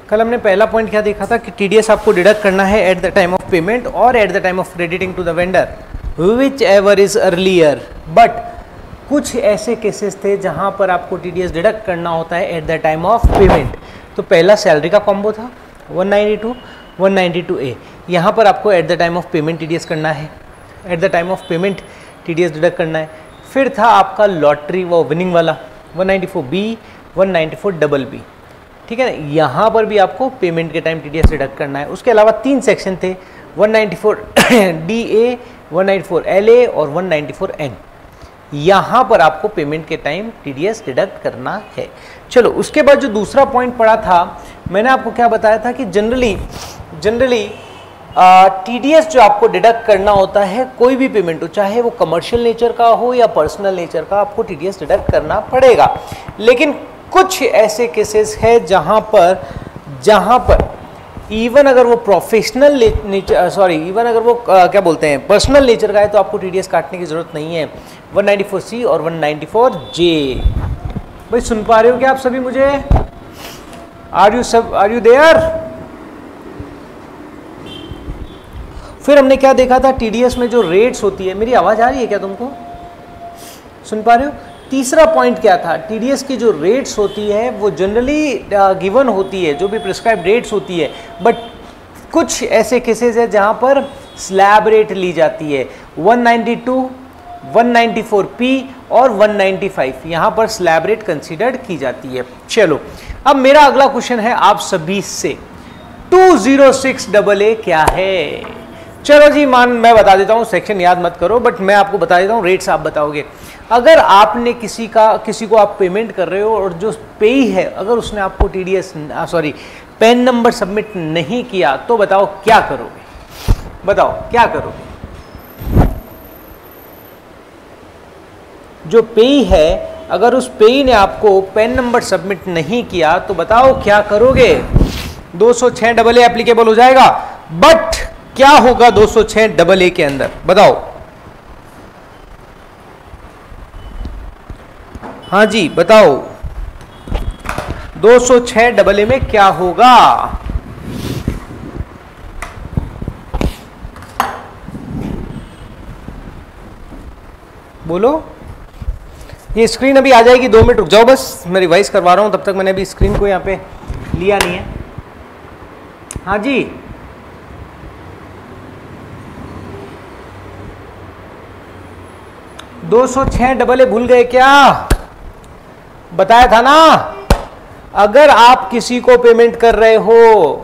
कल हमने पहला पॉइंट क्या देखा था कि टीडीएस आपको डिडक्ट करना है at the time of payment और at the time of crediting to the vendor whichever is earlier. But कुछ ऐसे केसेस थे जहां पर आपको टीडीएस डिडक्ट करना होता है at the time of payment. तो पहला सैलरी का कॉम्बो था 192 192A, यहाँ पर आपको eight the time of payment TDS करना है, at the time of payment TDS deduct करना है। फिर था आपका लॉटरी वो विनिंग वाला 194B 194BB, ठीक है ना, यहाँ पर भी आपको पेमेंट के टाइम टीडीएस डिडक्ट करना है। उसके अलावा 3 सेक्शन थे 194DA 194LA और 194N, यहाँ पर आपको पेमेंट के टाइम टीडीएस डिडक्ट करना है। चलो उसके बाद जो दूसरा पॉइंट पड़ा था, मैंने आपको क्या बताया था कि जनरली टीडीएस जो आपको डिडक्ट करना होता है कोई भी पेमेंट हो, चाहे वो कमर्शियल नेचर का हो या पर्सनल नेचर का, आपको टीडीएस डिडक्ट करना पड़ेगा। लेकिन कुछ ऐसे केसेस है जहां पर इवन अगर वो प्रोफेशनल नेचर इवन अगर वो क्या बोलते हैं पर्सनल नेचर का है तो आपको टीडीएस काटने की जरूरत नहीं है। 194C और 194J। भाई सुन पा रहे हो क्या आप सभी मुझे? Are you there? फिर हमने क्या देखा था, टीडीएस में जो रेट्स होती है, मेरी आवाज आ रही है क्या तुमको? सुन पा रहे हो? तीसरा पॉइंट क्या था, टीडीएस की जो रेट्स होती है वो जनरली गिवन होती है, जो भी प्रिस्क्राइब रेट्स होती है, बट कुछ ऐसे केसेस है जहां पर स्लैब रेट ली जाती है। 192 194P और 195, यहां पर स्लैब रेट कंसीडर्ड की जाती है। चलो अब मेरा अगला क्वेश्चन है आप सभी से, 206AA क्या है? चलो जी मैं बता देता हूं, सेक्शन याद मत करो, बट मैं आपको बता देता हूं, रेट्स आप बताओगे। अगर आपने किसी को आप पेमेंट कर रहे हो और जो पेई है अगर उसने आपको पैन नंबर सबमिट नहीं किया तो बताओ क्या करोगे? बताओ क्या करोगे? जो पेई है अगर उस पेई ने आपको पैन नंबर सबमिट नहीं किया तो बताओ क्या करोगे? 206AA एप्लीकेबल हो जाएगा, बट क्या होगा 206AA के अंदर? बताओ। हाँ जी बताओ, 206AA में क्या होगा? बोलो। ये स्क्रीन अभी आ जाएगी, 2 मिनट रुक जाओ बस, मैं रिवाइज करवा रहा हूं, तब तक मैंने अभी स्क्रीन को यहां पे लिया नहीं है। हाँ जी 206AA भूल गए क्या? बताया था ना, अगर आप किसी को पेमेंट कर रहे हो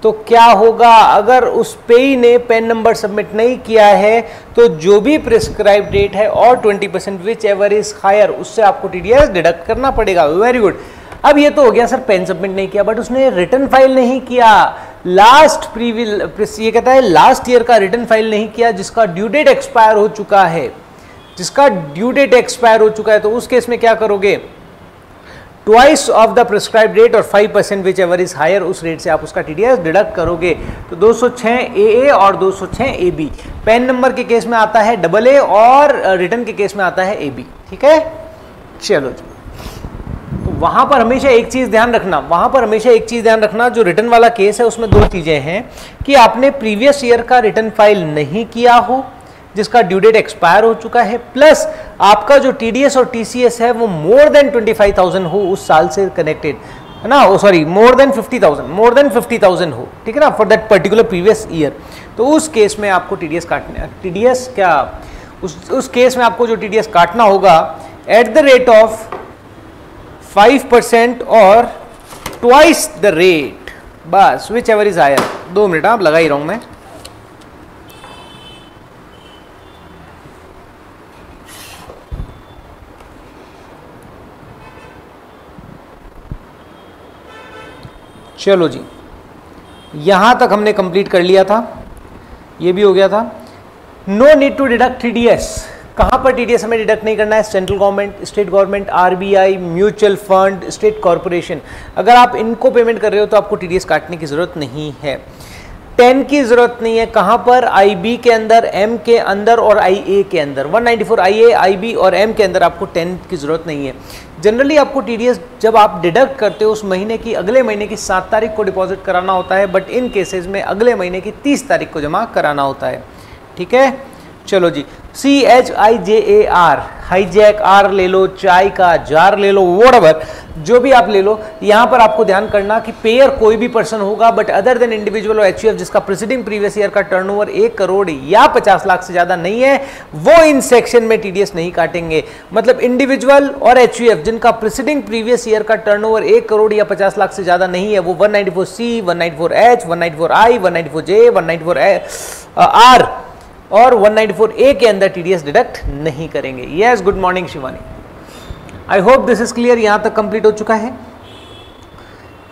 तो क्या होगा, अगर उस पेई ने पैन नंबर सबमिट नहीं किया है तो जो भी प्रिस्क्राइब डेट है और 20% विच एवर इज हायर, उससे आपको टीडीएस डिडक्ट करना पड़ेगा। Very good. अब ये तो हो गया सर पैन सबमिट नहीं किया, बट उसने रिटर्न फाइल नहीं किया, ये कहता है लास्ट ईयर का रिटर्न फाइल नहीं किया जिसका ड्यू डेट एक्सपायर हो चुका है, तो उस केस में क्या करोगे? Twice of the prescribe rate और 5% विच एवर इज हायर, उस रेट से आप उसका टीडीएस डिडक्ट करोगे। तो 206AA और 206AB पैन नंबर के केस में आता है AA और रिटर्न के केस में आता है AB, ठीक है। चलो जी, तो वहां पर हमेशा एक चीज ध्यान रखना, जो रिटर्न वाला केस है उसमें 2 चीजें हैं कि आपने प्रीवियस ईयर का रिटर्न फाइल नहीं किया हो जिसका ड्यू डेट एक्सपायर हो चुका है, प्लस आपका जो टीडीएस और टीसीएस है वो मोर देन 25,000 हो उस साल से कनेक्टेड, है ना, मोर देन 50,000 हो, ठीक है ना, for that particular previous year. तो उस केस में आपको उस केस में आपको जो टीडीएस काटना होगा एट द रेट ऑफ 5% और ट्वाइस द रेट, बस whichever is higher. 2 minute आप लगा ही रहा हूं मैं। चलो जी, यहां तक हमने कंप्लीट कर लिया था, ये भी हो गया था। No need to deduct TDS. कहां पर टीडीएस हमें डिडक्ट नहीं करना है? Central government, state government, RBI, mutual fund, state corporation, अगर आप इनको पेमेंट कर रहे हो तो आपको टीडीएस काटने की जरूरत नहीं है। 10 की जरूरत नहीं है। कहां पर? IB के अंदर, M के अंदर और IA के अंदर। 194 IA, IB और M के अंदर आपको 10 की जरूरत नहीं है। जनरली आपको TDS जब आप डिडक्ट करते हो उस महीने की, अगले महीने की 7 तारीख को डिपॉजिट कराना होता है, बट इन केसेस में अगले महीने की 30 तारीख को जमा कराना होता है। ठीक है, चलो जी। CHIJAR, हाईजैक, आर ले लो, चाय का जार ले लो, व्हाटएवर जो भी आप ले लो। यहां पर आपको ध्यान करना कि पेयर कोई भी पर्सन होगा बट अदर देन इंडिविजुअल और HUF जिसका प्रीसीडिंग प्रीवियस ईयर का टर्नओवर 1 करोड़ या 50 लाख से ज्यादा नहीं है, वो इन सेक्शन में TDS नहीं काटेंगे। मतलब इंडिविजुअल और HUF जिनका प्रीसीडिंग प्रीवियस ईयर का टर्नओवर 1 करोड़ या 50 लाख से ज्यादा नहीं है, वो 194C, 194H, 194I, 194J, 194R और 194A के अंदर TDS डिडक्ट नहीं करेंगे। Yes, good morning Shivani, I hope this is clear. यहां तक कंप्लीट हो चुका है।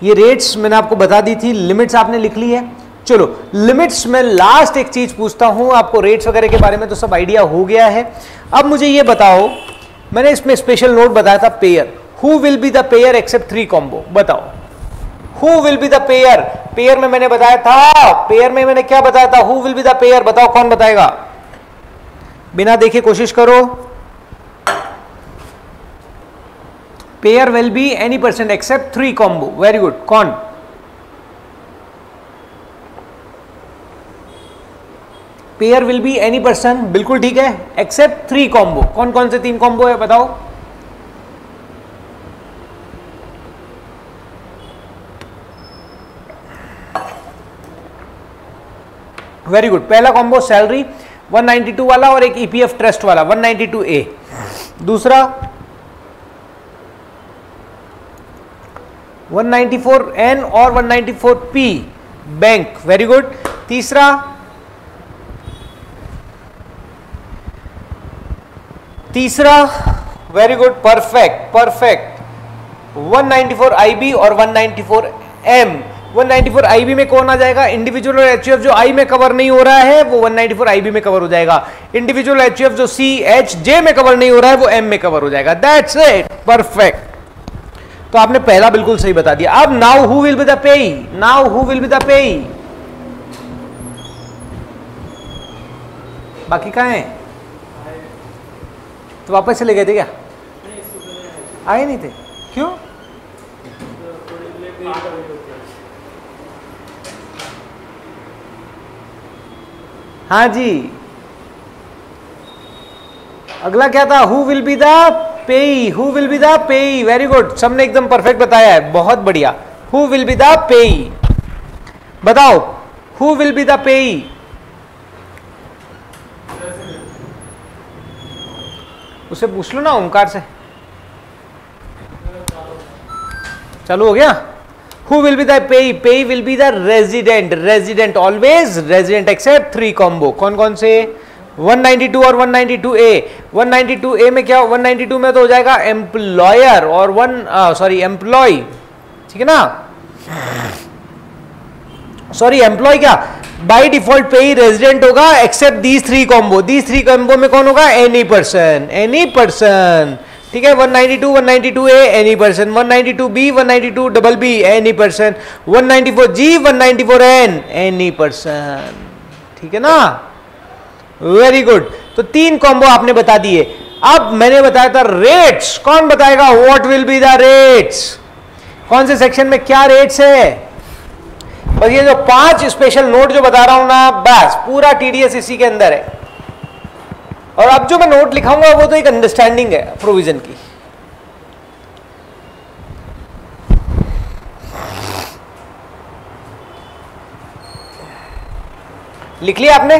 ये रेट्स मैंने आपको बता दी थी, लिमिट्स आपने लिख ली है। चलो लिमिट्स में लास्ट एक चीज पूछता हूं, आपको रेट्स वगैरह के बारे में तो सब आइडिया हो गया है। अब मुझे ये बताओ, मैंने इसमें स्पेशल नोट बताया था payer, who will be the payer except 3 combo, बताओ who will be the payer. Payer में मैंने बताया था, पेयर में मैंने क्या बताया था, who will be the payer, बताओ कौन बताएगा, बिना देखे कोशिश करो। Payer will be any person except 3 combo, very good, कौन? Payer will be any person, बिल्कुल ठीक है, एक्सेप्ट 3 कॉम्बो। कौन कौन से 3 कॉम्बो है बताओ? वेरी गुड, पहला कॉम्बो सैलरी 192 वाला और एक EPF ट्रस्ट वाला 192A। दूसरा 194N और 194P बैंक, वेरी गुड। तीसरा very good, perfect perfect, 194 IB और 194 M। 194 IB में कौन आ जाएगा? इंडिविजुअल और HUF जो I में कवर नहीं हो रहा है वो 194 IB में कवर हो जाएगा। इंडिविजुअल HUF जो CHJ में कवर नहीं हो रहा है वो M में कवर हो जाएगा। That's it, perfect. तो आपने पहला बिल्कुल सही बता दिया। अब now who will be the payee, now who will be the payee, बाकी कहां है? तो वापस चले गए थे क्या? आए नहीं थे, क्यों? हाँ जी, अगला क्या था? हु विल बी द पेई, हु विल बी द पेई, वेरी गुड, सबने एकदम परफेक्ट बताया है, बहुत बढ़िया। हु विल बी द पेई, बताओ हु विल बी द पेई। उसे पूछ लो ना ओमकार से। चालू हो गया? Who will be the pay? Pay will be the resident. Resident always resident except 3 combo. कौन कौन से? 192 और 192A। 192A में क्या? 192 में तो हो जाएगा एम्प्लॉयर और एम्प्लॉय, ठीक है ना? सॉरी एम्प्लॉय क्या, बाई डिफॉल्ट पे ही रेजिडेंट होगा except these 3 combo. These 3 combo में कौन होगा? एनी पर्सन, एनी पर्सन, ठीक है। 192 192A any person, 192B 192BB any person, 194G 194N any person, ठीक है ना? Very good. तो 3 कॉम्बो आपने बता दिए। अब मैंने बताया था रेट्स, कौन बताएगा? What will be the rates? कौन से सेक्शन में क्या रेट्स है? बस ये जो 5 स्पेशल नोट जो बता रहा हूं ना, बस पूरा TDS इसी के अंदर है। और अब जो मैं नोट लिखाऊंगा वो तो एक अंडरस्टैंडिंग है प्रोविजन की। लिख लिया आपने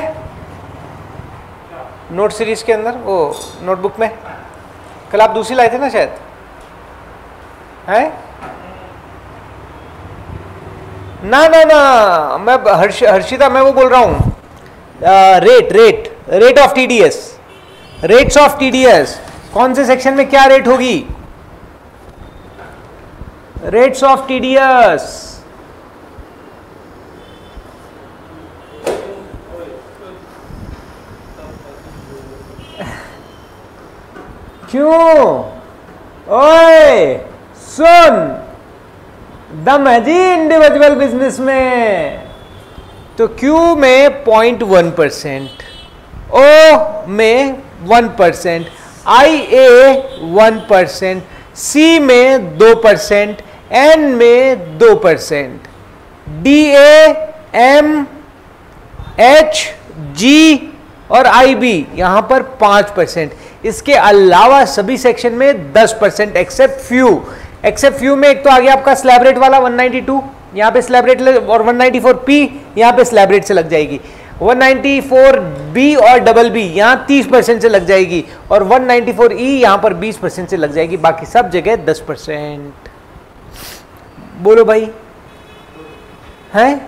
नोट सीरीज के अंदर, वो नोटबुक में? कल आप दूसरी लाए थे ना शायद, है ना? ना ना, मैं हर्षिता, मैं वो बोल रहा हूं, rate of TDS, rates of TDS। कौन से सेक्शन में क्या रेट होगी? Rates of TDS। क्यों? ओए सुन, दम है जी इंडिविजुअल बिजनेस में। तो Q में 0.1%, O में 1%, IA 1%, C में 2%, N में 2%, DA, M, H, G और IB यहां पर 5%। इसके अलावा सभी सेक्शन में 10% एक्सेप्ट फ्यू में एक तो आ गया आपका स्लैब रेट वाला 192, यहां पे स्लैब रेट और 194P यहां पे स्लैब रेट से लग जाएगी, 194B और डबल बी यहां 30% से लग जाएगी और 194E यहां पर 20% से लग जाएगी, बाकी सब जगह 10%। बोलो भाई, है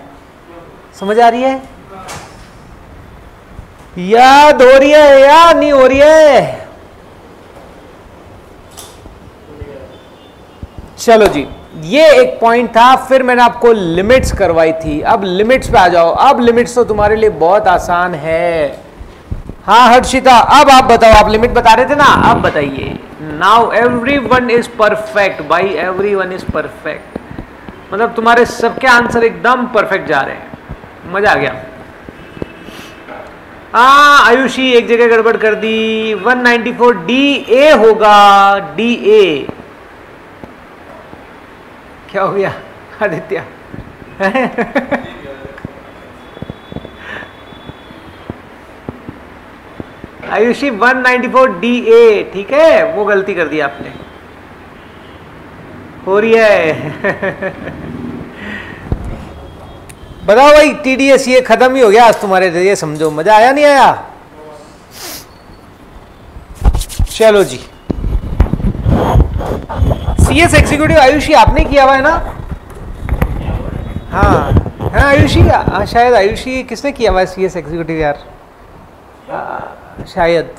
समझ आ रही है? याद हो रही है या नहीं हो रही है? चलो जी, ये एक पॉइंट था। फिर मैंने आपको लिमिट्स करवाई थी, अब लिमिट्स पे आ जाओ। अब लिमिट्स तो तुम्हारे लिए बहुत आसान है। हाँ हर्षिता, अब आप बताओ, आप लिमिट बता रहे थे ना, अब बताइए। नाउ एवरीवन इज परफेक्ट भाई, एवरीवन इज परफेक्ट, मतलब तुम्हारे सबके आंसर एकदम परफेक्ट जा रहे हैं, मजा आ गया। आयुषी एक जगह गड़बड़ कर दी, 194 DA होगा, DA क्या हो गया आदित्य? आयुषी 194 DA, ठीक है, वो गलती कर दी आपने, हो रही है। बताओ भाई, TDS ये खत्म ही हो गया आज तुम्हारे, ये समझो, मजा आया नहीं आया? चलो जी, CS एग्जीक्यूटिव आयुषी आपने किया हुआ है ना? हाँ हाँ आयुषी, शायद आयुषी किसने किया हुआ है CS एग्जीक्यूटिव यार? शायद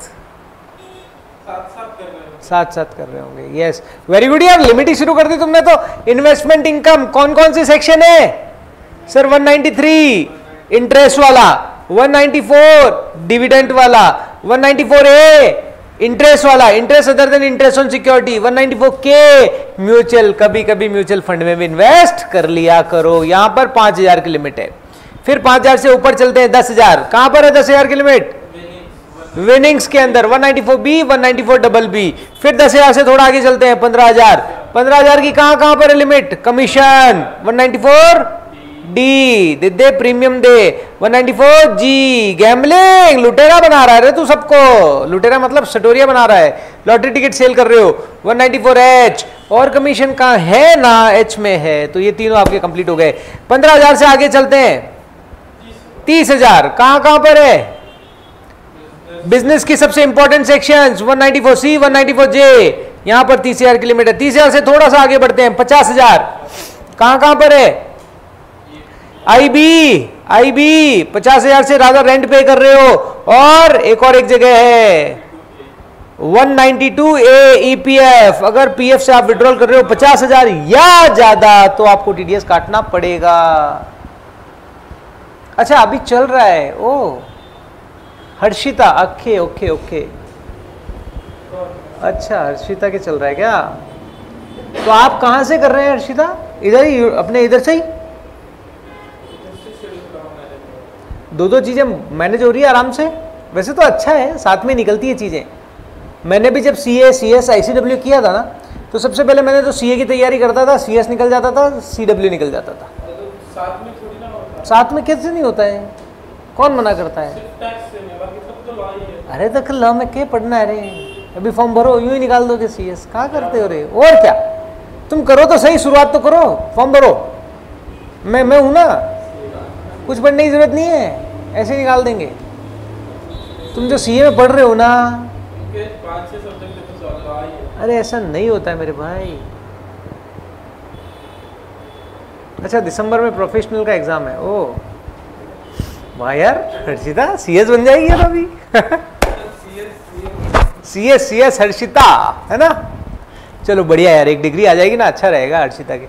साथ कर रहे होंगे। यस, वेरी गुड यार, लिमिट ही शुरू कर दी तुमने तो। इन्वेस्टमेंट इनकम कौन कौन सी सेक्शन है सर? 193 इंटरेस्ट वाला, 194 डिविडेंड वाला, 194A इंटरेस्ट वाला, interest other than interest on security, 194K mutual, कभी कभी म्यूचुअल फंड में भी इन्वेस्ट कर लिया करो। यहां पर 5000 की लिमिट है। फिर 5000 से ऊपर चलते हैं 10,000। कहां पर है 10,000 की लिमिट? विनिंग्स के अंदर 194B, 194BB। फिर 10,000 से थोड़ा आगे चलते हैं 15,000। 15,000 की कहां पर है लिमिट? कमीशन 194D, दे प्रीमियम दे 194G। गैम्बलिंग, लुटेरा बना रहा है रे तू सबको, लुटेरा मतलब सटोरिया बना रहा है, लॉटरी टिकट सेल कर रहे हो। 194H और कमीशन कहां है ना? H में है। तो ये तीनों आपके कंप्लीट हो गए। 15,000 से आगे चलते हैं 30,000। कहां पर है? बिजनेस की सबसे इंपॉर्टेंट सेक्शंस 194C, 194J, यहां पर 30,000 की लिमिट है। 30,000 से थोड़ा सा आगे बढ़ते हैं 50,000। कहां पर है? IB 50,000 से ज्यादा रेंट पे कर रहे हो। और एक जगह है 192A EPF, अगर PF से आप विड्रॉल कर रहे हो 50,000 या ज्यादा तो आपको TDS काटना पड़ेगा। अच्छा अभी चल रहा है। ओ हर्षिता, ओके। अच्छा हर्षिता के चल रहा है क्या? तो आप कहां से कर रहे हैं हर्षिता? इधर ही, अपने इधर से ही दो चीजें मैनेज हो रही है आराम से। वैसे तो अच्छा है, साथ में निकलती है चीजें। मैंने भी जब CA, CS, ICW किया था ना, तो सबसे पहले मैंने तो CA की तैयारी करता था, CS निकल जाता था, CW निकल जाता था। साथ में थोड़ी ना होता है। साथ में कैसे नहीं होता है? कौन मना करता है? अरे तो लॉ में क्या पढ़ना है रे? अभी फॉर्म भरो, यूं ही निकाल दोगे CS। कहाँ करते हो रे? और क्या, तुम करो तो सही, शुरुआत तो करो, फॉर्म भरो। मैं हूं ना, कुछ पढ़ने की जरूरत नहीं है, ऐसे निकाल देंगे। तुम जो CA में पढ़ रहे हो ना, 5-6 सब्जेक्ट तो अरे ऐसा नहीं होता है मेरे भाई। अच्छा दिसंबर में प्रोफेशनल का एग्जाम है। ओ वाह यार हर्षिता, CS बन जाएगी यार अभी। CS हर्षिता है ना? चलो बढ़िया यार, एक डिग्री आ जाएगी ना, अच्छा रहेगा हर्षिता के।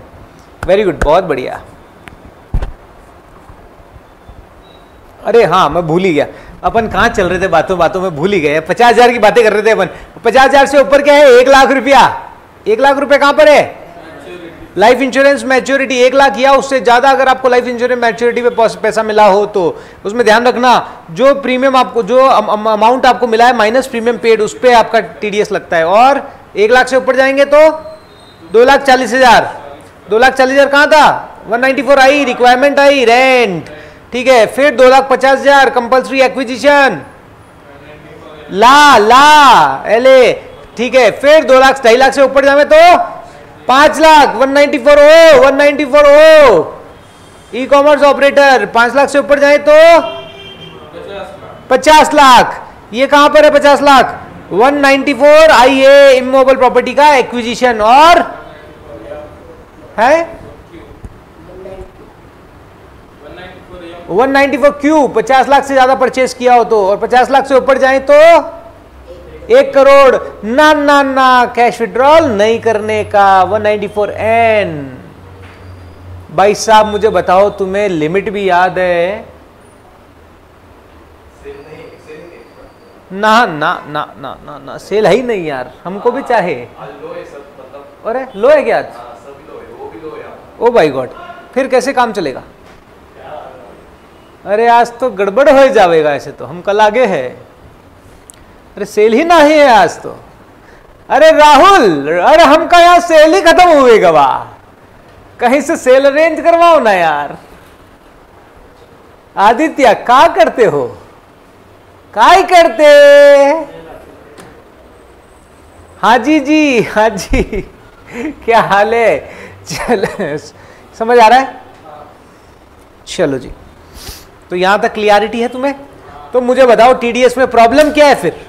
वेरी गुड, बहुत बढ़िया। अरे हाँ मैं भूल ही गया, अपन कहाँ चल रहे थे, बातों में भूल ही गए। 50,000 की बातें कर रहे थे अपन। 50,000 से ऊपर क्या है? 1 लाख रुपया। 1 लाख रुपया कहाँ पर है? लाइफ इंश्योरेंस मैच्योरिटी 1 लाख या उससे ज्यादा अगर आपको लाइफ इंश्योरेंस मैच्योरिटी पे पैसा मिला हो तो उसमें ध्यान रखना, जो प्रीमियम आपको, जो अमाउंट आपको मिला है माइनस प्रीमियम पेड, उस पर आपका टीडीएस लगता है। और 1 लाख से ऊपर जाएंगे तो 2,40,000। 2,40,000 कहां था? 194 आई, रिक्वायरमेंट आई, रेंट, ठीक है। फिर 2,50,000 कंपल्सरी एक्विजिशन, ला एले, ठीक है। फिर 2 लाख 2.5 लाख से ऊपर जाए तो 5 लाख 194 ओ ई कॉमर्स ऑपरेटर। 5 लाख से ऊपर जाए तो 50 लाख। ये कहां पर है 50 लाख? 194 IA इमोबल प्रॉपर्टी का एक्विजिशन और है 194 क्यू, 50 लाख से ज्यादा परचेस किया हो तो। और 50 लाख से ऊपर जाए तो 1 करोड़। ना कैश विड्रॉल नहीं करने का। 194 N। भाई साहब मुझे बताओ, तुम्हें लिमिट भी याद है? ना सेल है ही नहीं यार, हमको भी चाहे। अरे लो है क्या आज? ओ भाई गॉड, फिर कैसे काम चलेगा? अरे आज तो गड़बड़ हो जाएगा ऐसे तो। हम कल आगे है। अरे सेल ही नहीं है आज तो। अरे राहुल, अरे हमका यहाँ सेल ही खत्म हुए गवा, कहीं से सेल अरेंज करवाओ ना यार। आदित्य क्या करते हो? काय करते? हाजी जी, हाजी क्या हाल है? चल समझ आ रहा है? चलो जी, तो यहां तक क्लियरिटी है तुम्हें? तो मुझे बताओ टीडीएस में प्रॉब्लम क्या है फिर?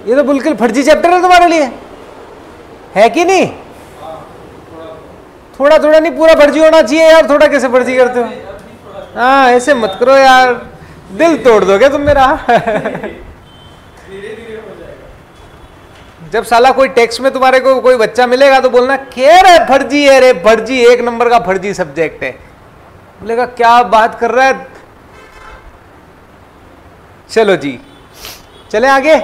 ये तो बिल्कुल फर्जी चैप्टर है तुम्हारे लिए, है कि नहीं? थोड़ा थोड़ा नहीं, पूरा फर्जी होना चाहिए यार। थोड़ा कैसे फर्जी करते हो? हाँ ऐसे मत करो यार, दिल तोड़ दोगे तुम मेरा। जब साला कोई टेक्स्ट में तुम्हारे को कोई बच्चा मिलेगा तो बोलना क्या रे फर्जी है, रे फर्जी, 1 नंबर का फर्जी सब्जेक्ट है। बोलेगा क्या बात कर रहा है। चलो जी चले आगे।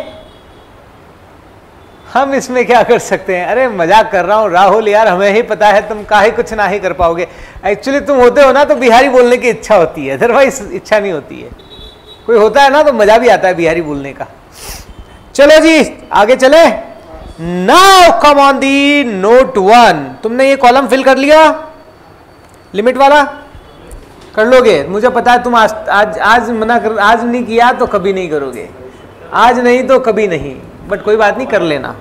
हम इसमें क्या कर सकते हैं? अरे मजाक कर रहा हूं राहुल यार, हमें ही पता है तुम काहे कुछ ना ही कर पाओगे। एक्चुअली तुम होते हो ना तो बिहारी बोलने की इच्छा होती है, अदरवाइज इच्छा नहीं होती है। कोई होता है ना तो मजा भी आता है बिहारी बोलने का। चलो जी आगे चले। Now come on the note 1। तुमने ये कॉलम फिल कर लिया लिमिट वाला? कर लोगे, मुझे पता है। तुम आज मना कर, आज नहीं किया तो कभी नहीं करोगे, आज नहीं तो कभी नहीं, बट कोई बात नहीं, कर लेना।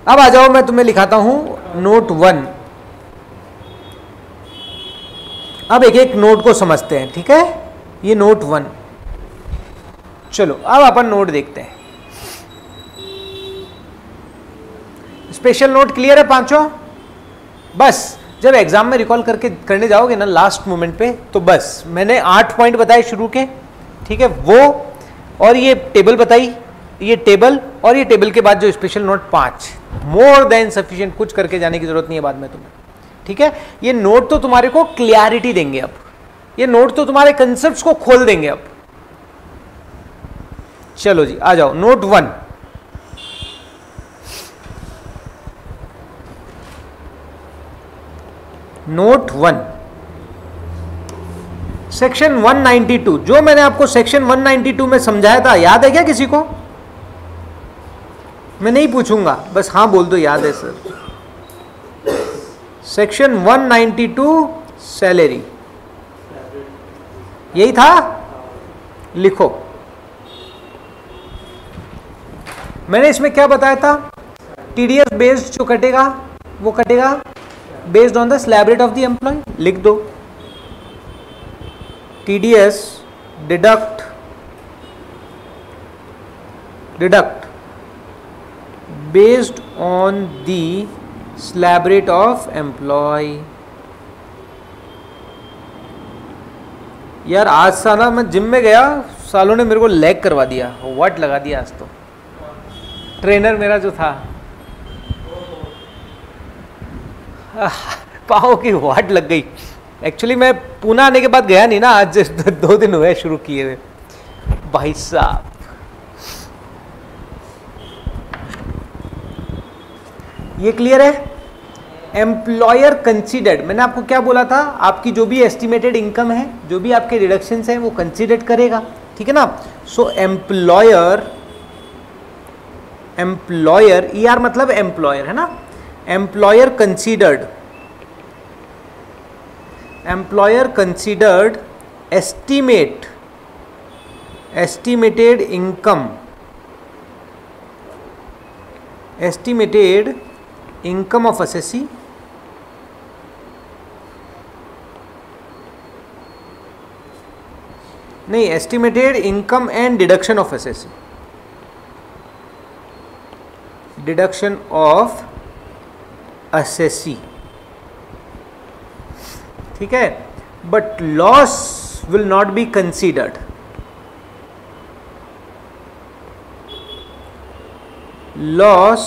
अब आ जाओ, मैं तुम्हें लिखाता हूं नोट 1। अब एक एक नोट को समझते हैं, ठीक है? ये नोट 1। चलो अब अपन नोट देखते हैं। स्पेशल नोट क्लियर है पांचों? बस जब एग्जाम में रिकॉल करके करने जाओगे ना लास्ट मोमेंट पे, तो बस मैंने 8 पॉइंट बताए शुरू के, ठीक है? वो और ये टेबल बताई, ये टेबल और ये टेबल के बाद जो special note 5, more than sufficient. कुछ करके जाने की जरूरत नहीं है बाद में तुम्हें, ठीक है? ये नोट तो तुम्हारे को क्लियरिटी देंगे। अब ये नोट तो तुम्हारे कंसेप्ट्स को खोल देंगे। अब चलो जी आ जाओ नोट 1। Note 1 section 192। जो मैंने आपको सेक्शन 192 में समझाया था, याद है क्या किसी को? मैं नहीं पूछूंगा, बस हाँ बोल दो याद है सर। सेक्शन 192 सैलरी, यही था? लिखो। मैंने इसमें क्या बताया था? टीडीएस बेस्ड जो कटेगा वो कटेगा based on the slab rate of the employee. लिख दो TDS deduct based on the slab rate of employee. यार आज साला मैं जिम में गया, सालों ने मेरे को लेग करवा दिया, व्हाट लगा दिया आज तो। ट्रेनर मेरा जो था पाओ की वाट लग गई। एक्चुअली मैं पूना आने के बाद गया नहीं ना, आज 2 दिन हुए शुरू किए हुए। भाई साहब ये क्लियर है? एम्प्लॉयर कंसीडर्ड, मैंने आपको क्या बोला था, आपकी जो भी एस्टिमेटेड इनकम है, जो भी आपके डिडक्शंस हैं वो कंसीडर करेगा, ठीक है ना। सो एम्प्लॉयर, एम्प्लॉयर ER मतलब एम्प्लॉयर है ना, employer considered, employer considered estimated income, estimated income of assessee नहीं, estimated income and deduction of assessee, deduction of assessee, ठीक है, but loss will not be considered, loss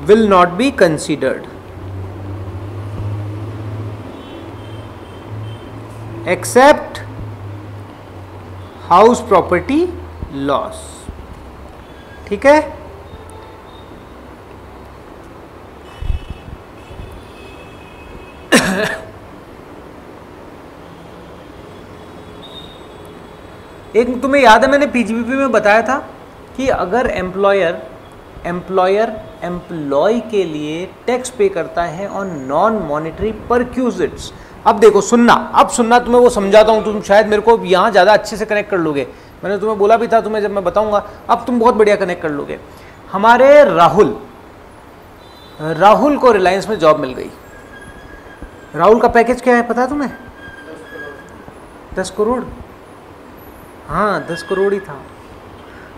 will not be considered except house property loss, ठीक है। एक तुम्हें याद है मैंने पीजीबीपी में बताया था कि अगर एम्प्लॉयर एम्प्लॉय के लिए टैक्स पे करता है ऑन नॉन मॉनेटरी परक्यूजिट्स। अब देखो सुनना, अब सुनना, तुम्हें वो समझाता हूं, तुम शायद मेरे को यहाँ ज़्यादा अच्छे से कनेक्ट कर लोगे। मैंने तुम्हें बोला भी था, तुम्हें जब मैं बताऊंगा अब तुम बहुत बढ़िया कनेक्ट कर लोगे। हमारे राहुल को रिलायंस में जॉब मिल गई। राहुल का पैकेज क्या है पता है तुम्हें? 10 करोड़। हाँ 10 करोड़ ही था।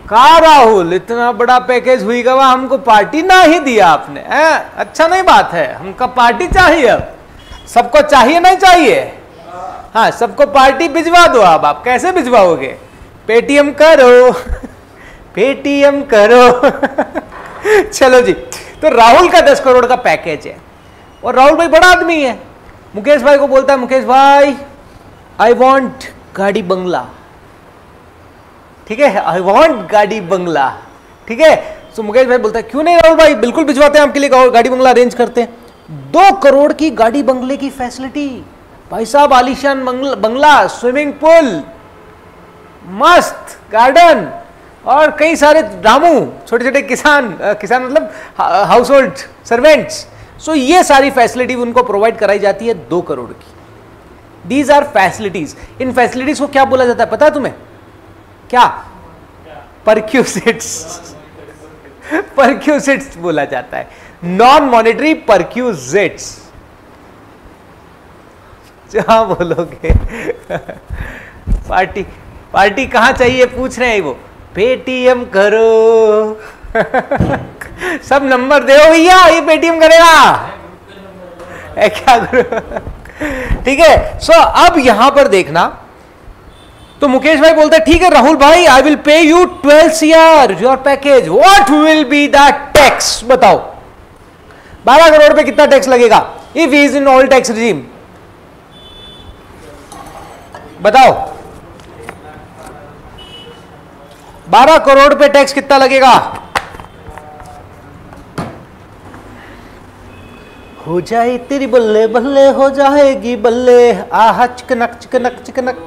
कहा राहुल इतना बड़ा पैकेज हुई गवा, हमको पार्टी ना ही दिया आपने, अच्छा नहीं बात है, हमको पार्टी चाहिए। अब सबको चाहिए नहीं चाहिए? हाँ सबको पार्टी भिजवा दो। अब आप कैसे भिजवाओगे? पेटीएम करो पेटीएम करो चलो जी, तो राहुल का 10 करोड़ का पैकेज है और राहुल भाई बड़ा आदमी है। मुकेश भाई को बोलता है, मुकेश भाई आई वांट गाड़ी बंगला, ठीक है, आई वांट गाड़ी बंगला, ठीक है। तो मुकेश भाई बोलता है क्यों नहीं राहुल भाई, बिल्कुल भिजवाते हैं आपके लिए, गाड़ी बंगला अरेंज करते हैं। 2 करोड़ की गाड़ी बंगले की फैसिलिटी, भाई साहब आलीशान बंगला, स्विमिंग पूल, मस्त गार्डन और कई सारे रामू, छोटे छोटे किसान मतलब हाउस होल्ड सर्वेंट्स। सो ये सारी फैसिलिटी उनको प्रोवाइड कराई जाती है 2 करोड़ की। These are facilities. इन फैसिलिटीज को क्या बोला जाता है पता है तुम्हें? क्या? परक्यूजिट्स परक्यूजिट्स बोला जाता है, नॉन मॉनेटरी परक्यूजिट्स। जहां बोलोगे पार्टी कहां चाहिए पूछ रहे हैं वो, पेटीएम करो सब नंबर दे भैया, ये पेटीएम करेगा क्या करो ठीक है। सो अब यहां पर देखना, तो मुकेश भाई बोलते हैं ठीक है राहुल भाई, I will pay you 12 CR your package, what will be the tax बताओ। 12 करोड़ पे कितना टैक्स लगेगा if he is in all tax regime? बताओ 12 करोड़ पे टैक्स कितना लगेगा? हो जाए तेरी बल्ले बल्ले हो जाएगी बल्ले, आहा चिकनक चिकनक चिकनक।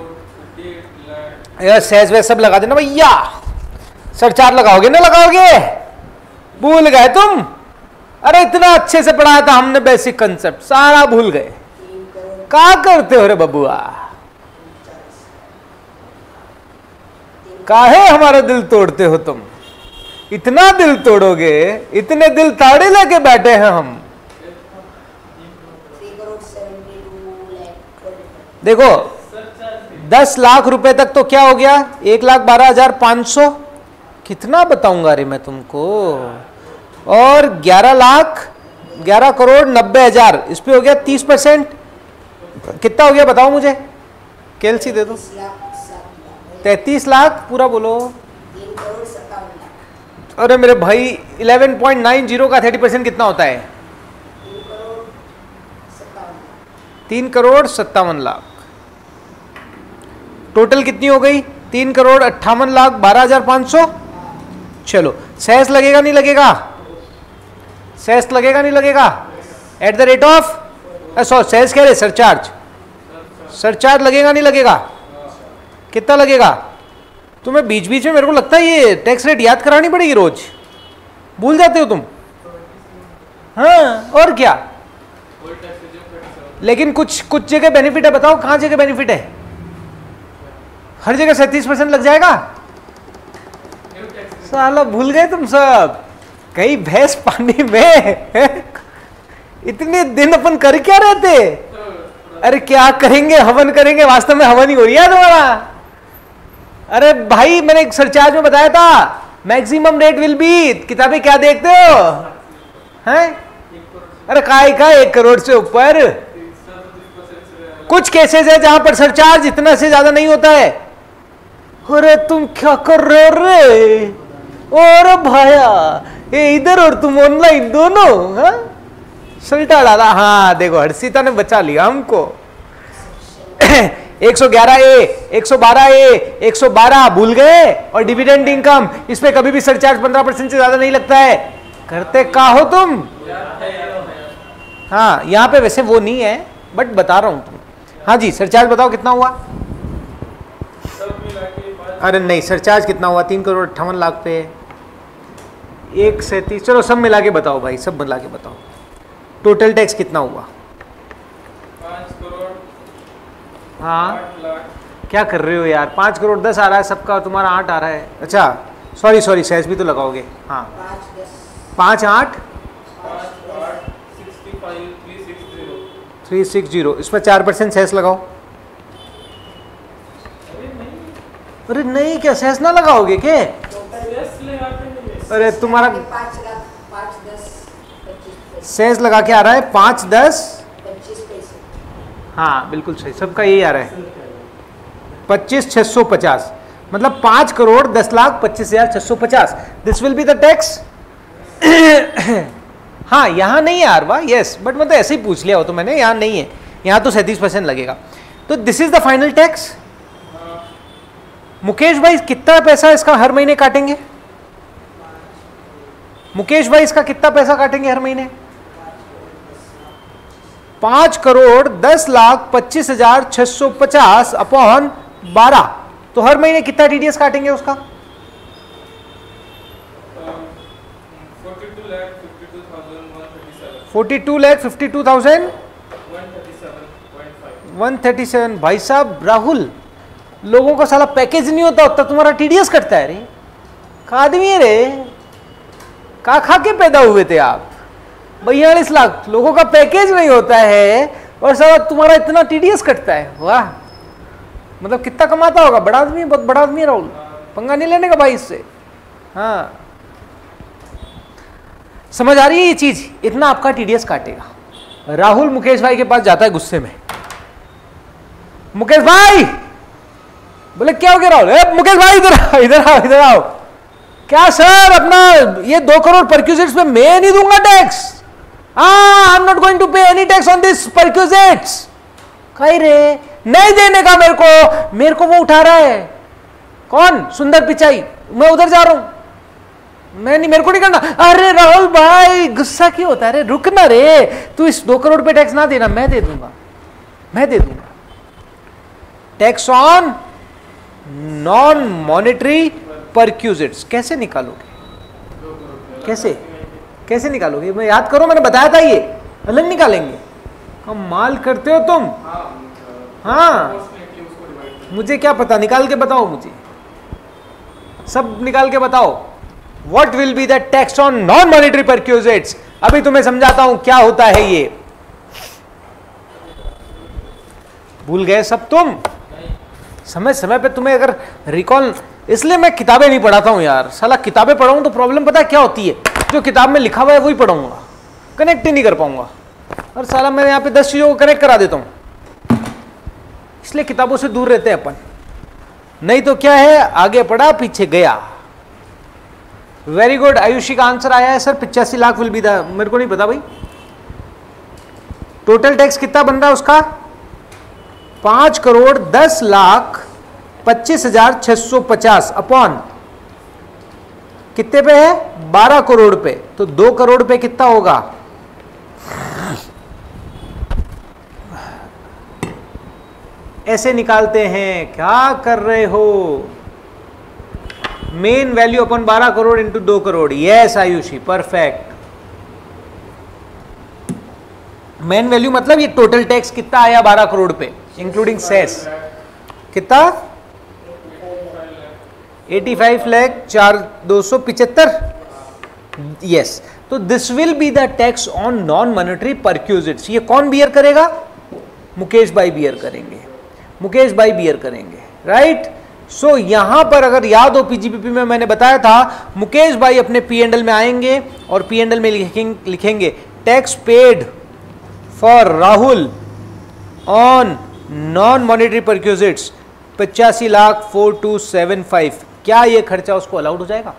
सहज वह सब लगा देना भैया, सरचार्ज लगाओगे ना लगाओगे? भूल गए तुम? अरे इतना अच्छे से पढ़ाया था हमने, बेसिक कंसेप्ट सारा भूल गए। क्या करते हो रे बबुआ? काहे हमारा दिल तोड़ते हो तुम? इतना दिल तोड़ोगे? इतने दिल ताड़े लेके बैठे हैं हम। देखो 10 लाख रुपए तक तो क्या हो गया, 1,12,500, कितना बताऊंगा रे मैं तुमको। और 11 करोड़ 90,000, इस पे हो गया 30%, कितना हो गया बताओ मुझे, केएलसी दे दो। 33 लाख पूरा बोलो। अरे मेरे भाई 11.90 का 30% कितना होता है? 3 करोड़ 57 लाख। टोटल कितनी हो गई? 3,58,12,500। चलो सेस लगेगा नहीं लगेगा, सेस लगेगा नहीं लगेगा, at the rate of cess कह रहे सरचार्ज, सरचार्ज लगेगा नहीं लगेगा, कितना लगेगा? तुम्हें बीच बीच में मेरे को लगता है ये टैक्स रेट याद करानी पड़ेगी, रोज भूल जाते हो तुम। हाँ और क्या, लेकिन कुछ जगह बेनिफिट है, बताओ कहां जगह बेनिफिट है? हर जगह 37% लग जाएगा। साला भूल गए तुम सब, कहीं भैंस पानी में इतने दिन अपन कर क्या रहे थे? अरे क्या करेंगे, हवन करेंगे, वास्तव में हवन ही हो रही है तुम्हारा। अरे भाई मैंने एक सरचार्ज में बताया था मैक्सिमम रेट विल बी, किताबें क्या देखते हो हैं? अरे काय का 1 करोड़ से ऊपर। कुछ केसेस है जहां पर सरचार्ज इतना से ज्यादा नहीं होता है। अरे तुम क्या कर रहे हो रे? और भाया ये इधर और तुम ऑनलाइन दोनों, हाँ सल्टा डाला। हाँ देखो हर्षिता ने बचा लिया हमको। 111A 112A 112 भूल गए। और डिविडेंड इनकम, इस पे कभी भी सरचार्ज 15% से ज्यादा नहीं लगता है। करते का हो तुम? हाँ यहाँ पे वैसे वो नहीं है बट बता रहा हूं तुम। हाँ जी सरचार्ज बताओ कितना हुआ? अरे नहीं सरचार्ज कितना हुआ? 3,58,00,000 पे 137। चलो सब मिला के बताओ भाई, सब मिला के बताओ टोटल टैक्स कितना हुआ? 5 करोड़। हाँ 8 लाख। क्या कर रहे हो यार? 5 करोड़ 10 आ रहा है सबका, तुम्हारा 8 आ रहा है। अच्छा सॉरी सेस भी तो लगाओगे। हाँ 5 8 360, इसमें 4% सेस लगाओ। अरे नहीं क्या सेस ना लगाओगे क्या? अरे तुम्हारा सेस लगा के आ रहा है 5 10 हाँ बिल्कुल सही, सबका यही आ रहा है 25,650, मतलब 5 crore 10,25,650। This will be the tax. हाँ यहाँ नहीं है आरवा, यस बट मतलब ऐसे ही पूछ लिया हो तो मैंने, यहाँ नहीं है, यहाँ तो 37% लगेगा। तो this is the final tax. Mukesh भाई कितना पैसा इसका हर महीने काटेंगे? मुकेश भाई इसका कितना पैसा काटेंगे हर महीने? 5 करोड़ 10,25,650 अपॉन 12, तो हर महीने कितना टीडीएस काटेंगे उसका? 42,52,137 भाई साहब राहुल, लोगों का साला पैकेज नहीं होता उतना तुम्हारा टीडीएस कटता है रे। का आदमी है रे, का खा के पैदा हुए थे आप? 42 लाख लोगों का पैकेज नहीं होता है और साला तुम्हारा इतना टीडीएस कटता है। वाह, मतलब कितना कमाता होगा? बड़ा आदमी, बहुत बड़ा आदमी है राहुल, पंगा नहीं लेने का भाई इससे। हाँ समझ आ रही है ये चीज? इतना आपका टीडीएस काटेगा। राहुल मुकेश भाई के पास जाता है गुस्से में, मुकेश भाई, बोले क्या हो गया राहुल? मुकेश भाई इधर आओ इधर आओ इधर आओ। क्या सर अपना ये 2 करोड़ परक्यूजिट्स पे मैं नहीं दूंगा tax. I am not going to pay any tax on this perquisites. कहीं रे नहीं देने का मेरे को वो उठा रहा है। कौन? सुंदर पिचाई। मैं उधर जा रहा हूं, मैं नहीं, मेरे को नहीं करना। अरे राहुल भाई गुस्सा क्यों होता है रे? रुकना रे, तू इस 2 करोड़ पे टैक्स ना देना, मैं दे दूंगा, मैं दे दूंगा। Tax on non monetary perquisites कैसे निकालोगे? कैसे निकालोगे? मैं याद करो, मैंने बताया था ये अलग निकालेंगे। कमाल करते हो तुम। हाँ मुझे क्या पता, निकाल के बताओ मुझे, सब निकाल के बताओ। What will be the tax on non-monetary perquisites? अभी तुम्हें समझाता हूं क्या होता है ये। भूल गए सब तुम? समय समय पे तुम्हें अगर रिकॉल, इसलिए मैं किताबें नहीं पढ़ाता हूं यार। साला किताबें पढ़ाऊं तो प्रॉब्लम पता है क्या होती है? जो किताब में लिखा हुआ है वही पढ़ाऊंगा, कनेक्ट ही नहीं कर पाऊंगा। और साला मैं यहाँ पे 10 चीजों को कनेक्ट करा देता हूं, इसलिए किताबों से दूर रहते हैं अपन। नहीं तो क्या है, आगे पढ़ा पीछे गया। वेरी गुड, आयुषी का आंसर आया है sir 85 lakh will be the, मेरे को नहीं पता भाई। टोटल टैक्स कितना बन रहा है उसका? 5 करोड़ 10 लाख 25,650 अपॉन कितने पे है 12 करोड़ पे, तो 2 करोड़ पे कितना होगा, ऐसे निकालते हैं। क्या कर रहे हो, main value upon 12 crore into 2 crore. Yes Ayushi, perfect. Main value मतलब ये टोटल टैक्स कितना आया 12 करोड़ पे इंक्लूडिंग सेस, कितना 85 लाख 4,275। यस, तो this will be the tax on non monetary perquisites. ये कौन बियर करेगा, मुकेश भाई बियर करेंगे, मुकेश भाई बियर करेंगे, राइट। सो यहां पर अगर याद हो पीजीपीपी में मैंने बताया था, मुकेश भाई अपने पी&एल में आएंगे और पी&एल में लिखेंगे tax paid for Rahul on non monetary perquisites 85,4275। क्या ये खर्चा उसको अलाउड हो जाएगा,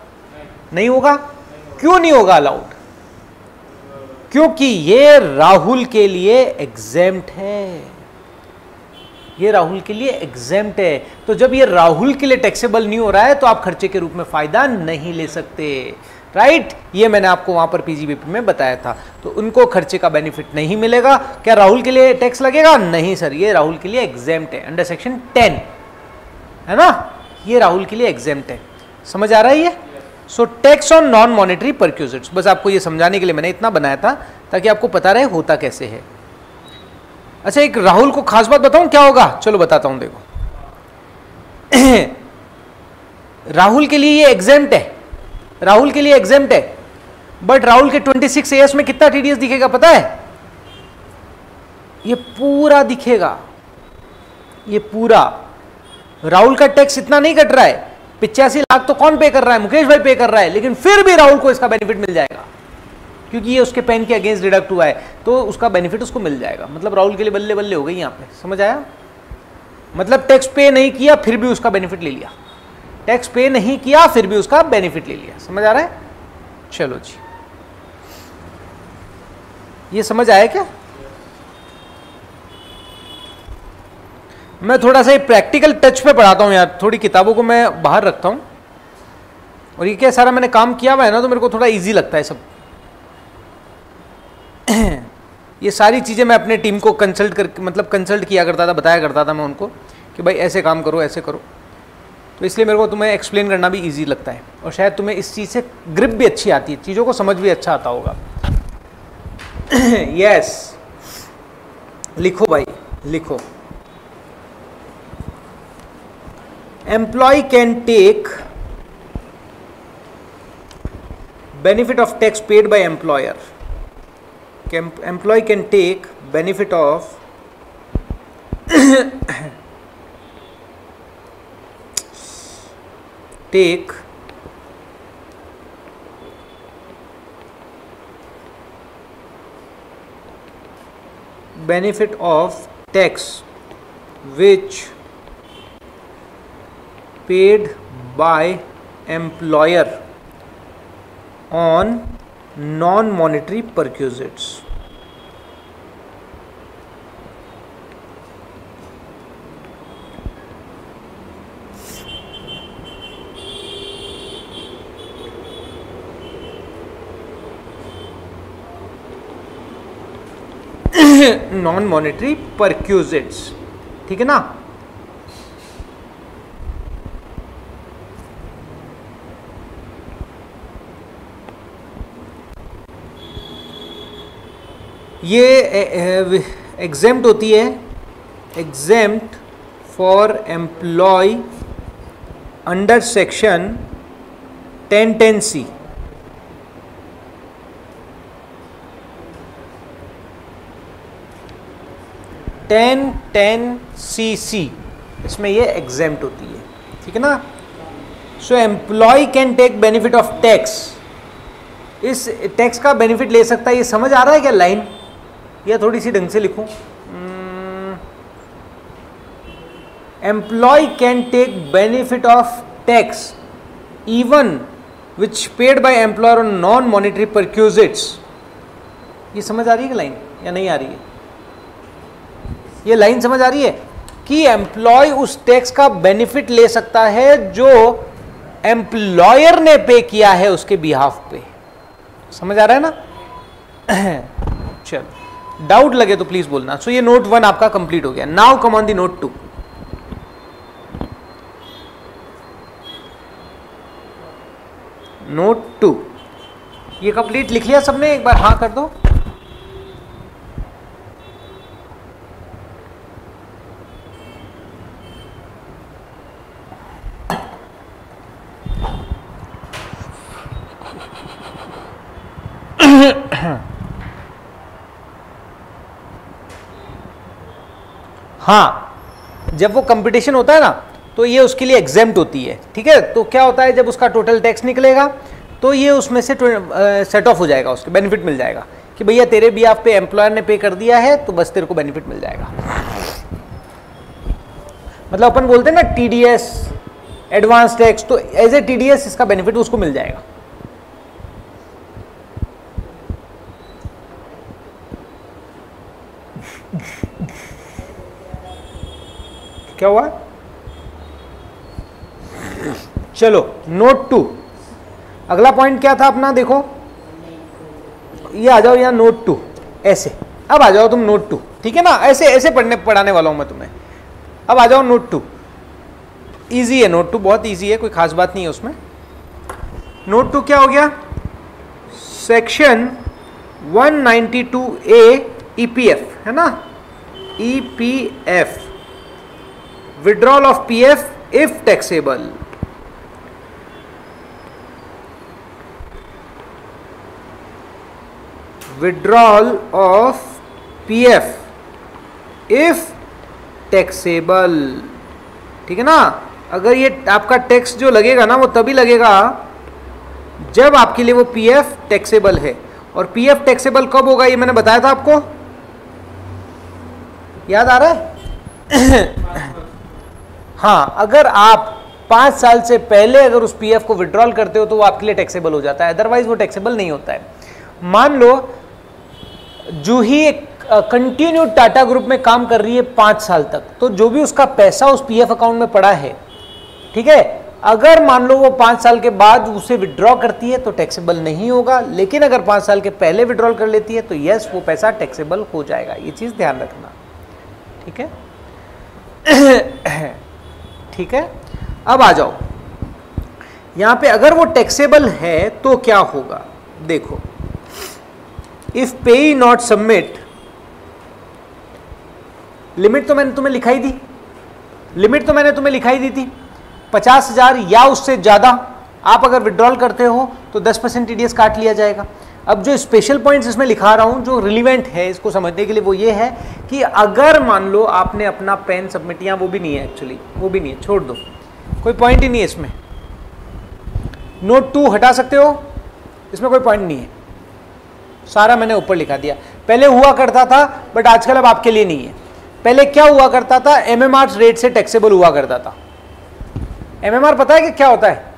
नहीं होगा। क्यों नहीं होगा अलाउड, क्योंकि ये राहुल के लिए एग्जेम्प्ट है, ये राहुल के लिए एग्जेम्प्ट है। तो जब ये राहुल के लिए टैक्सेबल नहीं हो रहा है तो आप खर्चे के रूप में फायदा नहीं ले सकते, राइट। ये मैंने आपको वहां पर पीजीबीपी में बताया था। तो उनको खर्चे का बेनिफिट नहीं मिलेगा। क्या राहुल के लिए टैक्स लगेगा, नहीं सर, ये राहुल के लिए एग्जेम्प्ट है अंडर सेक्शन 10, है ना, ये राहुल के लिए एग्जेम्प्ट है। समझ आ रहा है ये। So tax on non monetary perquisites, बस आपको ये समझाने के लिए मैंने इतना बनाया था ताकि आपको पता रहे होता कैसे है। अच्छा, एक राहुल को खास बात बताऊं क्या होगा, चलो बताता हूं, देखो राहुल के लिए ये एग्जेम्प्ट है, राहुल के लिए एग्जेम्प्ट है, बट राहुल के 26 AS में कितना टीडीएस दिखेगा पता है, ये पूरा दिखेगा, ये पूरा। राहुल का टैक्स इतना नहीं कट रहा है, 85 लाख तो कौन पे कर रहा है, मुकेश भाई पे कर रहा है, लेकिन फिर भी राहुल को इसका बेनिफिट मिल जाएगा क्योंकि ये उसके पेन के अगेंस्ट डिडक्ट हुआ है, तो उसका बेनिफिट उसको मिल जाएगा। मतलब राहुल के लिए बल्ले बल्ले हो गई यहां पे, समझ आया। मतलब टैक्स पे नहीं किया फिर भी उसका बेनिफिट ले लिया, टैक्स पे नहीं किया फिर भी उसका बेनिफिट ले लिया। समझ आ रहा है, चलो जी, ये समझ आया क्या। मैं थोड़ा सा प्रैक्टिकल टच पे पढ़ाता हूं यार, थोड़ी किताबों को मैं बाहर रखता हूं और ये क्या सारा मैंने काम किया हुआ है ना, तो मेरे को थोड़ा इजी लगता है सब। ये सारी चीज़ें मैं अपने टीम को कंसल्ट करके, मतलब कंसल्ट किया करता था, बताया करता था मैं उनको कि भाई ऐसे काम करो, ऐसे करो, तो इसलिए मेरे को तुम्हें एक्सप्लेन करना भी इजी लगता है और शायद तुम्हें इस चीज़ से ग्रिप भी अच्छी आती है, चीज़ों को समझ भी अच्छा आता होगा। यस, लिखो भाई लिखो। Employee can take benefit of tax paid by employer, employee can take benefit of take benefit of tax which paid by employer on non-monetary perquisites. Non monetary perquisites, ठीक है ना। ये एग्जेम्प्ट होती है, exempt for employ under section 1010C। Ten 10CC, इसमें ये exempt होती है, ठीक है ना। So employ can take benefit of tax, इस टैक्स का बेनिफिट ले सकता है। ये समझ आ रहा है क्या लाइन, या थोड़ी सी ढंग से लिखूं। Employee can take benefit of tax even which paid by employer on non monetary perquisites. ये समझ आ रही है कि लाइन, या नहीं आ रही है, ये लाइन समझ आ रही है। कि एम्प्लॉय उस टैक्स का बेनिफिट ले सकता है जो एम्प्लॉयर ने पे किया है उसके बिहाफ पे। समझ आ रहा है ना? चलो, डाउट लगे तो प्लीज बोलना। सो ये नोट 1 आपका कंप्लीट हो गया। Now come on the note 2। Note 2 ये कंप्लीट लिख लिया सबने? एक बार हाँ कर दो। हाँ, जब वो कंपटीशन होता है ना तो ये उसके लिए एग्जेम्प्ट होती है। ठीक है, तो क्या होता है जब उसका टोटल टैक्स निकलेगा तो ये उसमें से सेट ऑफ हो जाएगा, उसके बेनिफिट मिल जाएगा कि भैया तेरे भी आप पे एम्प्लॉयर ने पे कर दिया है तो बस तेरे को बेनिफिट मिल जाएगा। मतलब अपन बोलते हैं ना टीडीएस, एडवांस टैक्स, तो एज ए टीडीएस इसका बेनिफिट उसको मिल जाएगा। क्या हुआ? चलो नोट 2, अगला पॉइंट क्या था अपना? देखो ये आ जाओ यहाँ नोट 2, ऐसे। अब आ जाओ तुम नोट 2, ठीक है ना? ऐसे ऐसे पढ़ाने वाला हूं मैं तुम्हें। अब आ जाओ नोट 2। इजी है नोट 2, बहुत इजी है, कोई खास बात नहीं है उसमें। नोट 2 क्या हो गया? सेक्शन 192A ईपीएफ है ना, EPF, withdrawal of PF if taxable. Withdrawal of PF if taxable, ठीक है ना? अगर ये आपका टैक्स जो लगेगा ना वो तभी लगेगा जब आपके लिए वो पीएफ टैक्सेबल है। और पीएफ टैक्सेबल कब होगा ये मैंने बताया था आपको, याद आ रहा है? हाँ, अगर आप 5 साल से पहले अगर उस पीएफ को विड्रॉल करते हो तो वो आपके लिए टैक्सेबल हो जाता है, अदरवाइज वो टैक्सेबल नहीं होता है। मान लो जूही कंटिन्यू टाटा ग्रुप में काम कर रही है 5 साल तक, तो जो भी उसका पैसा उस पीएफ अकाउंट में पड़ा है, ठीक है, अगर मान लो वो 5 साल के बाद उसे विड्रॉ करती है तो टैक्सेबल नहीं होगा, लेकिन अगर 5 साल के पहले विड्रॉल कर लेती है तो यस वो पैसा टैक्सेबल हो जाएगा। ये चीज ध्यान रखना, ठीक है? ठीक है, अब आ जाओ यहां पे। अगर वो टैक्सेबल है तो क्या होगा? देखो, इफ पेई नॉट सबमिट, लिमिट तो मैंने तुम्हें लिखाई दी, लिमिट तो मैंने तुम्हें लिखाई दी थी 50,000 या उससे ज्यादा आप अगर विड्रॉल करते हो तो 10% टीडीएस काट लिया जाएगा। अब जो स्पेशल पॉइंट्स इसमें लिखा रहा हूं जो रिलीवेंट है इसको समझने के लिए वो ये है कि अगर मान लो आपने अपना पेन सबमिट, या वो भी नहीं है एक्चुअली, वो भी नहीं है, छोड़ दो, कोई पॉइंट ही नहीं है इसमें। नोट 2 हटा सकते हो, इसमें कोई पॉइंट नहीं है, सारा मैंने ऊपर लिखा दिया। पहले हुआ करता था बट आजकल अब आपके लिए नहीं है। पहले क्या हुआ करता था? एमएमआर रेट से टैक्सेबल हुआ करता था। एमएमआर पता है कि क्या होता है?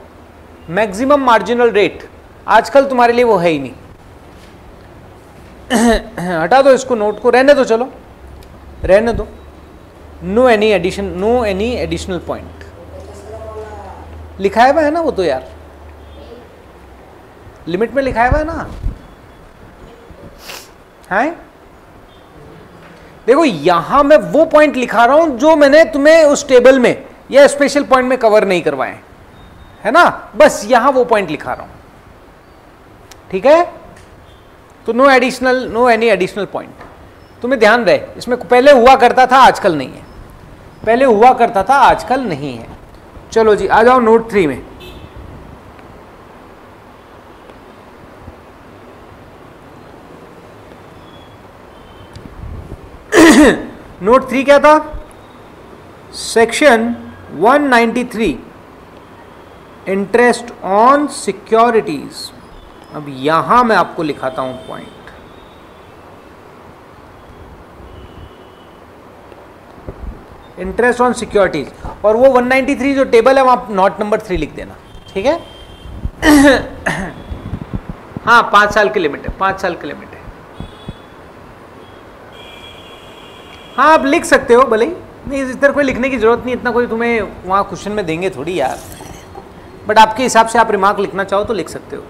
Maximum marginal rate. आजकल तुम्हारे लिए वो है ही नहीं। हटा दो इसको, नोट को रहने दो, चलो रहने दो। नो एनी एडिशनल पॉइंट लिखा हुआ है ना वो तो यार, लिमिट में लिखा हुआ है ना। है देखो यहां मैं वो पॉइंट लिखा रहा हूं जो मैंने तुम्हें उस टेबल में या स्पेशल पॉइंट में कवर नहीं करवाए, है ना? बस यहां वो पॉइंट लिखा रहा हूं, ठीक है? तो नो एनी एडिशनल पॉइंट। तुम्हें ध्यान रहे, इसमें पहले हुआ करता था आजकल नहीं है, पहले हुआ करता था आजकल नहीं है। चलो जी आ जाओ नोट 3 में। नोट 3 क्या था? Section 193 interest on securities. अब यहां मैं आपको लिखाता हूं पॉइंट। इंटरेस्ट ऑन सिक्योरिटीज, और वो 193 जो टेबल है वहां नोट नंबर 3 लिख देना, ठीक है? हाँ 5 साल की लिमिट है, 5 साल की लिमिट है। हाँ आप लिख सकते हो भले ही, नहीं, इधर कोई लिखने की जरूरत नहीं, इतना कोई तुम्हें वहाँ क्वेश्चन में देंगे थोड़ी यार, बट आपके हिसाब से आप रिमार्क लिखना चाहो तो लिख सकते हो।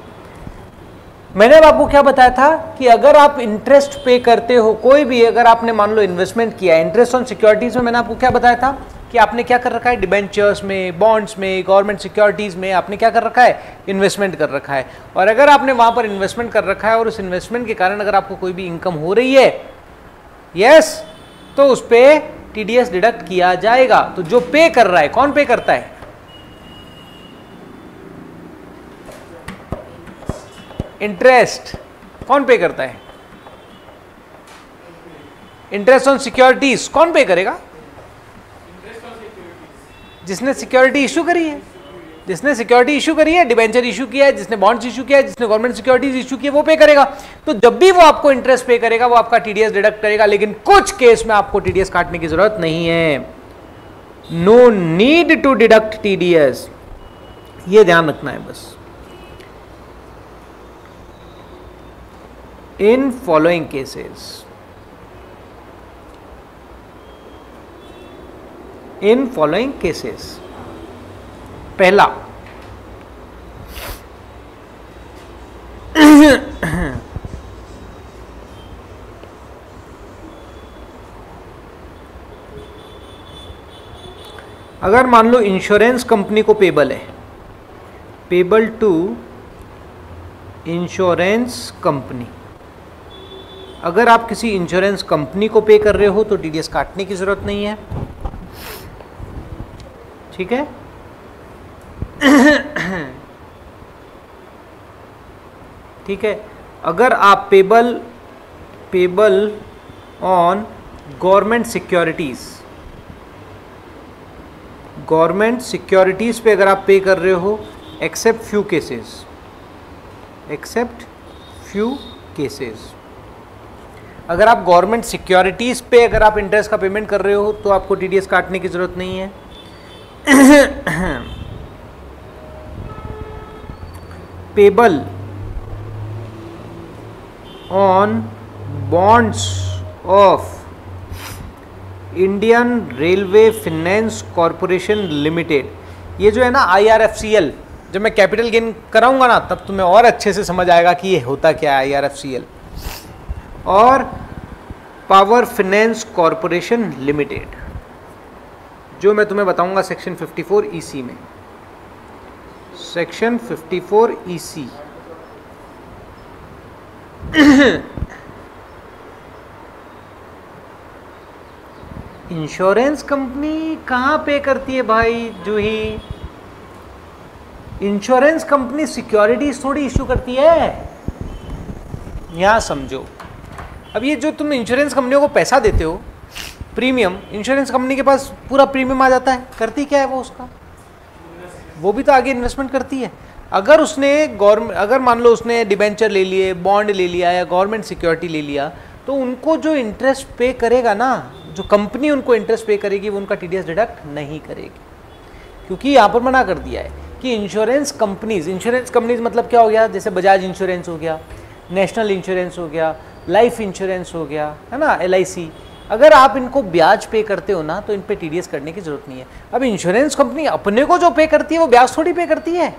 मैंने अब आपको क्या बताया था कि अगर आप इंटरेस्ट पे करते हो कोई भी, अगर आपने मान लो इन्वेस्टमेंट किया इंटरेस्ट ऑन सिक्योरिटीज में, मैंने आपको क्या बताया था कि आपने क्या कर रखा है, डिबेंचर्स में, बॉन्ड्स में, गवर्नमेंट सिक्योरिटीज में आपने क्या कर रखा है, इन्वेस्टमेंट कर रखा है। और अगर आपने वहां पर इन्वेस्टमेंट कर रखा है और उस इन्वेस्टमेंट के कारण अगर आपको कोई भी इनकम हो रही है, यस, तो उस पर टीडीएस डिडक्ट किया जाएगा। तो जो पे कर रहा है, कौन पे करता है, इंटरेस्ट कौन पे करता है, इंटरेस्ट ऑन सिक्योरिटीज कौन पे करेगा, जिसने सिक्योरिटी इशू करी है, जिसने सिक्योरिटी इशू करी है, डिबेंचर इशू किया है, जिसने बॉन्ड्स इशू किया है, जिसने गवर्नमेंट सिक्योरिटीज इशू की है, वो पे करेगा। तो जब भी वो आपको इंटरेस्ट पे करेगा वो आपका टीडीएस डिडक्ट करेगा, लेकिन कुछ केस में आपको टीडीएस काटने की जरूरत नहीं है, no need to deduct TDS, ये ध्यान रखना है बस। In following cases, in following cases, पहला, अगर मान लो इंश्योरेंस कंपनी को पेबल है, पेबल टू इंश्योरेंस कंपनी, अगर आप किसी इंश्योरेंस कंपनी को पे कर रहे हो तो टीडीएस काटने की जरूरत नहीं है, ठीक है। ठीक है, अगर आप पेबल ऑन गवर्नमेंट सिक्योरिटीज पे अगर आप पे कर रहे हो, एक्सेप्ट फ्यू केसेस, अगर आप गवर्नमेंट सिक्योरिटीज पे अगर आप इंटरेस्ट का पेमेंट कर रहे हो तो आपको टीडीएस काटने की जरूरत नहीं है। Payable on bonds of Indian railway finance corporation limited, ये जो है ना IRFCL, जब मैं कैपिटल गेन कराऊंगा ना तब तुम्हें और अच्छे से समझ आएगा कि ये होता क्या है IRFCL, और पावर फाइनेंस कॉरपोरेशन लिमिटेड, जो मैं तुम्हें बताऊंगा सेक्शन 54 EC में, सेक्शन 54 EC। इंश्योरेंस कंपनी कहाँ पे करती है भाई जूही, इंश्योरेंस कंपनी सिक्योरिटीज थोड़ी इश्यू करती है, यहां समझो। अब ये जो तुम इंश्योरेंस कंपनियों को पैसा देते हो प्रीमियम, इंश्योरेंस कंपनी के पास पूरा प्रीमियम आ जाता है, करती क्या है वो, उसका वो भी तो आगे इन्वेस्टमेंट करती है। अगर उसने अगर मान लो उसने डिबेंचर ले लिए, बॉन्ड ले लिया या गवर्नमेंट सिक्योरिटी ले लिया, तो उनको जो इंटरेस्ट पे करेगा ना, जो कंपनी उनको इंटरेस्ट पे करेगी वो उनका टीडीएस डिडक्ट नहीं करेगी, क्योंकि यहाँ पर मना कर दिया है कि इंश्योरेंस कंपनीज मतलब क्या हो गया, जैसे बजाज इंश्योरेंस हो गया, नेशनल इंश्योरेंस हो गया, लाइफ इंश्योरेंस हो गया, है ना, LIC, अगर आप इनको ब्याज पे करते हो ना तो इन पे टीडीएस करने की जरूरत नहीं है। अब इंश्योरेंस कंपनी अपने को जो पे करती है वो ब्याज थोड़ी पे करती है,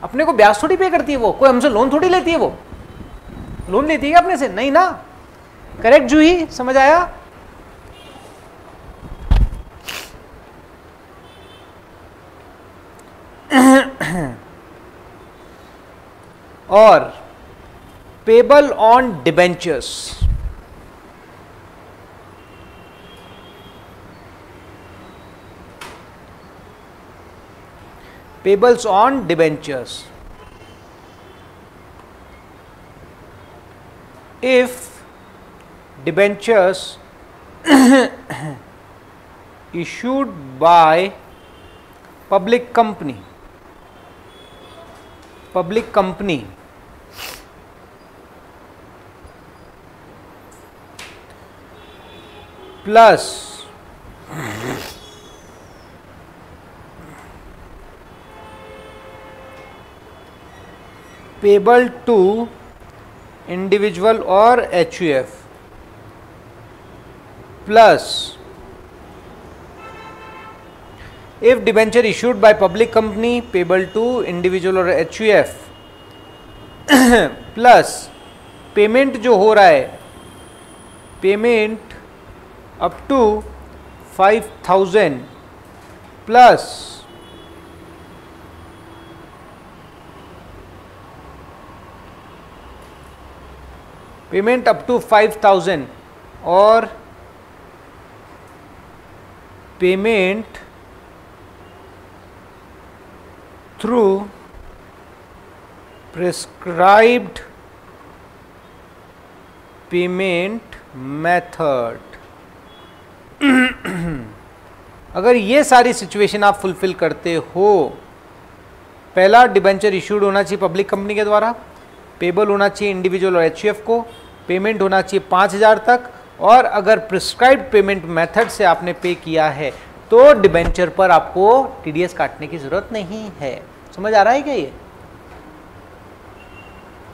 अपने को ब्याज थोड़ी पे करती है, वो कोई हमसे लोन थोड़ी लेती है, वो लोन लेती है अपने से, नहीं ना, करेक्ट जूही, समझ आया। और payable on debentures, payables on debentures, if debentures issued by public company plus payable to individual or HUF plus if debenture issued by public company payable to individual और HUF प्लस पेमेंट जो हो रहा है, payment up to 5,000 plus payment up to 5,000 और payment through prescribed payment method. अगर ये सारी situation आप फुलफिल करते हो, पहला डिबेंचर इशूड होना चाहिए पब्लिक कंपनी के द्वारा, पेबल होना चाहिए इंडिविजुअल और HUF को, पेमेंट होना चाहिए 5,000 तक, और अगर प्रिस्क्राइब्ड पेमेंट मेथड से आपने पे किया है तो डिबेंचर पर आपको TDS काटने की जरूरत नहीं है। समझ आ रहा है क्या ये?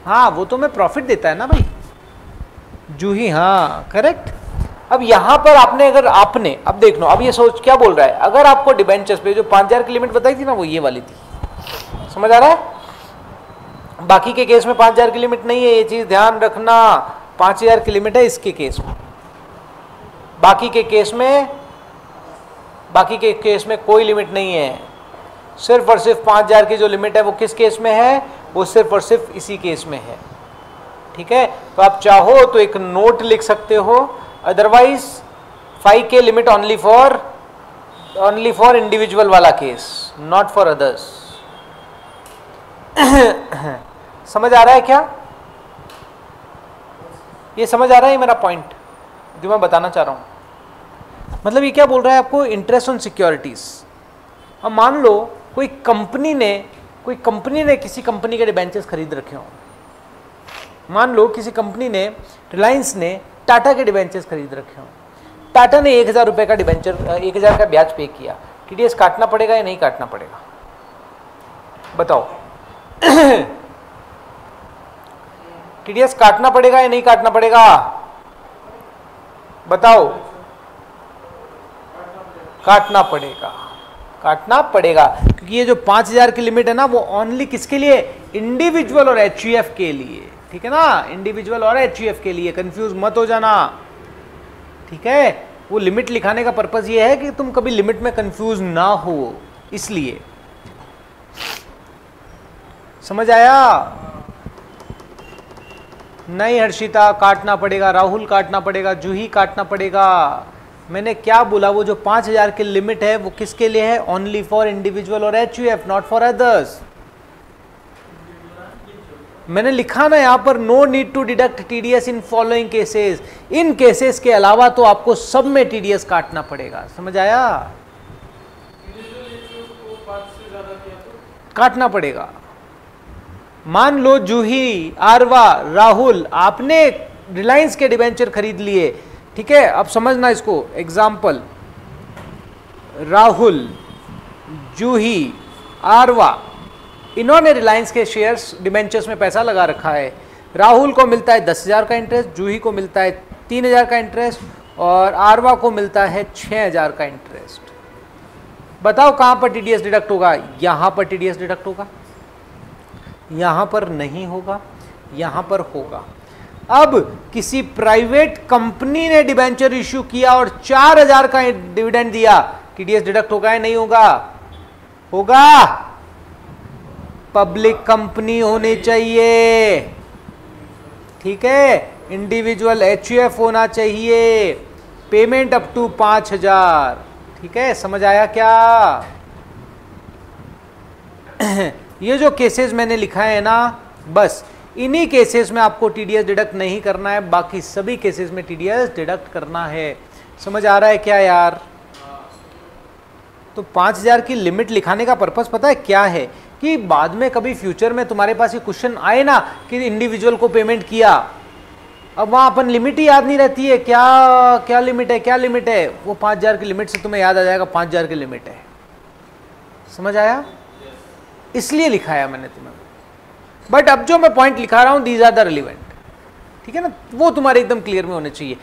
हाँ, वो तो मैं प्रॉफिट देता है ना भाई, जूही, हाँ करेक्ट। अब यहां पर आपने अब देख लो, अब ये सोच क्या बोल रहा है, अगर आपको डिबेंचर्स पे जो 5,000 की लिमिट बताई थी ना, वो ये वाली थी। समझ आ रहा है? बाकी के केस में 5,000 की लिमिट नहीं है, ये चीज ध्यान रखना। 5,000 की लिमिट है इसके केस में, बाकी के केस में कोई लिमिट नहीं है। सिर्फ और सिर्फ 5,000 की जो लिमिट है वो किस केस में है? वो सिर्फ और सिर्फ इसी केस में है। ठीक है, तो आप चाहो तो एक नोट लिख सकते हो, otherwise 5K limit only for individual वाला केस, नॉट फॉर अदर्स। समझ आ रहा है क्या? ये समझ आ रहा है मेरा पॉइंट जो मैं बताना चाह रहा हूं? मतलब ये क्या बोल रहा है आपको, इंटरेस्ट ऑन सिक्योरिटीज। अब मान लो कोई कंपनी ने किसी कंपनी के डिबेंचर्स खरीद रखे हो, मान लो किसी कंपनी ने, रिलायंस ने टाटा के डिबेंचर्स खरीद रखे हो, टाटा ने 1,000 रुपए का डिबेंचर, 1,000 का ब्याज पे किया, TDS काटना पड़ेगा या नहीं काटना पड़ेगा? बताओ। TDS काटना पड़ेगा या नहीं काटना पड़ेगा? बताओ। काटना पड़ेगा, क्योंकि ये जो 5,000 की लिमिट है ना, वो ओनली किसके लिए? इंडिविजुअल और HUF के लिए। ठीक है ना, इंडिविजुअल और HUF के लिए, कंफ्यूज मत हो जाना। ठीक है, वो लिमिट लिखाने का पर्पस ये है कि तुम कभी लिमिट में कंफ्यूज ना हो, इसलिए। समझ आया? नहीं हर्षिता, काटना पड़ेगा, राहुल काटना पड़ेगा, जूही काटना पड़ेगा। मैंने क्या बोला, वो जो 5,000 की लिमिट है वो किसके लिए है? ओनली फॉर इंडिविजुअल और HUF, नॉट फॉर अदर्स। मैंने लिखा ना यहां पर, no need to deduct TDS in following cases. इन केसेस के अलावा तो आपको सब में TDS काटना पड़ेगा। समझ आया? काटना पड़ेगा। मान लो जूही, आरवा, राहुल, आपने रिलायंस के डिबेंचर खरीद लिए। ठीक है, अब समझना इसको, एग्जाम्पल, राहुल, जूही, आरवा, इन्होंने रिलायंस के शेयर्स डिबेंचर्स में पैसा लगा रखा है। राहुल को मिलता है 10,000 का इंटरेस्ट, जूही को मिलता है 3,000 का इंटरेस्ट, और आरवा को मिलता है 6,000 का इंटरेस्ट। बताओ कहां पर TDS डिडक्ट होगा? यहां पर TDS डिडक्ट होगा, यहां पर नहीं होगा, यहां पर होगा। अब किसी प्राइवेट कंपनी ने डिबेंचर इश्यू किया और 4,000 का डिविडेंड दिया, TDS डिडक्ट होगा या नहीं होगा? होगा। पब्लिक कंपनी होनी चाहिए। ठीक है, इंडिविजुअल HUF होना चाहिए, पेमेंट अप टू 5,000। ठीक है, समझ आया क्या? ये जो केसेस मैंने लिखा है ना, बस इन्हीं केसेस में आपको TDS डिडक्ट नहीं करना है, बाकी सभी केसेस में TDS डिडक्ट करना है। समझ आ रहा है क्या यार? तो 5,000 की लिमिट लिखाने का पर्पस पता है क्या है? कि बाद में कभी फ्यूचर में तुम्हारे पास ये क्वेश्चन आए ना कि इंडिविजुअल को पेमेंट किया, अब वहां अपन लिमिट ही याद नहीं रहती है, क्या लिमिट है, वो 5,000 की लिमिट से तुम्हें याद आ जाएगा 5,000 की लिमिट है। समझ आया? इसलिए लिखाया मैंने तुम्हें। बट अब जो मैं पॉइंट लिखा रहा हूं, दीज आर द रिलेवेंट। ठीक है ना, वो तुम्हारे एकदम क्लियर में होने चाहिए।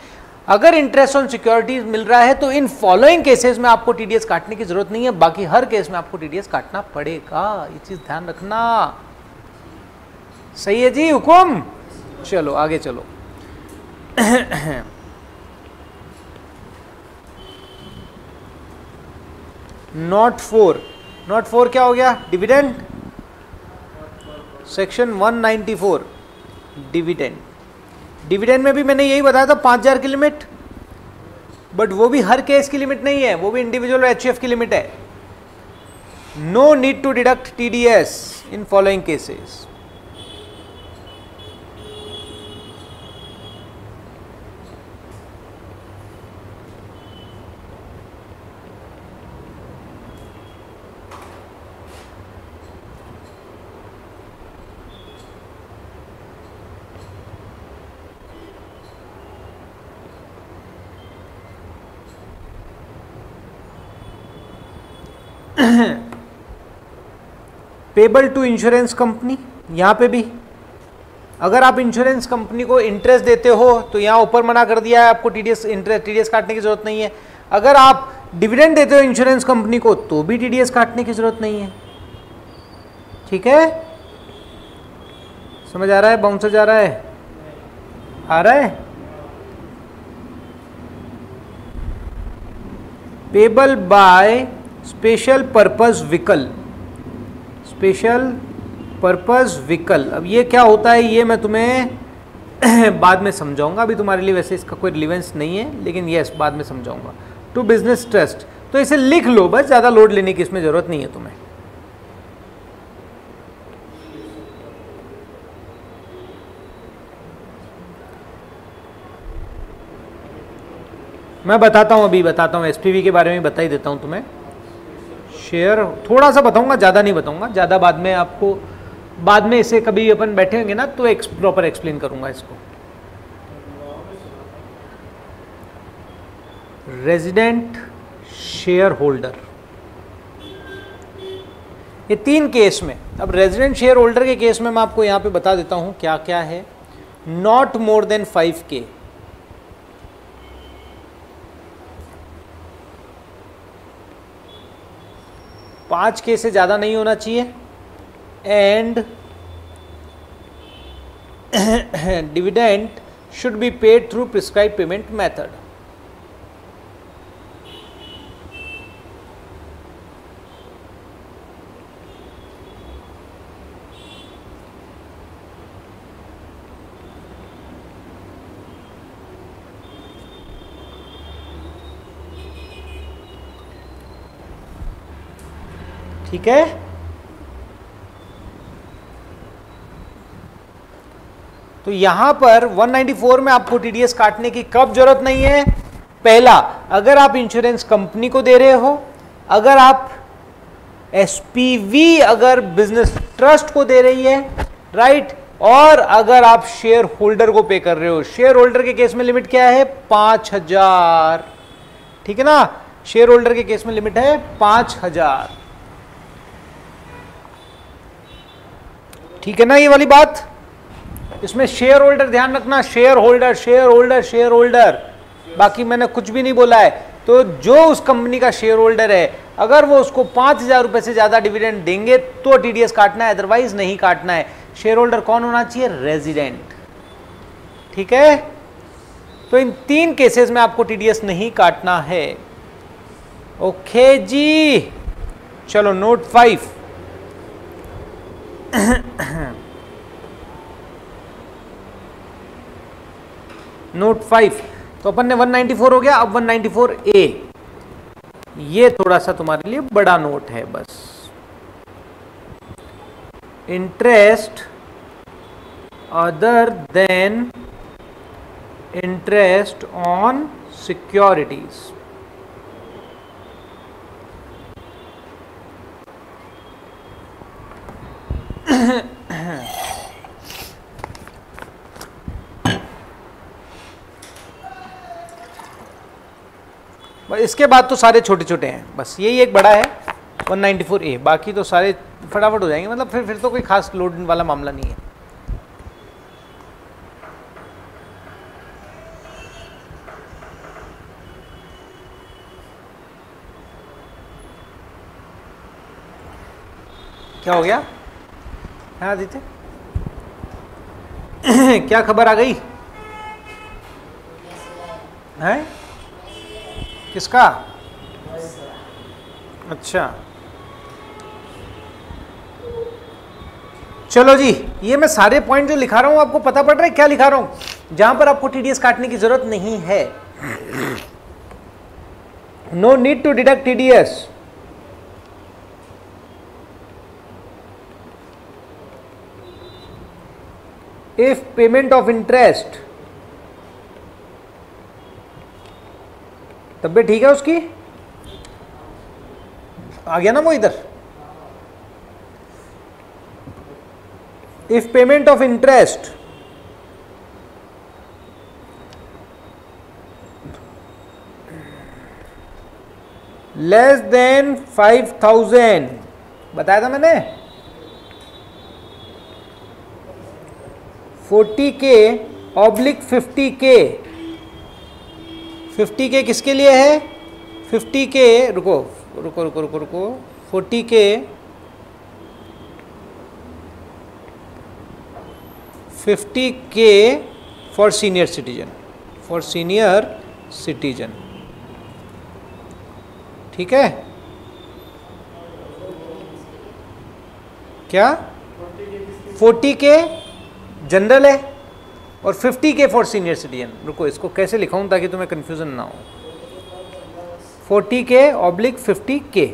अगर इंटरेस्ट ऑन सिक्योरिटीज मिल रहा है तो इन फॉलोइंग केसेस में आपको टीडीएस काटने की जरूरत नहीं है, बाकी हर केस में आपको टीडीएस काटना पड़ेगा, ये चीज ध्यान रखना। सही है जी, हुकुम। चलो आगे चलो। नोट 4 क्या हो गया? डिविडेंड। Section 194 dividend. डिविडेंड में भी मैंने यही बताया था 5000 की लिमिट, बट वो भी हर केस की लिमिट नहीं है, वो भी इंडिविजुअल एचयूएफ की लिमिट है। No need to deduct TDS in following cases. Payable to insurance company, यहां पे भी अगर आप इंश्योरेंस कंपनी को इंटरेस्ट देते हो तो यहां ऊपर मना कर दिया है, आपको टीडीएस काटने की जरूरत नहीं है। अगर आप डिविडेंड देते हो इंश्योरेंस कंपनी को तो भी टीडीएस काटने की जरूरत नहीं है। ठीक है, समझ आ रहा है? बाउंसर जा रहा है? आ रहा है? Payable by special purpose vehicle. Special purpose vehicle, अब ये क्या होता है ये मैं तुम्हें बाद में समझाऊंगा, अभी तुम्हारे लिए वैसे इसका कोई रिलेवेंस नहीं है, लेकिन यस बाद में समझाऊंगा। टू बिजनेस ट्रस्ट, तो इसे लिख लो बस, ज़्यादा लोड लेने की इसमें ज़रूरत नहीं है तुम्हें। मैं बताता हूँ, अभी बताता हूँ, एसपीवी के बारे में बता ही देता हूँ तुम्हें। शेयर थोड़ा सा बताऊंगा, ज़्यादा नहीं बताऊंगा, ज़्यादा बाद में आपको, बाद में इसे कभी अपन बैठे होंगे ना तो प्रॉपर एक्सप्लेन करूंगा इसको। रेजिडेंट शेयर होल्डर, ये 3 केस में। अब रेजिडेंट शेयर होल्डर के केस में मैं आपको यहां पे बता देता हूं क्या क्या है। Not more than 5K, $5K से ज़्यादा नहीं होना चाहिए, and dividend should be paid through prescribe payment method. ठीक है, तो यहां पर 194 में आपको टीडीएस काटने की कब जरूरत नहीं है? पहला, अगर आप इंश्योरेंस कंपनी को दे रहे हो, अगर आप एसपीवी अगर बिजनेस ट्रस्ट को दे रही है, राइट, और अगर आप शेयर होल्डर को पे कर रहे हो। शेयर होल्डर के केस में लिमिट क्या है? 5000। ठीक है ना, शेयर होल्डर के केस में लिमिट है 5000। ठीक है ना ये वाली बात? इसमें शेयर होल्डर ध्यान रखना, share holder share holder share holder, बाकी मैंने कुछ भी नहीं बोला है। तो जो उस कंपनी का शेयर होल्डर है, अगर वो उसको 5000 रुपए से ज्यादा डिविडेंड देंगे तो टीडीएस काटना है, अदरवाइज नहीं काटना है। शेयर होल्डर कौन होना चाहिए? रेजिडेंट। ठीक है, तो इन 3 केसेस में आपको टीडीएस नहीं काटना है। ओके जी, चलो नोट 5। नोट 5, तो अपन ने 194 हो गया, अब 194A, ये थोड़ा सा तुम्हारे लिए बड़ा नोट है बस। Interest other than interest on securities. इसके बाद तो सारे छोटे छोटे हैं, बस यही एक बड़ा है 194A, बाकी तो सारे फटाफट हो जाएंगे, मतलब फिर तो कोई खास लोड वाला मामला नहीं है। क्या हो गया? हाँ आदित्य क्या खबर आ गई है? किसका? अच्छा चलो जी, ये मैं सारे पॉइंट जो लिखा रहा हूं आपको पता पड़ रहा है क्या लिखा रहा हूं? जहां पर आपको टीडीएस काटने की जरूरत नहीं है, no need to deduct TDS. If payment of interest, तबियत ठीक है उसकी? आ गया ना वो इधर? If payment of interest less than 5,000, बताया था मैंने, 40K ऑब्लिक 50K, 50K किसके लिए है? 50K, रुको रुको रुको रुको रुको, 40K 50K for senior citizen, for senior citizen, ठीक है क्या? 40K जनरल है और 50K फॉर सीनियर सिटीजन। रुको इसको कैसे लिखाऊं ताकि तुम्हें कंफ्यूजन ना हो। 40K ऑब्लिक 50K,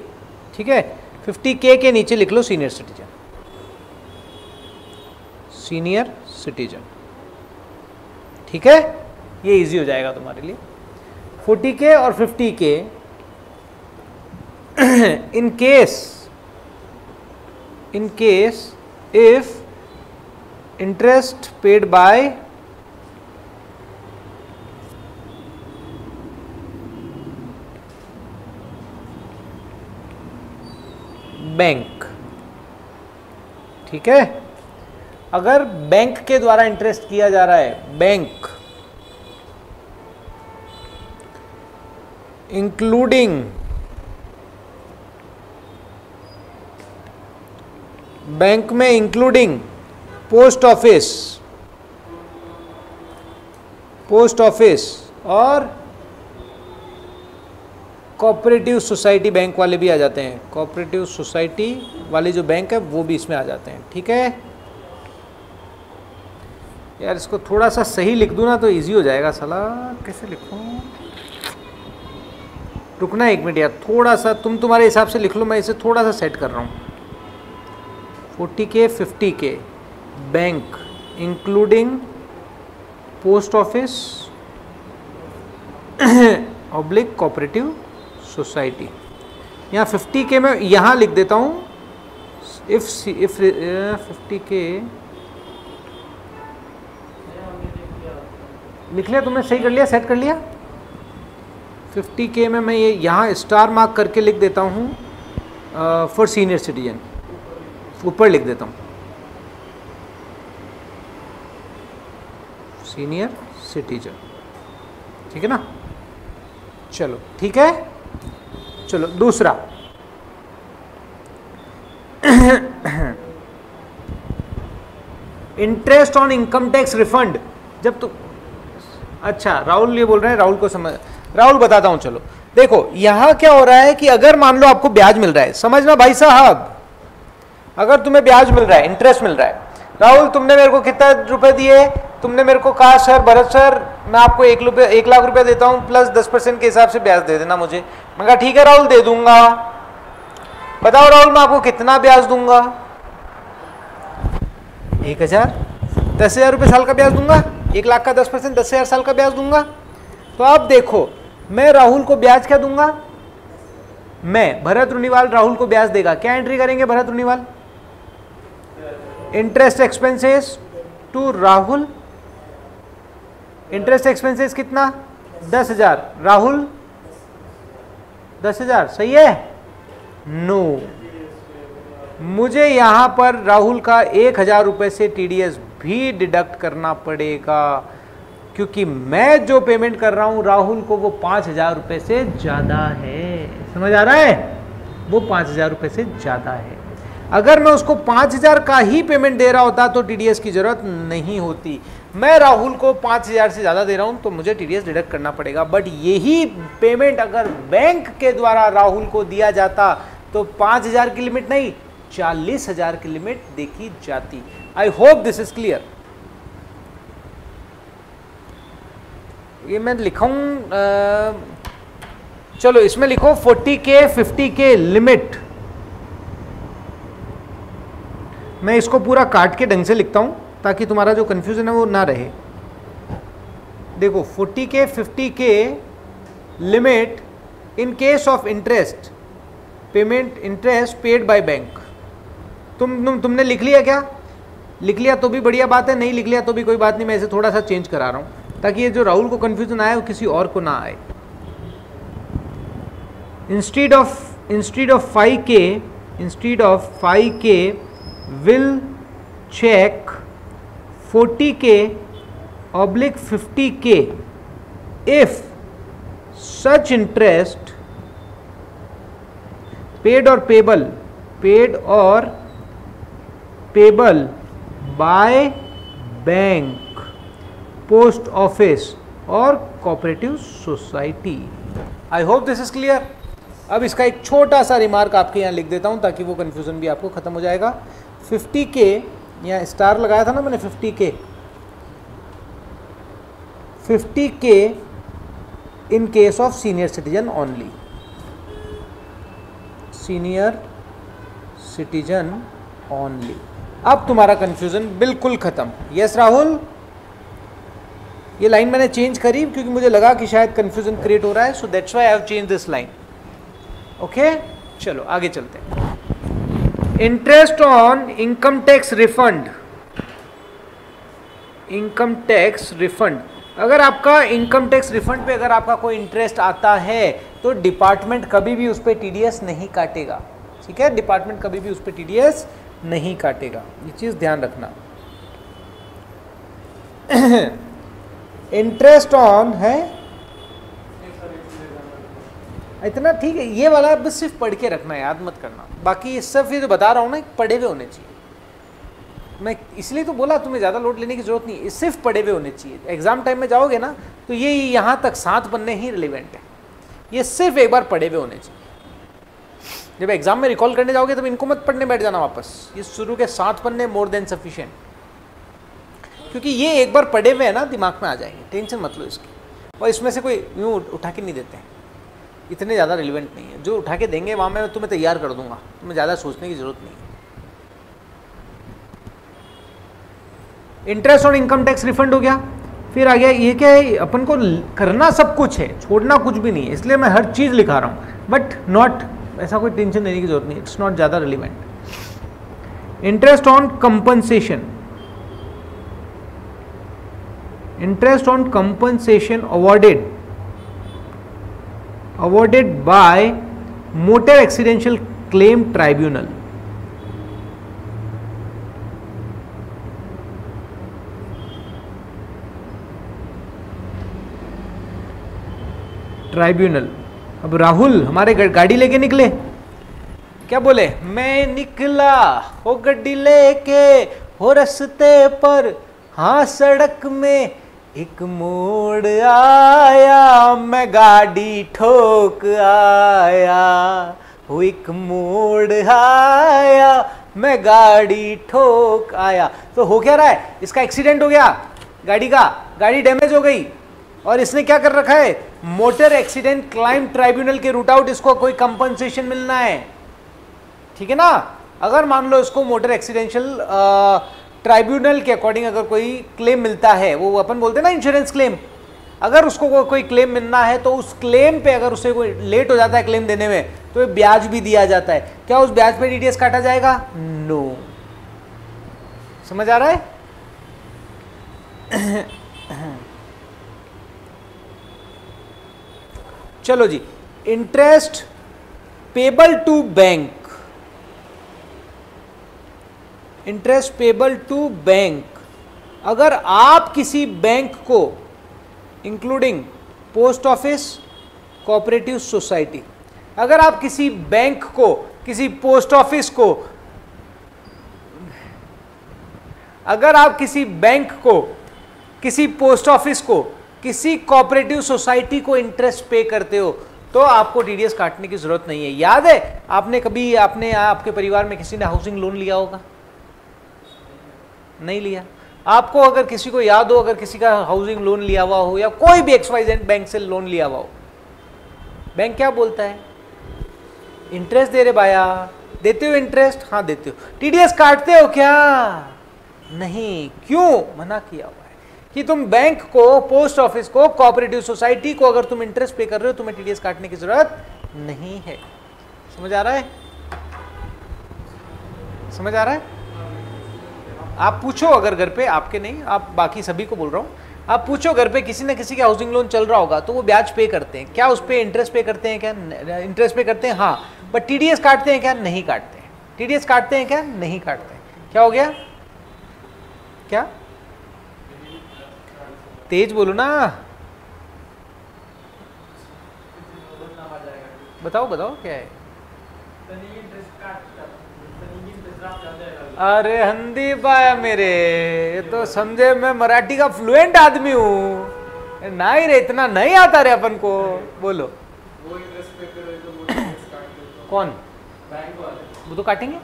ठीक है, 50K के नीचे लिख लो सीनियर सिटीजन, सीनियर सिटीजन, ठीक है, ये इजी हो जाएगा तुम्हारे लिए। 40K और 50K in case if interest paid by bank, ठीक है, अगर बैंक के द्वारा इंटरेस्ट किया जा रहा है, बैंक इंक्लूडिंग बैंक में इंक्लूडिंग पोस्ट ऑफिस और कोऑपरेटिव सोसाइटी बैंक वाले भी आ जाते हैं, कोऑपरेटिव सोसाइटी वाले जो बैंक है वो भी इसमें आ जाते हैं, ठीक है यार। इसको थोड़ा सा सही लिख दूं ना तो इजी हो जाएगा। साला कैसे लिखूं? रुकना एक मिनट यार, थोड़ा सा तुम तुम्हारे हिसाब से लिख लो, मैं इसे थोड़ा सा सेट कर रहा हूँ। 40K 50K bank including post office oblique cooperative society. यहाँ 50K में यहाँ लिख देता हूँ, इफ 50K लिख लिया तुमने, सही कर लिया, सेट कर लिया। 50K में मैं ये यहाँ स्टार मार्क करके लिख देता हूँ फॉर सीनियर सिटीजन, ऊपर लिख देता हूँ सीनियर सिटीजन, ठीक है ना। चलो ठीक है, चलो दूसरा interest on income tax refund. जब तो अच्छा राहुल ये बोल रहे हैं, राहुल को समझ, राहुल बताता हूं। चलो देखो यहां क्या हो रहा है कि अगर मान लो आपको ब्याज मिल रहा है, समझना भाई साहब, अगर तुम्हें ब्याज मिल रहा है, इंटरेस्ट मिल रहा है, राहुल तुमने मेरे को कितना रुपए दिए, तुमने मेरे को कहा सर भरत सर मैं आपको 1 लाख रुपए देता हूं प्लस 10% के हिसाब से ब्याज दे देना मुझे। मैं कहा ठीक है राहुल दे दूंगा। बताओ राहुल मैं आपको कितना ब्याज दूंगा? 1000, 10,000 रुपये साल का ब्याज दूंगा, 1 लाख का 10% 10,000 साल का ब्याज दूंगा। तो अब देखो मैं राहुल को ब्याज क्या दूंगा, मैं भरत रुनीवाल राहुल को ब्याज देगा, क्या एंट्री करेंगे Bharat Runiwal? Interest expenses to Rahul, interest expenses कितना? 10,000, राहुल 10,000, सही है? नो, मुझे यहां पर राहुल का 1,000 रुपए से टीडीएस भी डिडक्ट करना पड़ेगा, क्योंकि मैं जो पेमेंट कर रहा हूं राहुल को वो 5,000 रुपए से ज्यादा है। समझ आ रहा है? वो 5,000 रुपए से ज्यादा है। अगर मैं उसको 5,000 का ही पेमेंट दे रहा होता तो टीडीएस की जरूरत नहीं होती। मैं राहुल को 5,000 से ज़्यादा दे रहा हूँ तो मुझे टीडीएस डिडक्ट करना पड़ेगा, बट यही पेमेंट अगर बैंक के द्वारा राहुल को दिया जाता तो 5,000 की लिमिट नहीं 40,000 की लिमिट देखी जाती। I hope this is clear. ये मैं लिखाऊं, चलो इसमें लिखो 40K 50K लिमिट। मैं इसको पूरा काट के ढंग से लिखता हूं ताकि तुम्हारा जो कंफ्यूजन है वो ना रहे। देखो 40K 50K limit in case of interest payment, interest paid by bank. तुमने लिख लिया क्या? लिख लिया तो भी बढ़िया बात है, नहीं लिख लिया तो भी कोई बात नहीं, मैं इसे थोड़ा सा चेंज करा रहा हूं ताकि ये जो राहुल को कंफ्यूजन आया वो किसी और को ना आए। Instead of 5K will check 40K oblique 50K if such interest paid or payable by bank, post office or cooperative society। I hope this is clear। अब इसका एक छोटा सा रिमार्क आपके यहाँ लिख देता हूँ ताकि वो कंफ्यूजन भी आपको खत्म हो जाएगा। 50K यहाँ स्टार लगाया था ना मैंने, 50K in case of senior citizen only, senior citizen only. अब तुम्हारा कंफ्यूजन बिल्कुल खत्म। यस राहुल, ये लाइन मैंने चेंज करी क्योंकि मुझे लगा कि शायद कंफ्यूजन क्रिएट हो रहा है, so that's why I have change this line. Okay चलो आगे चलते हैं। Interest on income tax refund, income tax refund, अगर आपका इनकम टैक्स रिफंड पे अगर आपका कोई इंटरेस्ट आता है तो डिपार्टमेंट कभी भी उस पर टीडीएस नहीं काटेगा। ठीक है, डिपार्टमेंट कभी भी उस पर टीडीएस नहीं काटेगा, ये चीज ध्यान रखना। इंटरेस्ट ऑन है इतना, ठीक है, ये वाला बस सिर्फ पढ़ के रखना, याद मत करना। बाकी ये सब ये जो बता रहा हूँ ना पढ़े हुए होने चाहिए। मैं इसलिए तो बोला तुम्हें ज़्यादा लोड लेने की जरूरत नहीं, ये सिर्फ पढ़े हुए होने चाहिए। एग्जाम टाइम में जाओगे ना तो ये यहाँ तक 7 पन्ने ही रिलेवेंट है, ये सिर्फ एक बार पढ़े हुए होने चाहिए। जब एग्जाम में रिकॉल करने जाओगे तब इनको मत पढ़ने बैठ जाना वापस, ये शुरू के 7 पन्ने मोर देन सफिशिएंट, क्योंकि ये एक बार पढ़े हुए है ना दिमाग में आ जाएंगे, टेंशन मत लो इसकी। और इसमें से कोई यूँ उठा के नहीं देते हैं, इतने ज़्यादा रिलेवेंट नहीं है। जो उठा के देंगे वहाँ मैं तुम्हें तैयार कर दूंगा, तुम्हें ज़्यादा सोचने की जरूरत नहीं है। Interest on income tax refund हो गया, फिर आ गया ये क्या है, अपन को करना सब कुछ है, छोड़ना कुछ भी नहीं है, इसलिए मैं हर चीज़ लिखा रहा हूँ, बट नॉट, ऐसा कोई टेंशन लेने की जरूरत नहीं, इट्स नॉट ज़्यादा relevant. Interest on compensation, interest on compensation awarded by motor accidental claim tribunal, अब राहुल हमारे गाड़ी लेके निकले, क्या बोले, मैं निकला हो गड्डी लेके हो रस्ते पर, हाँ सड़क में एक मोड़ आया, मैं गाड़ी ठोक आया, वो एक मोड़ आया, मैं गाड़ी ठोक आया। तो हो क्या रहा है, इसका एक्सीडेंट हो गया गाड़ी का, गाड़ी डैमेज हो गई, और इसने क्या कर रखा है, मोटर एक्सीडेंट क्लाइम ट्राइब्यूनल के रूट आउट, इसको कोई कंपनसेशन मिलना है। ठीक है ना, अगर मान लो इसको मोटर एक्सीडेंशियल ट्राइब्यूनल के अकॉर्डिंग अगर कोई क्लेम मिलता है, वो अपन बोलते हैं ना इंश्योरेंस क्लेम, अगर उसको कोई क्लेम मिलना है तो उस क्लेम पे अगर उसे कोई लेट हो जाता है क्लेम देने में तो ब्याज भी दिया जाता है। क्या उस ब्याज पे टीडीएस काटा जाएगा? नो। समझ आ रहा है? चलो जी, interest payable to bank, interest payable to bank, अगर आप किसी बैंक को including post office, cooperative society, अगर आप किसी बैंक को, किसी पोस्ट ऑफिस को अगर आप किसी बैंक को, किसी पोस्ट ऑफिस को, किसी कोऑपरेटिव सोसाइटी को इंटरेस्ट पे करते हो तो आपको टीडीएस काटने की जरूरत नहीं है। याद है आपने कभी, आपके परिवार में किसी ने हाउसिंग लोन लिया होगा? नहीं लिया। आपको अगर किसी को याद हो, अगर किसी का हाउसिंग लोन लिया हुआ हो या कोई भी XYZ बैंक से लोन लिया हुआ हो, बैंक क्या बोलता है? इंटरेस्ट दे रहे भाया, देते हो इंटरेस्ट? हाँ देते हो। टीडीएस काटते हो क्या? नहीं। क्यों? मना किया हुआ है कि तुम बैंक को, पोस्ट ऑफिस को, कोऑपरेटिव सोसाइटी को अगर तुम इंटरेस्ट पे कर रहे हो तुम्हें टीडीएस काटने की जरूरत नहीं है। समझ आ रहा है? समझ आ रहा है? आप पूछो अगर घर पे, आपके नहीं, आप बाकी सभी को बोल रहा हूं, आप पूछो घर पे किसी ना किसी का हाउसिंग लोन चल रहा होगा तो वो ब्याज पे करते हैं क्या? उस पे इंटरेस्ट पे करते हैं क्या? इंटरेस्ट पे करते हैं, हाँ। बट टीडीएस काटते हैं क्या? नहीं काटते हैं। टीडीएस काटते हैं क्या? नहीं काटते हैं। क्या हो गया? क्या? तेज बोलो ना, बताओ बताओ क्या है? अरे हंदी पाया मेरे, ये तो समझे मैं मराठी का फ्लुएंट आदमी हूँ ना ही रे, इतना नहीं आता रे अपन को। बोलो। वो इंटरेस्ट पे करे तो वो इंटरेस्ट काट दो। कौन? बैंक वाले। वो तो काटेंगे।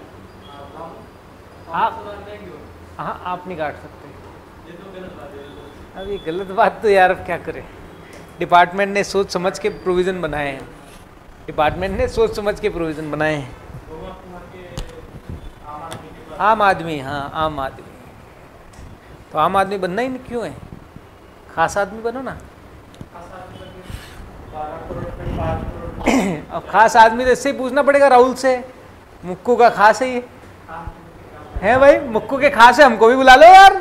आप? हाँ आप नहीं काट सकते। ये तो गलत बात है। अब ये गलत बात तो यार अब क्या करें, डिपार्टमेंट ने सोच समझ के प्रोविजन बनाए हैं। डिपार्टमेंट ने सोच समझ के प्रोविजन बनाए हैं। आम आदमी, हाँ आम आदमी। तो आम आदमी बनना ही नहीं क्यों है? खास आदमी बनो ना। अब खास आदमी तो इससे ही पूछना पड़ेगा राहुल से, मुक्कू का खास है ये है भाई, मुक्कू के खास है, हमको भी बुला लो यार।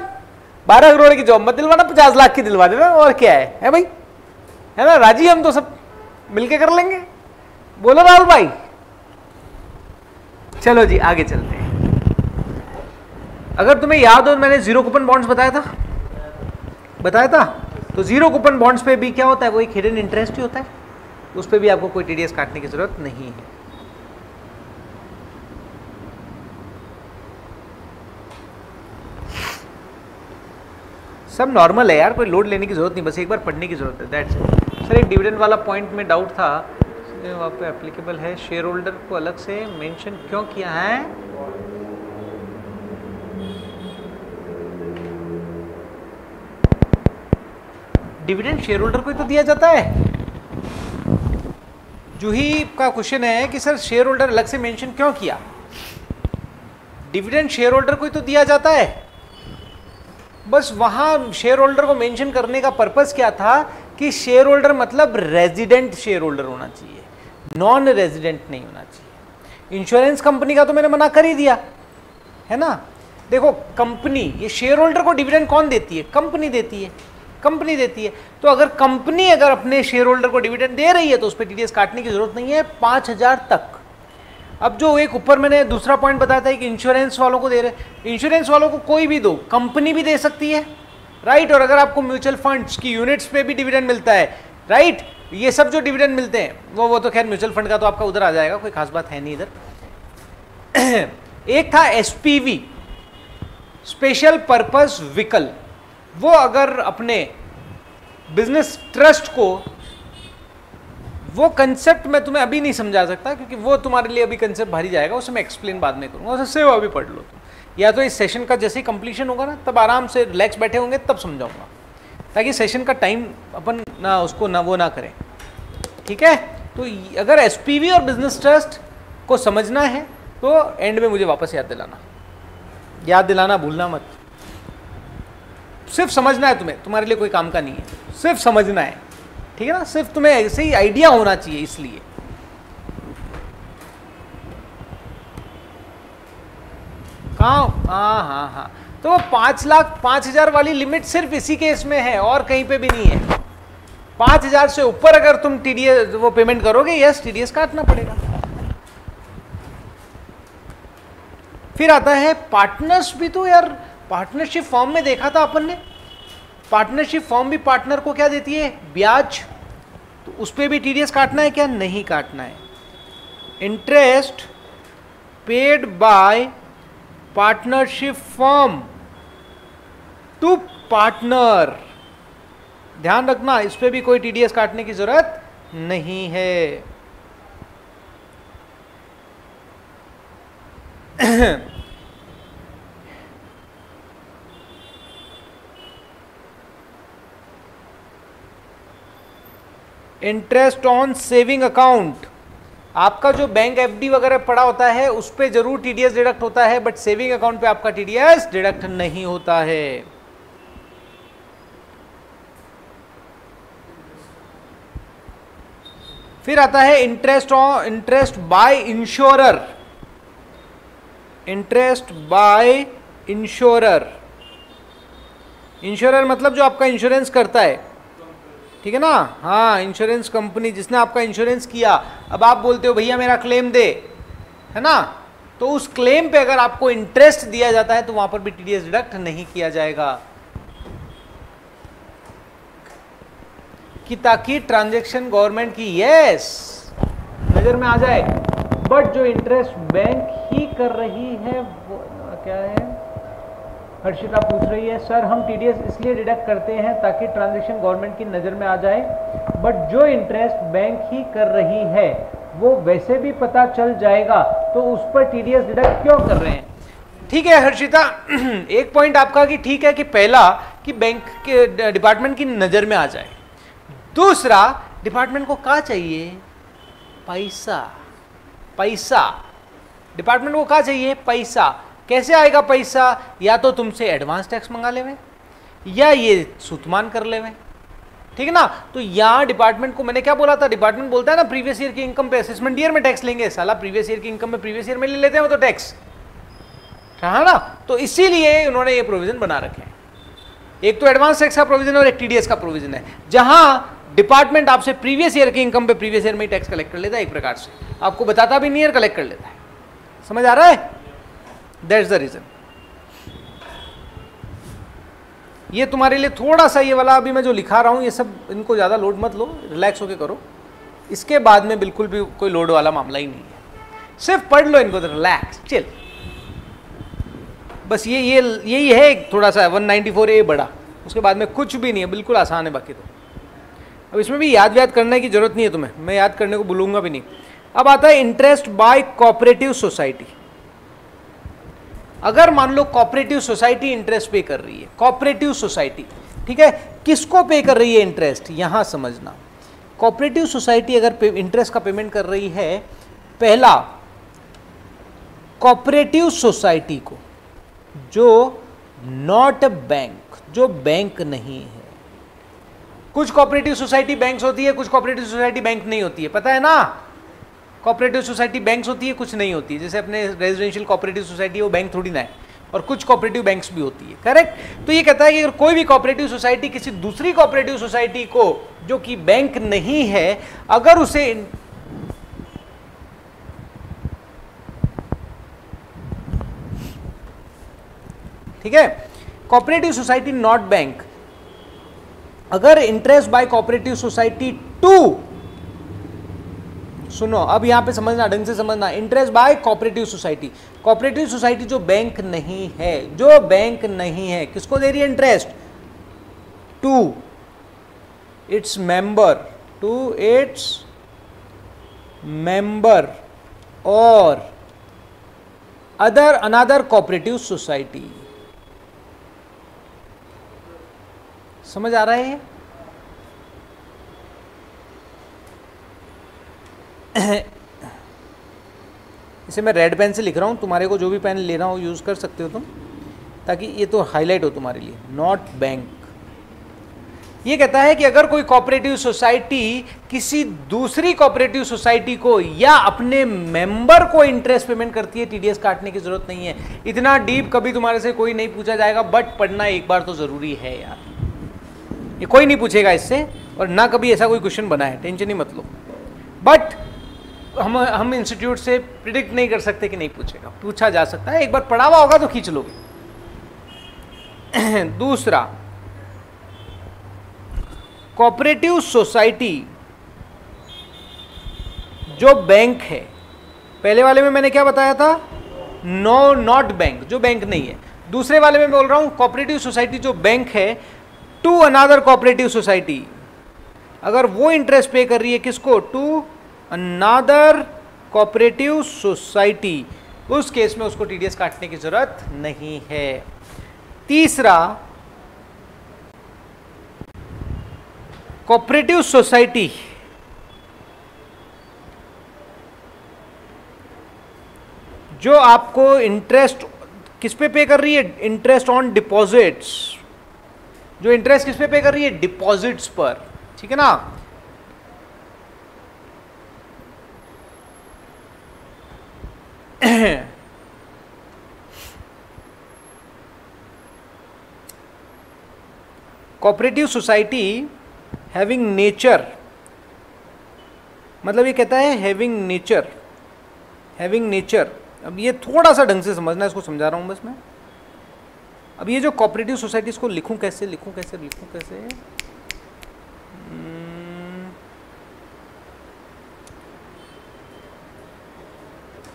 12 करोड़ की जॉब मत दिलवाना, 50 लाख की दिलवा देना, और क्या है भाई, है ना? राजी हम तो सब मिलके कर लेंगे। बोलो राहुल भाई। चलो जी आगे चलते हैं। अगर तुम्हें याद हो मैंने जीरो कूपन बॉन्ड्स बताया था, तो जीरो कूपन बॉन्ड्स पे भी क्या होता है? वो एक हिडन इंटरेस्ट ही होता है, उस पे भी आपको कोई टीडीएस काटने की जरूरत नहीं है। सब नॉर्मल है यार, कोई लोड लेने की जरूरत नहीं, बस एक बार पढ़ने की जरूरत है, दैट्स इट। सर एक डिविडेंड वाला पॉइंट में डाउट था, वहाँ पे एप्लीकेबल है, शेयर होल्डर को अलग से मेंशन क्यों किया है? डिविडेंड शेयर होल्डर को ही तो दिया जाता है। जूही का क्वेश्चन है कि सर शेयर होल्डर अलग से मेंशन क्यों किया? डिविडेंड शेयर होल्डर को ही तो दिया जाता है। बस वहां शेयर होल्डर को मेंशन करने का पर्पस क्या था कि शेयर होल्डर मतलब रेजिडेंट शेयर होल्डर होना चाहिए, नॉन रेजिडेंट नहीं होना चाहिए। इंश्योरेंस कंपनी का तो मैंने मना कर ही दिया है ना। देखो कंपनी, ये शेयर होल्डर को डिविडेंड कौन देती है? कंपनी देती है, कंपनी देती है। तो अगर कंपनी अगर अपने शेयर होल्डर को डिविडेंड दे रही है तो उस पर टीडीएस काटने की जरूरत नहीं है 5000 तक। अब जो एक ऊपर मैंने दूसरा पॉइंट बताया था कि इंश्योरेंस वालों को दे रहे, इंश्योरेंस वालों को कोई भी दो, कंपनी भी दे सकती है, राइट। और अगर आपको म्यूचुअल फंड्स की यूनिट्स पे भी डिविडेंड मिलता है, राइट, ये सब जो डिविडेंड मिलते हैं वो तो खैर म्यूचुअल फंड का तो आपका उधर आ जाएगा, कोई खास बात है नहीं इधर। एक था एसपीवी, स्पेशल पर्पस व्हीकल, वो अगर अपने बिजनेस ट्रस्ट को, वो कंसेप्ट मैं तुम्हें अभी नहीं समझा सकता क्योंकि वो तुम्हारे लिए अभी कंसेप्ट भारी जाएगा, उसे मैं एक्सप्लेन बाद में करूंगा, उससे वो अभी पढ़ लो तुम, या तो इस सेशन का जैसे ही कंप्लीशन होगा ना तब आराम से रिलैक्स बैठे होंगे तब समझाऊंगा, ताकि सेशन का टाइम अपन ना उसको ना वो ना करें, ठीक है। तो अगर एसपीवी और बिजनेस ट्रस्ट को समझना है तो एंड में मुझे वापस याद दिलाना भूलना मत। सिर्फ समझना है तुम्हें, तुम्हारे लिए कोई काम का नहीं है, सिर्फ समझना है, ठीक है ना। सिर्फ तुम्हें ऐसे ही आइडिया होना चाहिए, इसलिए हाँ। तो 5,05,000 वाली लिमिट सिर्फ इसी केस में है और कहीं पे भी नहीं है। 5,000 से ऊपर अगर तुम टीडीएस वो पेमेंट करोगे, यस टीडीएस काटना पड़ेगा। फिर आता है पार्टनर्स भी, तो यार पार्टनरशिप फॉर्म में देखा था अपन ने, पार्टनरशिप फॉर्म भी पार्टनर को क्या देती है? ब्याज। तो उस पर भी टीडीएस काटना है क्या? नहीं काटना है। Interest paid by partnership firm to partner. ध्यान रखना, इस पे भी कोई टीडीएस काटने की जरूरत नहीं है। इंटरेस्ट ऑन सेविंग अकाउंट, आपका जो बैंक एफडी वगैरह पड़ा होता है उस पे जरूर टीडीएस डिडक्ट होता है, बट सेविंग अकाउंट पे आपका टीडीएस डिडक्ट नहीं होता है। फिर आता है interest by insurer. Interest by insurer, insurer मतलब जो आपका इंश्योरेंस करता है, ठीक है ना। हाँ, इंश्योरेंस कंपनी जिसने आपका इंश्योरेंस किया, अब आप बोलते हो भैया मेरा क्लेम दे, है ना, तो उस क्लेम पे अगर आपको इंटरेस्ट दिया जाता है तो वहां पर भी टीडीएस डिडक्ट नहीं किया जाएगा, कि ताकि ट्रांजैक्शन गवर्नमेंट की यस नजर में आ जाए, बट जो इंटरेस्ट बैंक ही कर रही है वो क्या है। हर्षिता पूछ रही है सर हम टीडीएस इसलिए डिडक्ट करते हैं ताकि ट्रांजैक्शन गवर्नमेंट की नज़र में आ जाए, बट जो इंटरेस्ट बैंक ही कर रही है वो वैसे भी पता चल जाएगा, तो उस पर टीडीएस डिडक्ट क्यों कर रहे हैं। ठीक है हर्षिता, एक पॉइंट आपका कि ठीक है कि पहला कि बैंक के डिपार्टमेंट की नज़र में आ जाए, दूसरा डिपार्टमेंट को क्या चाहिए, पैसा। पैसा डिपार्टमेंट को क्या चाहिए, पैसा। कैसे आएगा पैसा, या तो तुमसे एडवांस टैक्स मंगा लेवे या ये सुतमान कर लेवे, ठीक है ना। तो यहां डिपार्टमेंट को मैंने क्या बोला था, डिपार्टमेंट बोलता है ना प्रीवियस ईयर की इनकम पे असेसमेंट ईयर में टैक्स लेंगे, साला प्रीवियस ईयर की इनकम में प्रीवियस ईयर में ले लेते हैं वो तो टैक्स, है ना। तो इसीलिए उन्होंने ये प्रोविजन बना रखे हैं, एक तो एडवांस टैक्स का प्रोविजन और एक टीडीएस का प्रोविजन है, जहां डिपार्टमेंट आपसे प्रीवियस ईयर की इनकम पे प्रीवियस ईयर में ही टैक्स कलेक्ट कर लेता है, एक प्रकार से आपको बताता भी नहीं है, कलेक्ट कर लेता है। समझ आ रहा है, दैट्स द रीजन। ये तुम्हारे लिए थोड़ा सा ये वाला अभी मैं जो लिखा रहा हूं ये सब, इनको ज्यादा लोड मत लो, रिलैक्स होके करो, इसके बाद में बिल्कुल भी कोई लोड वाला मामला ही नहीं है, सिर्फ पढ़ लो इनको, रिलैक्स चिल। बस यही है एक थोड़ा सा 194A बड़ा, उसके बाद में कुछ भी नहीं है, बिल्कुल आसान है। बाकी तो अब इसमें भी याद करने की जरूरत नहीं है तुम्हें, मैं याद करने को बोलूंगा भी नहीं। अब आता है इंटरेस्ट बाय कोऑपरेटिव सोसाइटी। अगर मान लो कोऑपरेटिव सोसाइटी इंटरेस्ट पे कर रही है, कोऑपरेटिव सोसाइटी, ठीक है, किसको पे कर रही है इंटरेस्ट, यहां समझना। कोऑपरेटिव सोसाइटी अगर इंटरेस्ट का पेमेंट कर रही है, पहला कोऑपरेटिव सोसाइटी को, जो नॉट बैंक, जो बैंक नहीं है। कुछ कोऑपरेटिव सोसाइटी बैंक्स होती है, कुछ कोऑपरेटिव सोसाइटी बैंक नहीं होती है, पता है ना। कोऑपरेटिव सोसाइटी बैंक्स होती है, कुछ नहीं होती है, जैसे अपने रेजिडेंशियल कोऑपरेटिव सोसाइटी वो बैंक थोड़ी ना है, और कुछ कोऑपरेटिव बैंक्स भी होती है, करेक्ट। तो ये कहता है कि अगर कोई भी कोऑपरेटिव सोसाइटी किसी दूसरी कोऑपरेटिव सोसाइटी को जो कि बैंक नहीं है, अगर उसे ठीक है, कोऑपरेटिव सोसाइटी नॉट बैंक, अगर interest by cooperative society to, सुनो अब यहां पे समझना, ढंग से समझना, interest by cooperative society, cooperative society जो बैंक नहीं है, जो बैंक नहीं है, किसको दे रही है interest, to its member, to its member और अनदर कोऑपरेटिव सोसाइटी। समझ आ रहा है ये? इसे मैं रेड पेन से लिख रहा हूं, तुम्हारे को जो भी पेन लेना हो यूज कर सकते हो तुम, ताकि ये तो हाईलाइट हो तुम्हारे लिए। नॉट बैंक ये कहता है कि अगर कोई कोऑपरेटिव सोसाइटी किसी दूसरी कोऑपरेटिव सोसाइटी को या अपने मेंबर को इंटरेस्ट पेमेंट करती है, टीडीएस काटने की जरूरत नहीं है। इतना डीप कभी तुम्हारे से कोई नहीं पूछा जाएगा, बट पढ़ना एक बार तो जरूरी है यार, ये कोई नहीं पूछेगा इससे, और ना कभी ऐसा कोई क्वेश्चन बना है, टेंशन ही मत लो। बट हम इंस्टीट्यूट से प्रिडिक्ट नहीं कर सकते कि नहीं पूछेगा, पूछा जा सकता है, एक बार पढ़ा हुआ होगा तो खींच लोगे। दूसरा, कोऑपरेटिव सोसाइटी जो बैंक है, पहले वाले में मैंने क्या बताया था, नो नॉट बैंक, जो बैंक नहीं है। दूसरे वाले में बोल रहा हूं कोऑपरेटिव सोसाइटी जो बैंक है टू अनदर कोऑपरेटिव सोसाइटी, अगर वो इंटरेस्ट पे कर रही है किसको, टू अनदर कोऑपरेटिव सोसाइटी, उस केस में उसको टीडीएस काटने की जरूरत नहीं है। तीसरा, कोऑपरेटिव सोसाइटी जो आपको इंटरेस्ट किस पे कर रही है, इंटरेस्ट ऑन डिपॉजिट्स, जो इंटरेस्ट किस पे कर रही है, डिपॉजिट्स पर, ठीक है ना। कोऑपरेटिव सोसाइटी हैविंग नेचर, मतलब ये कहता है हैविंग नेचर, हैविंग नेचर। अब ये थोड़ा सा ढंग से समझना, इसको समझा रहा हूं बस मैं। अब ये जो कोऑपरेटिव सोसाइटीज को लिखूं कैसे, लिखूं कैसे, लिखूं कैसे,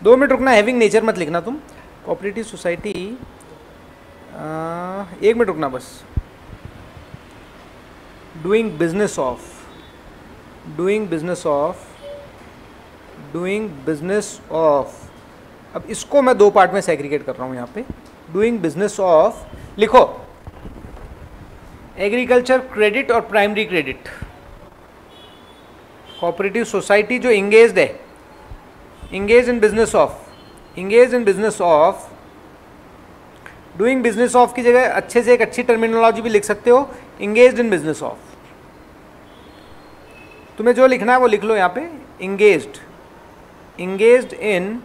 2 मिनट रुकना, हैविंग नेचर मत लिखना तुम। कोऑपरेटिव सोसाइटी 1 मिनट रुकना बस। Doing business of, doing business of, doing business of, अब इसको मैं 2 पार्ट में सेग्रीगेट कर रहा हूं यहां पे। डूइंग बिजनेस ऑफ लिखो, एग्रीकल्चर क्रेडिट और प्राइमरी क्रेडिट। कोऑपरेटिव सोसाइटी जो इंगेज्ड है, engage in business of, engage in business of, doing business of की जगह अच्छे से एक अच्छी टर्मिनोलॉजी भी लिख सकते हो, इंगेज्ड इन बिजनेस ऑफ। तुम्हें जो लिखना है वो लिख लो यहां पे, engaged, engaged in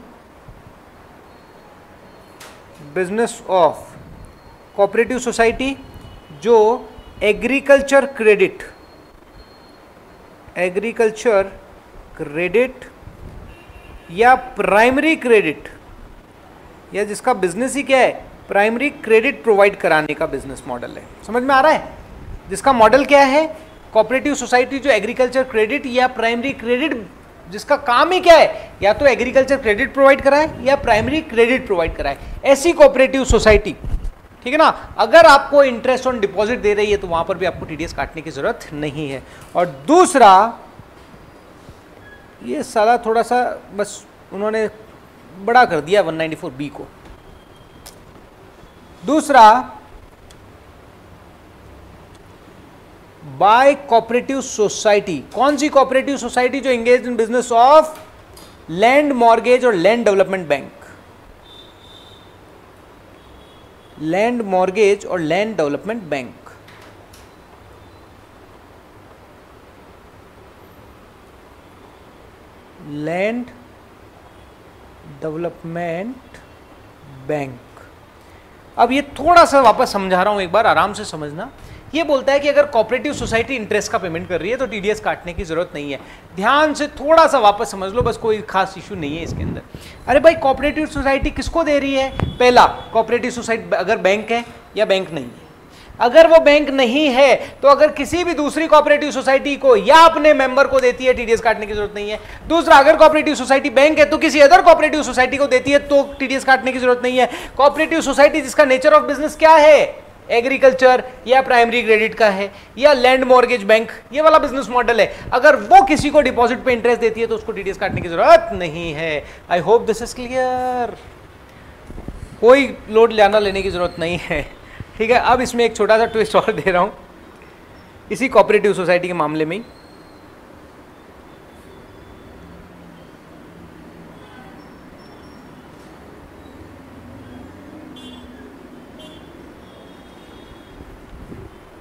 business of cooperative society जो एग्रीकल्चर क्रेडिट, एग्रीकल्चर क्रेडिट या प्राइमरी क्रेडिट, या जिसका बिजनेस ही क्या है, प्राइमरी क्रेडिट प्रोवाइड कराने का बिजनेस मॉडल है। समझ में आ रहा है? जिसका मॉडल क्या है, कोऑपरेटिव सोसाइटी जो एग्रीकल्चर क्रेडिट या प्राइमरी क्रेडिट, जिसका काम ही क्या है, या तो एग्रीकल्चर क्रेडिट प्रोवाइड कराए या प्राइमरी क्रेडिट प्रोवाइड कराए, ऐसी कोऑपरेटिव सोसाइटी, ठीक है ना। अगर आपको इंटरेस्ट ऑन डिपॉजिट दे रही है तो वहां पर भी आपको टीडीएस काटने की जरूरत नहीं है। और दूसरा, ये साला थोड़ा सा बस उन्होंने बड़ा कर दिया 194B को। दूसरा, बाय कोऑपरेटिव सोसाइटी, कौन सी कोऑपरेटिव सोसाइटी, जो engage in business of land mortgage और land development bank, land mortgage और land development bank. Land development bank. अब ये थोड़ा सा वापस समझा रहा हूं, एक बार आराम से समझना। ये बोलता है कि अगर कोऑपरेटिव सोसाइटी इंटरेस्ट का पेमेंट कर रही है तो टीडीएस काटने की जरूरत नहीं है। ध्यान से थोड़ा सा वापस समझ लो, बस कोई खास इशू नहीं है इसके अंदर। अरे भाई, कोऑपरेटिव सोसाइटी किसको दे रही है? पहला, कोऑपरेटिव सोसाइटी अगर बैंक है या बैंक नहीं है। अगर वो बैंक नहीं है तो अगर किसी भी दूसरी कोऑपरेटिव सोसाइटी को या अपने मेंबर को देती है, टीडीएस काटने की जरूरत नहीं है। दूसरा, अगर कोऑपरेटिव सोसाइटी बैंक है तो किसी अदर कोऑपरेटिव सोसाइटी को देती है तो टीडीएस काटने की जरूरत नहीं है। कोऑपरेटिव सोसाइटी जिसका नेचर ऑफ बिजनेस क्या है, एग्रीकल्चर या प्राइमरी क्रेडिट का है या लैंड मॉर्गेज बैंक, ये वाला बिजनेस मॉडल है, अगर वो किसी को डिपॉजिट पे इंटरेस्ट देती है तो उसको टीडीएस काटने की जरूरत नहीं है। I hope this is clear. कोई लोड लाना लेने की जरूरत नहीं है, ठीक है। अब इसमें एक छोटा सा ट्विस्ट और दे रहा हूं इसी कोऑपरेटिव सोसाइटी के मामले में ही।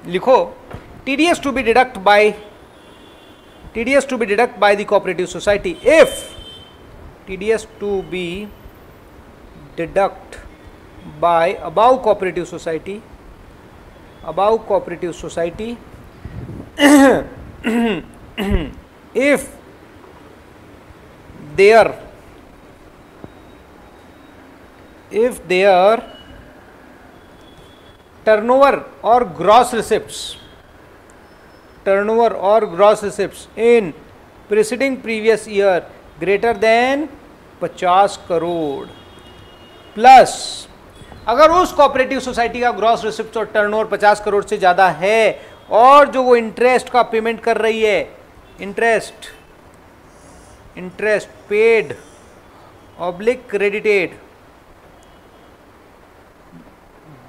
लिखो, TDS to be deduct by the cooperative society if TDS to be deduct by above cooperative society if their turnover or gross receipts in preceding previous year greater than 50 crore plus अगर उस cooperative society का gross receipt और turnover 50 crore से ज्यादा है और जो वो इंटरेस्ट का पेमेंट कर रही है, इंटरेस्ट पेड ऑब्लिक क्रेडिटेड,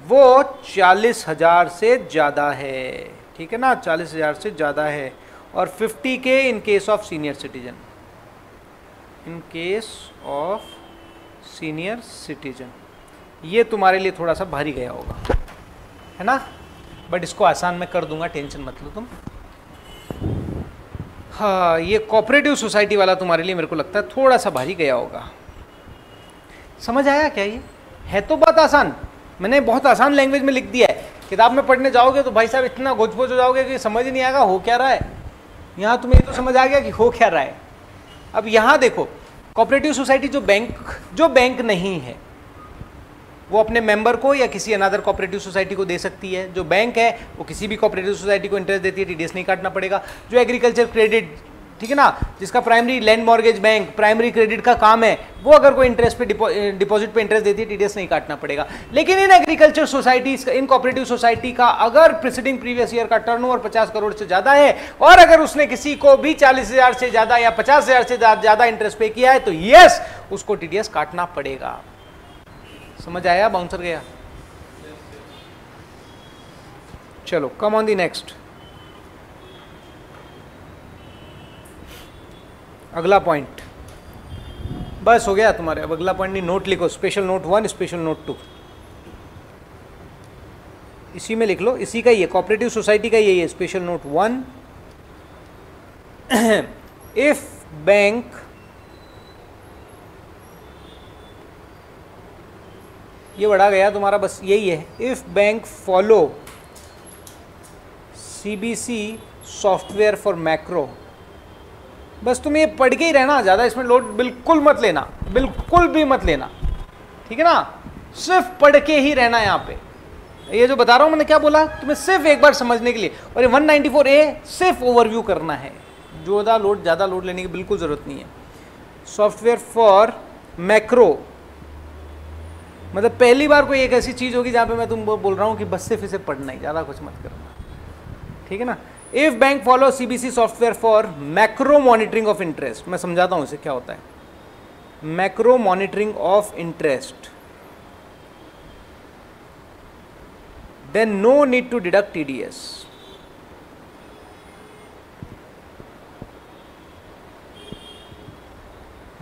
वो 40,000 से ज्यादा है, ठीक है ना, 40,000 से ज्यादा है, और 50K in case of senior citizen, in case of senior citizen. ये तुम्हारे लिए थोड़ा सा भारी गया होगा, है ना, बट इसको आसान मैं कर दूंगा, टेंशन मत लो तुम। हाँ, ये कोऑपरेटिव सोसाइटी वाला तुम्हारे लिए मेरे को लगता है थोड़ा सा भारी गया होगा। समझ आया क्या? ये है तो बात आसान, मैंने बहुत आसान लैंग्वेज में लिख दिया है। किताब में पढ़ने जाओगे तो भाई साहब इतना गोच-पोच हो जाओगे कि समझ ही नहीं आएगा हो क्या रहा है। यहाँ तुम्हें तो समझ आ गया कि हो क्या रहा है। अब यहाँ देखो, कोऑपरेटिव सोसाइटी जो बैंक नहीं है वो अपने मेंबर को या किसी अनदर कोऑपरेटिव सोसाइटी को दे सकती है। जो बैंक है वो किसी भी कोऑपरेटिव सोसाइटी को इंटरेस्ट देती है, टीडीएस नहीं काटना पड़ेगा। जो एग्रीकल्चर क्रेडिट, ठीक है ना, जिसका primary land mortgage bank primary credit का काम है, वो अगर कोई इंटरेस्ट पे डिपॉजिट पे इंटरेस्ट देती है, टीडीएस नहीं काटना पड़ेगा। लेकिन in agriculture societies, in cooperative society का अगर प्रीसीडिंग प्रीवियस ईयर का टर्नओवर 50 करोड़ से ज्यादा है और अगर उसने किसी को भी 40,000 से ज्यादा या 50,000 से ज्यादा इंटरेस्ट पे किया है तो यस, उसको टीडीएस काटना पड़ेगा। समझ आया? बाउंसर गया? चलो, कम ऑन द नेक्स्ट। अगला पॉइंट बस हो गया तुम्हारे। अब अगला पॉइंट नहीं, नोट लिखो, स्पेशल नोट 1, स्पेशल नोट 2, इसी में लिख लो, इसी का ही है, कोऑपरेटिव सोसाइटी का ही है स्पेशल नोट 1। इफ बैंक ये बढ़ा गया तुम्हारा, बस यही है। If bank follow CBC software for macro, बस तुम्हें ये पढ़ के ही रहना, ज़्यादा इसमें लोड बिल्कुल मत लेना, बिल्कुल भी मत लेना, ठीक है ना, सिर्फ पढ़ के ही रहना। यहाँ पे ये जो बता रहा हूँ मैंने क्या बोला तुम्हें, सिर्फ एक बार समझने के लिए। और ये 194A सिर्फ ओवरव्यू करना है, ज़्यादा लोड लेने की बिल्कुल ज़रूरत नहीं है। सॉफ्टवेयर फॉर मैक्रो मतलब पहली बार कोई एक ऐसी चीज़ होगी जहाँ पे मैं तुम बोल रहा हूँ कि बस सिर्फ इसे पढ़ना ही, ज़्यादा कुछ मत करना, ठीक है ना। If bank follow CBC software for macro monitoring of interest, मैं समझाता हूं इसे क्या होता है। Macro monitoring of interest, then no need to deduct TDS.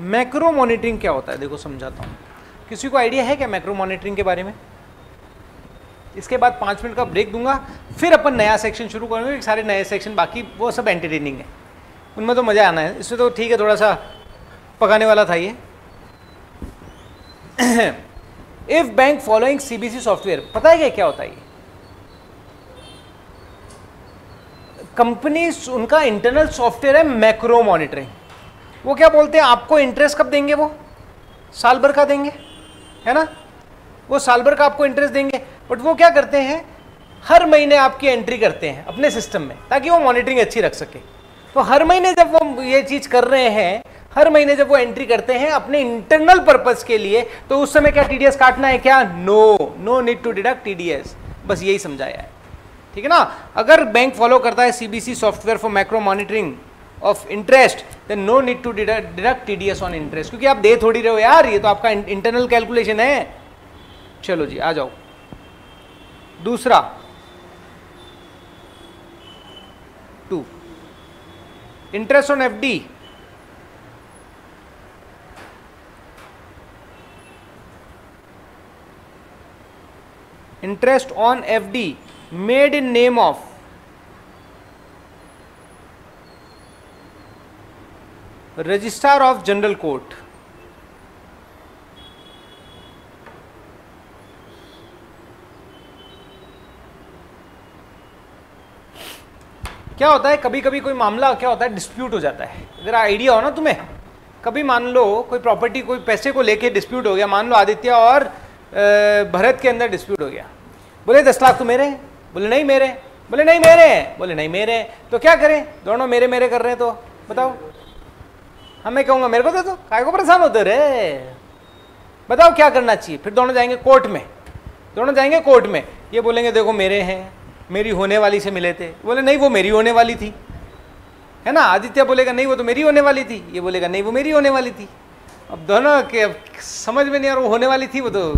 Macro monitoring क्या होता है देखो समझाता हूं। किसी को आइडिया है क्या मैक्रो मॉनिटरिंग के बारे में? इसके बाद 5 मिनट का ब्रेक दूंगा, फिर अपन नया सेक्शन शुरू करेंगे। सारे नए सेक्शन बाकी वो सब एंटरटेनिंग है, उनमें तो मज़ा आना है। इससे तो ठीक है, थोड़ा सा पकाने वाला था ये। If bank following CBC software, पता है क्या होता है ये? कंपनी उनका इंटरनल सॉफ्टवेयर है मैक्रो मॉनिटरिंग। वो क्या बोलते हैं, आपको इंटरेस्ट कब देंगे? वो साल भर का देंगे, है ना, वो साल भर का आपको इंटरेस्ट देंगे। बट वो क्या करते हैं, हर महीने आपकी एंट्री करते हैं अपने सिस्टम में ताकि वो मॉनिटरिंग अच्छी रख सके। तो हर महीने जब वो ये चीज़ कर रहे हैं, हर महीने जब वो एंट्री करते हैं अपने इंटरनल पर्पस के लिए, तो उस समय क्या टीडीएस काटना है क्या? No need to deduct TDS. बस यही समझाया है, ठीक है ना। अगर बैंक फॉलो करता है CBC software for macro monitoring of interest, then no need to deduct TDS on interest, क्योंकि आप दे थोड़ी रहे हो यार, ये तो आपका इंटरनल कैलकुलेशन है। चलो जी, आ जाओ। दूसरा 2, interest on FD. Interest on FD made in name of registrar of general court. क्या होता है, कभी कभी कोई मामला क्या होता है, डिस्प्यूट हो जाता है। अगर आइडिया हो ना तुम्हें, कभी मान लो कोई प्रॉपर्टी, कोई पैसे को लेके डिस्प्यूट हो गया। मान लो आदित्य और भरत के अंदर डिस्प्यूट हो गया। बोले 10 लाख तो मेरे हैं, बोले नहीं मेरे, बोले नहीं मेरे हैं, बोले नहीं मेरे हैं। तो क्या करें, दोनों मेरे मेरे कर रहे हैं, तो बताओ। मैं कहूँगा मेरे को दे दो, काय को परेशान होते रे, बताओ क्या करना चाहिए। फिर दोनों जाएंगे कोर्ट में, दोनों जाएंगे कोर्ट में, ये बोलेंगे देखो मेरे हैं, मेरी होने वाली से मिले थे, बोले नहीं वो मेरी होने वाली थी, है ना। आदित्य बोलेगा नहीं वो तो मेरी होने वाली थी, ये बोलेगा नहीं वो मेरी होने वाली थी। अब दोनों के समझ में नहीं आ रहा, वो होने वाली थी वो तो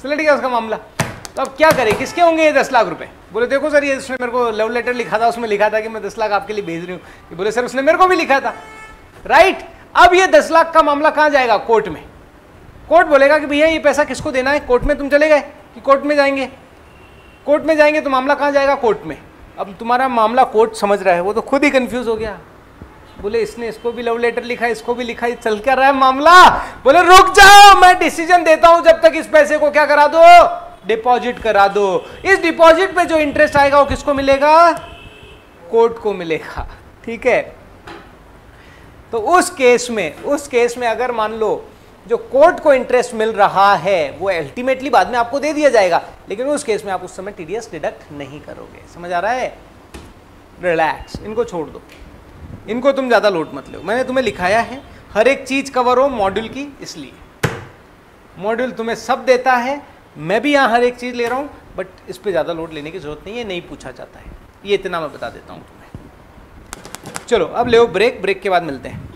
चल गया उसका मामला। तो अब क्या करें, किसके होंगे ये 10 लाख रुपए? बोले देखो सर ये उसने मेरे को लव लेटर लिखा था, उसमें लिखा था कि मैं 10 लाख आपके लिए भेज रही हूँ। ये बोले सर उसने मेरे को भी लिखा था, राइट। अब ये 10 लाख का मामला कहाँ जाएगा? कोर्ट में। कोर्ट बोलेगा कि भैया ये पैसा किसको देना है? कोर्ट में तुम चले गए कि कोर्ट में जाएंगे? कोर्ट में जाएंगे तो मामला कहाँ जाएगा? कोर्ट में। अब तुम्हारा मामला कोर्ट समझ रहा है, वो तो खुद ही कंफ्यूज हो गया, बोले इसने इसको भी लव लेटर लिखा है, इसको भी लिखा है, चल क्या रहा है मामला? बोले रुक जाओ, मैं डिसीजन देता हूं, जब तक इस पैसे को क्या करा दो, डिपॉजिट करा दो। इस डिपॉजिट पे जो इंटरेस्ट आएगा वो किसको मिलेगा? कोर्ट को मिलेगा, ठीक है। तो उस केस में अगर मान लो जो कोर्ट को इंटरेस्ट मिल रहा है वो अल्टीमेटली बाद में आपको दे दिया जाएगा, लेकिन उस केस में आप उस समय टीडीएस डिडक्ट नहीं करोगे। समझ आ रहा है? रिलैक्स, इनको छोड़ दो, इनको तुम ज्यादा लोड मत लो। मैंने तुम्हें लिखाया है हर एक चीज कवर हो मॉड्यूल की, इसलिए मॉड्यूल तुम्हें सब देता है, मैं भी यहाँ हर एक चीज ले रहा हूँ, बट इस पे ज्यादा लोड लेने की जरूरत नहीं है, नहीं पूछा जाता है, ये इतना मैं बता देता हूँ तुम्हें। चलो अब ले ब्रेक, ब्रेक के बाद मिलते हैं।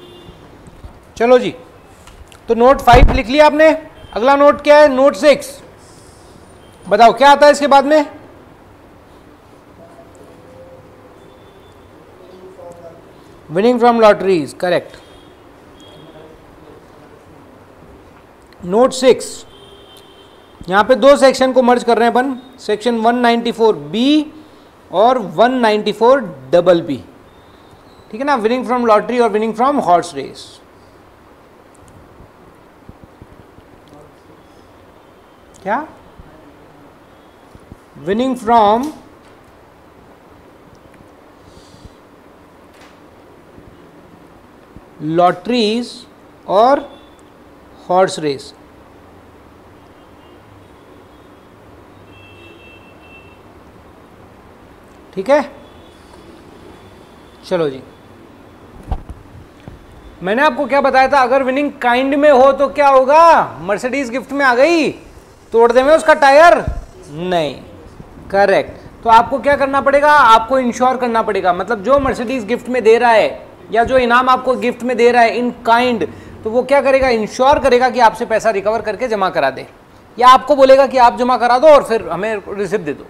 चलो जी, तो नोट 5 लिख लिया आपने, अगला नोट क्या है? नोट 6। बताओ क्या आता है इसके बाद में? Winning from lotteries, correct. Note 6, यहां पे 2 सेक्शन को मर्ज कर रहे हैं अपन, सेक्शन 194B और 194BB, ठीक है ना। विनिंग फ्रॉम लॉटरी और विनिंग फ्रॉम हॉर्स रेस। क्या? विनिंग फ्रॉम लॉटरीज और हॉर्स रेस। ठीक है, चलो जी। मैंने आपको क्या बताया था? अगर विनिंग काइंड में हो तो क्या होगा? मर्सिडीज गिफ्ट में आ गई, तोड़ देंगे उसका टायर? नहीं, करेक्ट। तो आपको क्या करना पड़ेगा? आपको इंश्योर करना पड़ेगा, मतलब जो मर्सिडीज गिफ्ट में दे रहा है या जो इनाम आपको गिफ्ट में दे रहा है इन काइंड, तो वो क्या करेगा? इंश्योर करेगा कि आपसे पैसा रिकवर करके जमा करा दे, या आपको बोलेगा कि आप जमा करा दो और फिर हमें रिसिप्ट दे दो।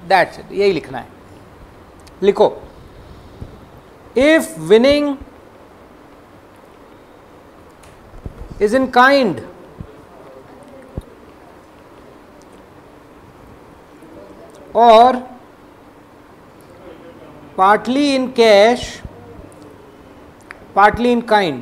दैट्स इट, यही लिखना है। लिखो, if winning is in kind और partly in cash, partly in kind,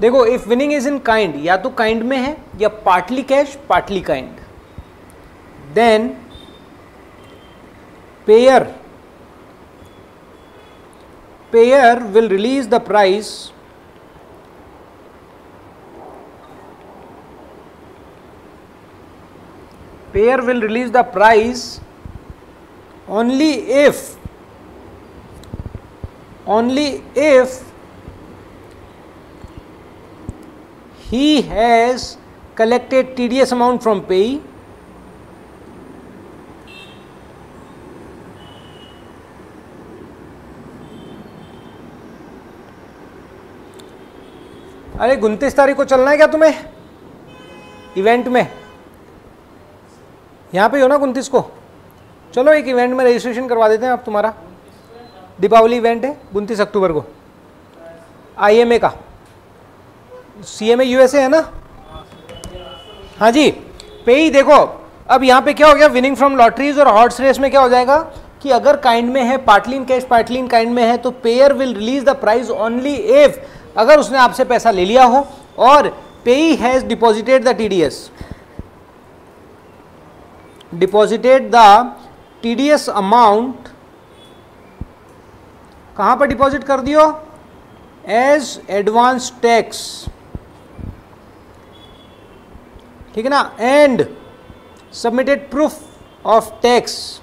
देखो if winning is in kind, या तो काइंड में है या partly cash partly kind, then payer will release the price payer will release the price only if he has collected TDS amount from payee अरे 29 तारीख को चलना है क्या तुम्हें इवेंट में? यहाँ पे हो ना 29 को? चलो एक इवेंट में रजिस्ट्रेशन करवा देते हैं आप तुम्हारा। दीपावली इवेंट है 29 अक्टूबर को, IMA का, CMA USA है ना? हाँ जी। पेई देखो, अब यहाँ पे क्या हो गया? विनिंग फ्रॉम लॉटरीज और हॉर्स रेस में क्या हो जाएगा कि अगर काइंड में है, partly in cash partly in kind में है, तो pair will release the price only if, अगर उसने आपसे पैसा ले लिया हो और पेई has deposited the TDS amount, कहां पर डिपॉजिट कर दियो? एज एडवांस टैक्स, ठीक है ना, and submitted proof of tax,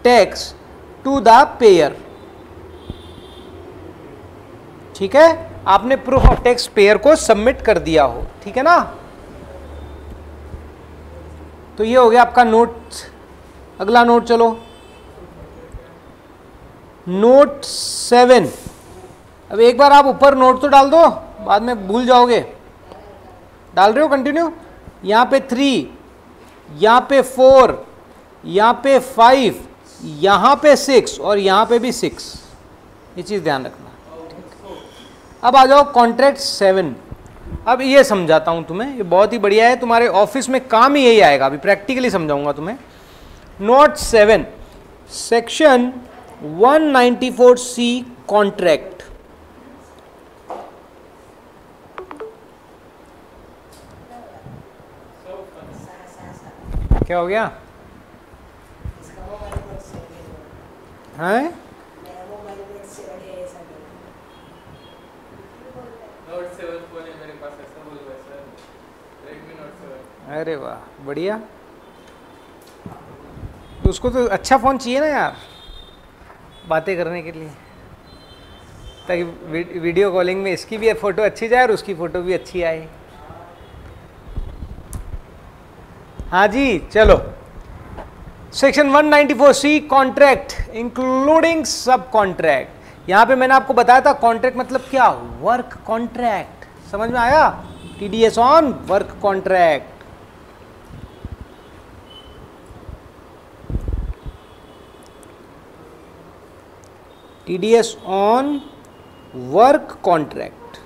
tax to the payer. ठीक है, आपने प्रूफ ऑफ टैक्स पेयर को सबमिट कर दिया हो, ठीक है ना। तो ये हो गया आपका नोट। अगला नोट चलो, नोट 7। अब एक बार आप ऊपर नोट तो डाल दो, बाद में भूल जाओगे। डाल रहे हो कंटिन्यू? यहां पे 3, यहां पे 4, यहां पे 5, यहां पे 6 और यहां पे भी 6। ये चीज ध्यान रखना। अब आ जाओ कॉन्ट्रैक्ट 7। अब ये समझाता हूं तुम्हें, ये बहुत ही बढ़िया है, तुम्हारे ऑफिस में काम ही यही आएगा। अभी प्रैक्टिकली समझाऊंगा तुम्हें। Note 7 section 194C contract. क्या हो गया? हैं? नोट 7 फोन है मेरे पास, ऐसा बोल रहा है सर, रेडमी नोट 7। अरे वाह, बढ़िया। तो उसको तो अच्छा फ़ोन चाहिए ना यार, बातें करने के लिए, ताकि वीडियो कॉलिंग में इसकी भी फ़ोटो अच्छी जाए और उसकी फ़ोटो भी अच्छी आए। हाँ जी, चलो। सेक्शन 194C कॉन्ट्रैक्ट इंक्लूडिंग सब कॉन्ट्रैक्ट। यहां पे मैंने आपको बताया था कॉन्ट्रैक्ट मतलब क्या, वर्क कॉन्ट्रैक्ट। समझ में आया? TDS on work contract. TDS on work contract.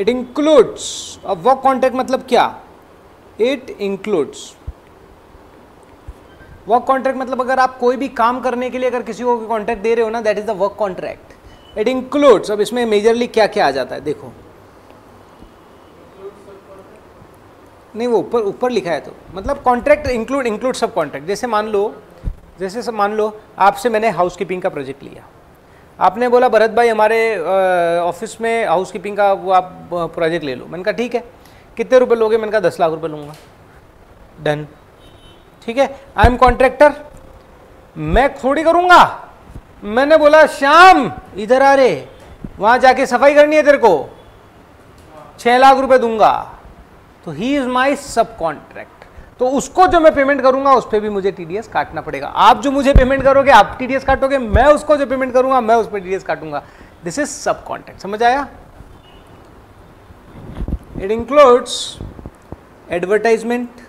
It includes, अब वर्क कॉन्ट्रैक्ट मतलब क्या? इट इंक्लूड्स, वर्क कॉन्ट्रैक्ट मतलब अगर आप कोई भी काम करने के लिए अगर किसी को कॉन्ट्रैक्ट दे रहे हो ना, that is the work contract. It includes, अब इसमें मेजरली क्या क्या आ जाता है देखो। नहीं, वो ऊपर लिखा है, तो मतलब कॉन्ट्रैक्ट इंक्लूड सब कॉन्ट्रैक्ट। जैसे मान लो आपसे मैंने हाउसकीपिंग का प्रोजेक्ट लिया। आपने बोला भरत भाई हमारे ऑफिस में हाउसकीपिंग का वो आप प्रोजेक्ट ले लो। मैंने कहा ठीक है, कितने रुपए लोगे? मैंने कहा 10 लाख रुपए लूंगा। डन, ठीक है। आई एम कॉन्ट्रैक्टर, मैं थोड़ी करूंगा। मैंने बोला श्याम इधर आ रे, वहां जाके सफाई करनी है तेरे को, 6 लाख रुपए दूंगा। तो ही इज माई सब कॉन्ट्रैक्ट। तो उसको जो मैं पेमेंट करूंगा उस पर भी मुझे टीडीएस काटना पड़ेगा। आप जो मुझे पेमेंट करोगे आप टीडीएस काटोगे, मैं उसको जो पेमेंट करूंगा मैं उस पर टीडीएस काटूंगा। दिस इज सब कॉन्ट्रैक्ट। समझ आया? It includes advertisement.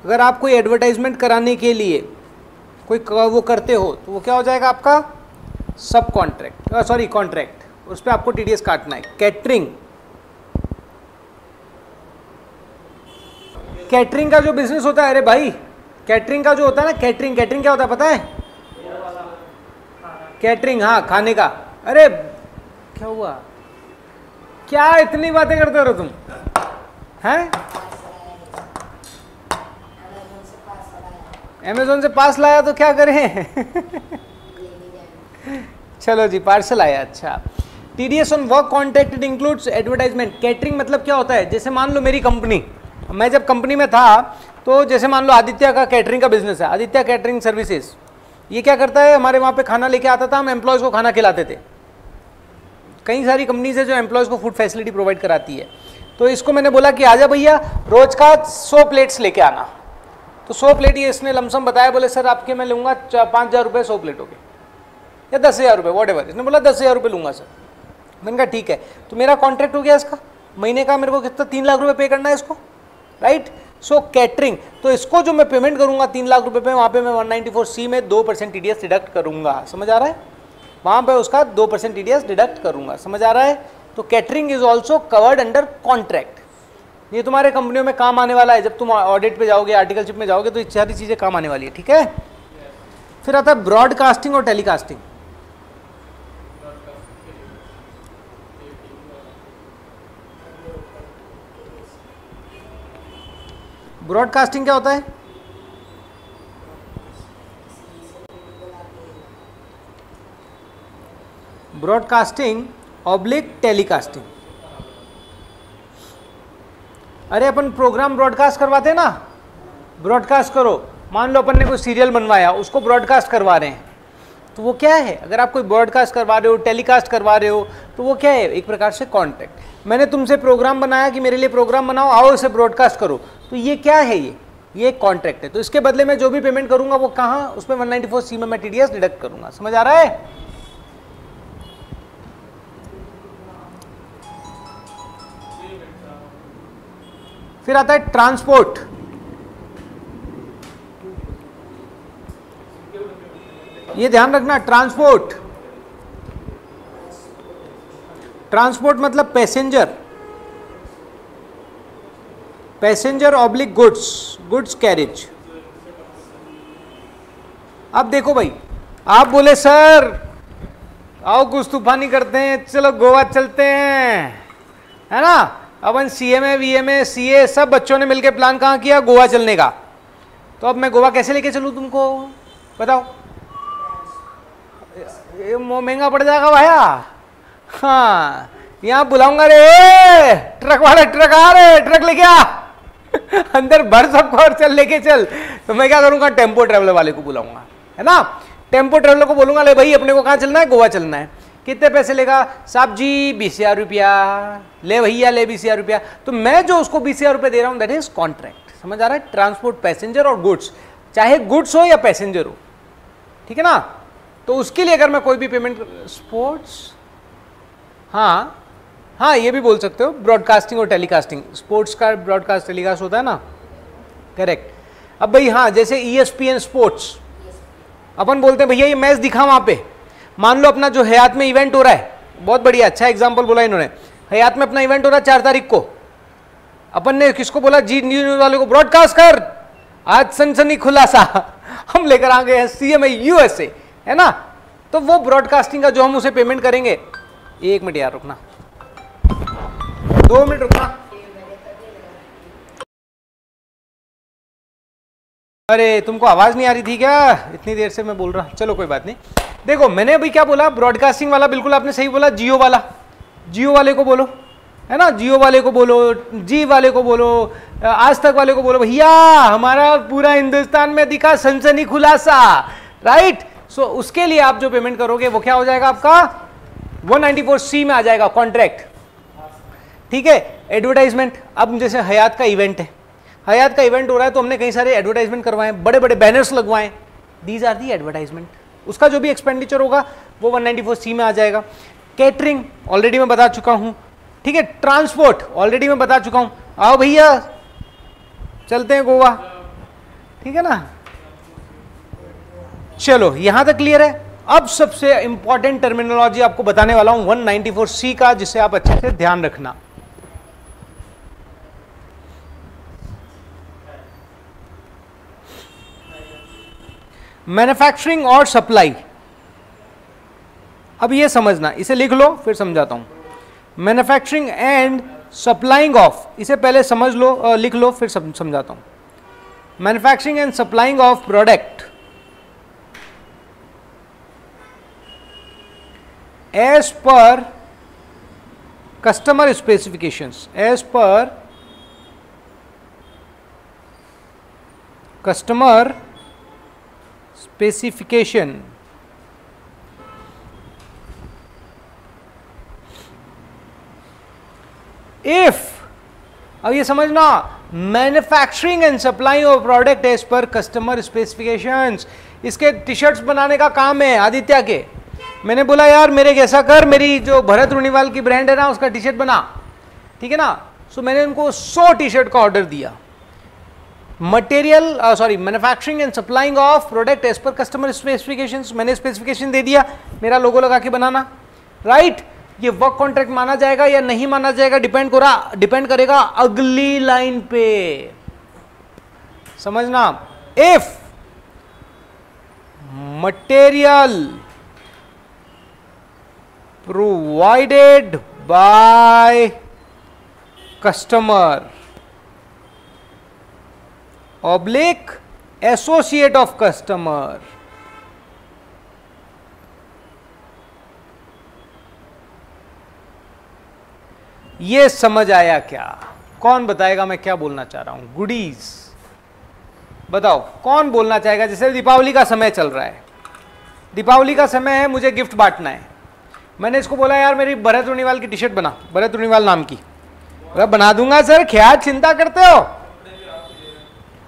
अगर आप कोई एडवर्टाइजमेंट कराने के लिए कोई वो करते हो तो वो क्या हो जाएगा आपका? सब कॉन्ट्रैक्ट, सॉरी कॉन्ट्रैक्ट। उस पर आपको टीडीएस काटना है। कैटरिंग, कैटरिंग का जो बिजनेस होता है, अरे भाई कैटरिंग का जो होता है ना, कैटरिंग क्या होता है पता है? कैटरिंग, हाँ, खाने का। अरे क्या हुआ, क्या इतनी बातें करते हो तुम हैं? अमेज़न से पास लाया तो क्या करें? चलो जी, पार्सल आया। अच्छा, TDS on work contract it includes advertisement. Catering मतलब क्या होता है? जैसे मान लो मेरी कंपनी, मैं जब कंपनी में था तो जैसे मान लो आदित्य का कैटरिंग का बिजनेस है, आदित्य कैटरिंग सर्विसेज। ये क्या करता है, हमारे वहाँ पे खाना लेके आता था, हम एम्प्लॉयज़ को खाना खिलाते थे। कई सारी कंपनीज है जो एम्प्लॉयज़ को फूड फैसिलिटी प्रोवाइड कराती है। तो इसको मैंने बोला कि आजा भैया रोज का 100 प्लेट्स लेके आना। तो 100 प्लेट ये इसने लमसम बताया, बोले सर आपके मैं लूँगा 5,000 रुपये 100 प्लेट हो गए, या 10,000 रुपये, वॉट एवर। इसने बोला 10,000 रुपये लूँगा सर। मैंने कहा ठीक है। तो मेरा कॉन्ट्रैक्ट हो गया इसका, महीने का मेरे को कितना 3 लाख रुपये पे करना है इसको, राइट। सो कैटरिंग, तो इसको जो मैं पेमेंट करूंगा 3 लाख रुपए पे, वहां पे मैं 194C में 2% टीडीएस डिडक्ट करूंगा। समझ आ रहा है? वहां पे उसका 2% टीडीएस डिडक्ट करूंगा। समझ आ रहा है? तो catering is also covered under contract. ये तुम्हारे कंपनियों में काम आने वाला है। जब तुम ऑडिट पे जाओगे, आर्टिकलशिप में जाओगे, तो ये सारी चीजें काम आने वाली है, ठीक है। फिर आता है ब्रॉडकास्टिंग और टेलीकास्टिंग। ब्रॉडकास्टिंग क्या होता है? Broadcasting oblique telecasting. अरे अपन प्रोग्राम ब्रॉडकास्ट करवाते हैं ना, ब्रॉडकास्ट करो, मान लो अपन ने कोई सीरियल बनवाया, उसको ब्रॉडकास्ट करवा रहे हैं, तो वो क्या है? अगर आप कोई ब्रॉडकास्ट करवा रहे हो, टेलीकास्ट करवा रहे हो, तो वो क्या है? एक प्रकार से कॉन्ट्रैक्ट। मैंने तुमसे प्रोग्राम बनाया कि मेरे लिए प्रोग्राम बनाओ, आओ इसे ब्रॉडकास्ट करो, तो ये क्या है? ये एक कॉन्ट्रैक्ट है। तो इसके बदले में जो भी पेमेंट करूंगा वो कहाँ? उसमें 194C में मैं टीडीएस डिडक्ट करूंगा। समझ आ रहा है? फिर आता है ट्रांसपोर्ट। ये ध्यान रखना, ट्रांसपोर्ट, ट्रांसपोर्ट मतलब passenger, passenger oblique goods, goods carriage. अब देखो भाई, आप बोले सर आओ कुछ तूफानी करते हैं, चलो गोवा चलते हैं, है ना? अपन सीएमए, वीएमए, सीए सब बच्चों ने मिलकर प्लान कहाँ किया? गोवा चलने का। तो अब मैं गोवा कैसे लेके चलूँ तुमको? बताओ। ये महंगा पड़ जाएगा भैया। हाँ, यहाँ बुलाऊंगा, रे ट्रक वाले, ट्रक आ रहे, ट्रक लेके आ, अंदर भर सबको और चल लेके चल। तो मैं क्या करूंगा? टेम्पो ट्रेवलर वाले को बुलाऊंगा, है ना? टेम्पो ट्रेवलर को बोलूंगा, ले भाई अपने को कहाँ चलना है? गोवा चलना है। कितने पैसे लेगा? साहब जी 20,000 रुपया। ले भैया ले 20,000 रुपया। तो मैं जो उसको 20,000 रुपये दे रहा हूँ, दैट इज कॉन्ट्रैक्ट। समझ आ रहा है? ट्रांसपोर्ट पैसेंजर और गुड्स, चाहे गुड्स हो या पैसेंजर हो, ठीक है ना? तो उसके लिए अगर मैं कोई भी पेमेंट, स्पोर्ट्स, हाँ हाँ ये भी बोल सकते हो, ब्रॉडकास्टिंग और टेलीकास्टिंग। स्पोर्ट्स का ब्रॉडकास्ट टेलीकास्ट होता है ना, करेक्ट। अब भाई हाँ, जैसे ESPN स्पोर्ट्स, अपन बोलते हैं भैया ये मैच दिखा वहाँ पे। मान लो अपना जो हयात में इवेंट हो रहा है, बहुत बढ़िया, अच्छा एग्जाम्पल बोला इन्होंने। हयात में अपना इवेंट हो रहा है 4 तारीख को, अपन ने किसको बोला? जी न्यूज वाले को, ब्रॉडकास्ट कर, आज सनसनी खुलासा हम लेकर आ गए हैं CMA USA, है ना? तो वो ब्रॉडकास्टिंग का जो हम उसे पेमेंट करेंगे, 1 मिनट यार रुकना, 2 मिनट रुकना। अरे तुमको आवाज नहीं आ रही थी क्या? इतनी देर से मैं बोल रहा। चलो कोई बात नहीं। देखो मैंने अभी क्या बोला? ब्रॉडकास्टिंग वाला, बिल्कुल आपने सही बोला। जियो वाला, जियो वाले को बोलो, है ना? जियो वाले को बोलो, जी वाले को बोलो, आज तक वाले को बोलो, भैया हमारा पूरा हिंदुस्तान में दिखा सनसनी खुलासा, राइट? सो उसके लिए आप जो पेमेंट करोगे वो क्या हो जाएगा आपका? 194C में आ जाएगा, कॉन्ट्रैक्ट, ठीक है? एडवर्टाइजमेंट, अब जैसे हयात का इवेंट है, हयात का इवेंट हो रहा है तो हमने कई सारे एडवर्टाइजमेंट करवाए, बड़े बड़े बैनर्स लगवाए, दीज आर दी एडवर्टाइजमेंट। उसका जो भी एक्सपेंडिचर होगा वो 194C में आ जाएगा। कैटरिंग ऑलरेडी मैं बता चुका हूं, ठीक है? ट्रांसपोर्ट ऑलरेडी मैं बता चुका हूं, आओ भैया चलते हैं गोवा, ठीक है ना? चलो यहां तक क्लियर है। अब सबसे इंपॉर्टेंट टर्मिनोलॉजी आपको बताने वाला हूं 194C का, जिसे आप अच्छे से ध्यान रखना। मैन्युफैक्चरिंग और सप्लाई, अब ये समझना, इसे लिख लो फिर समझाता हूं। मैन्युफैक्चरिंग एंड सप्लाइंग ऑफ, इसे पहले समझ लो, लिख लो फिर समझाता हूं। Manufacturing and supplying of product as per customer specifications, as per customer specification, if, अब ये समझना, manufacturing and supply of product as per customer specifications. इसके टी शर्ट्स बनाने का काम है आदित्य के। मैंने बोला यार मेरे कैसा कर, मेरी जो भरत रुणीवाल की ब्रांड है ना उसका टी शर्ट बना, ठीक है ना? सो मैंने उनको 100 टी शर्ट का ऑर्डर दिया। Material sorry manufacturing and supplying of product as per customer specifications, मैंने स्पेसिफिकेशन दे दिया, मेरा लोगो लगा के बनाना, राइट? ये वर्क कॉन्ट्रैक्ट माना जाएगा या नहीं माना जाएगा, डिपेंड करेगा अगली लाइन पे, समझना। If material provided by customer oblique associate of customer, ये समझ आया क्या? कौन बताएगा मैं क्या बोलना चाह रहा हूं? गुडीज, बताओ कौन बोलना चाहेगा? जैसे दीपावली का समय चल रहा है, दीपावली का समय है, मुझे गिफ्ट बांटना है। मैंने इसको बोला यार मेरी भरत रुणीवाल की टी शर्ट बना, भरत रुणीवाल नाम की। बना दूंगा सर, क्या चिंता करते हो?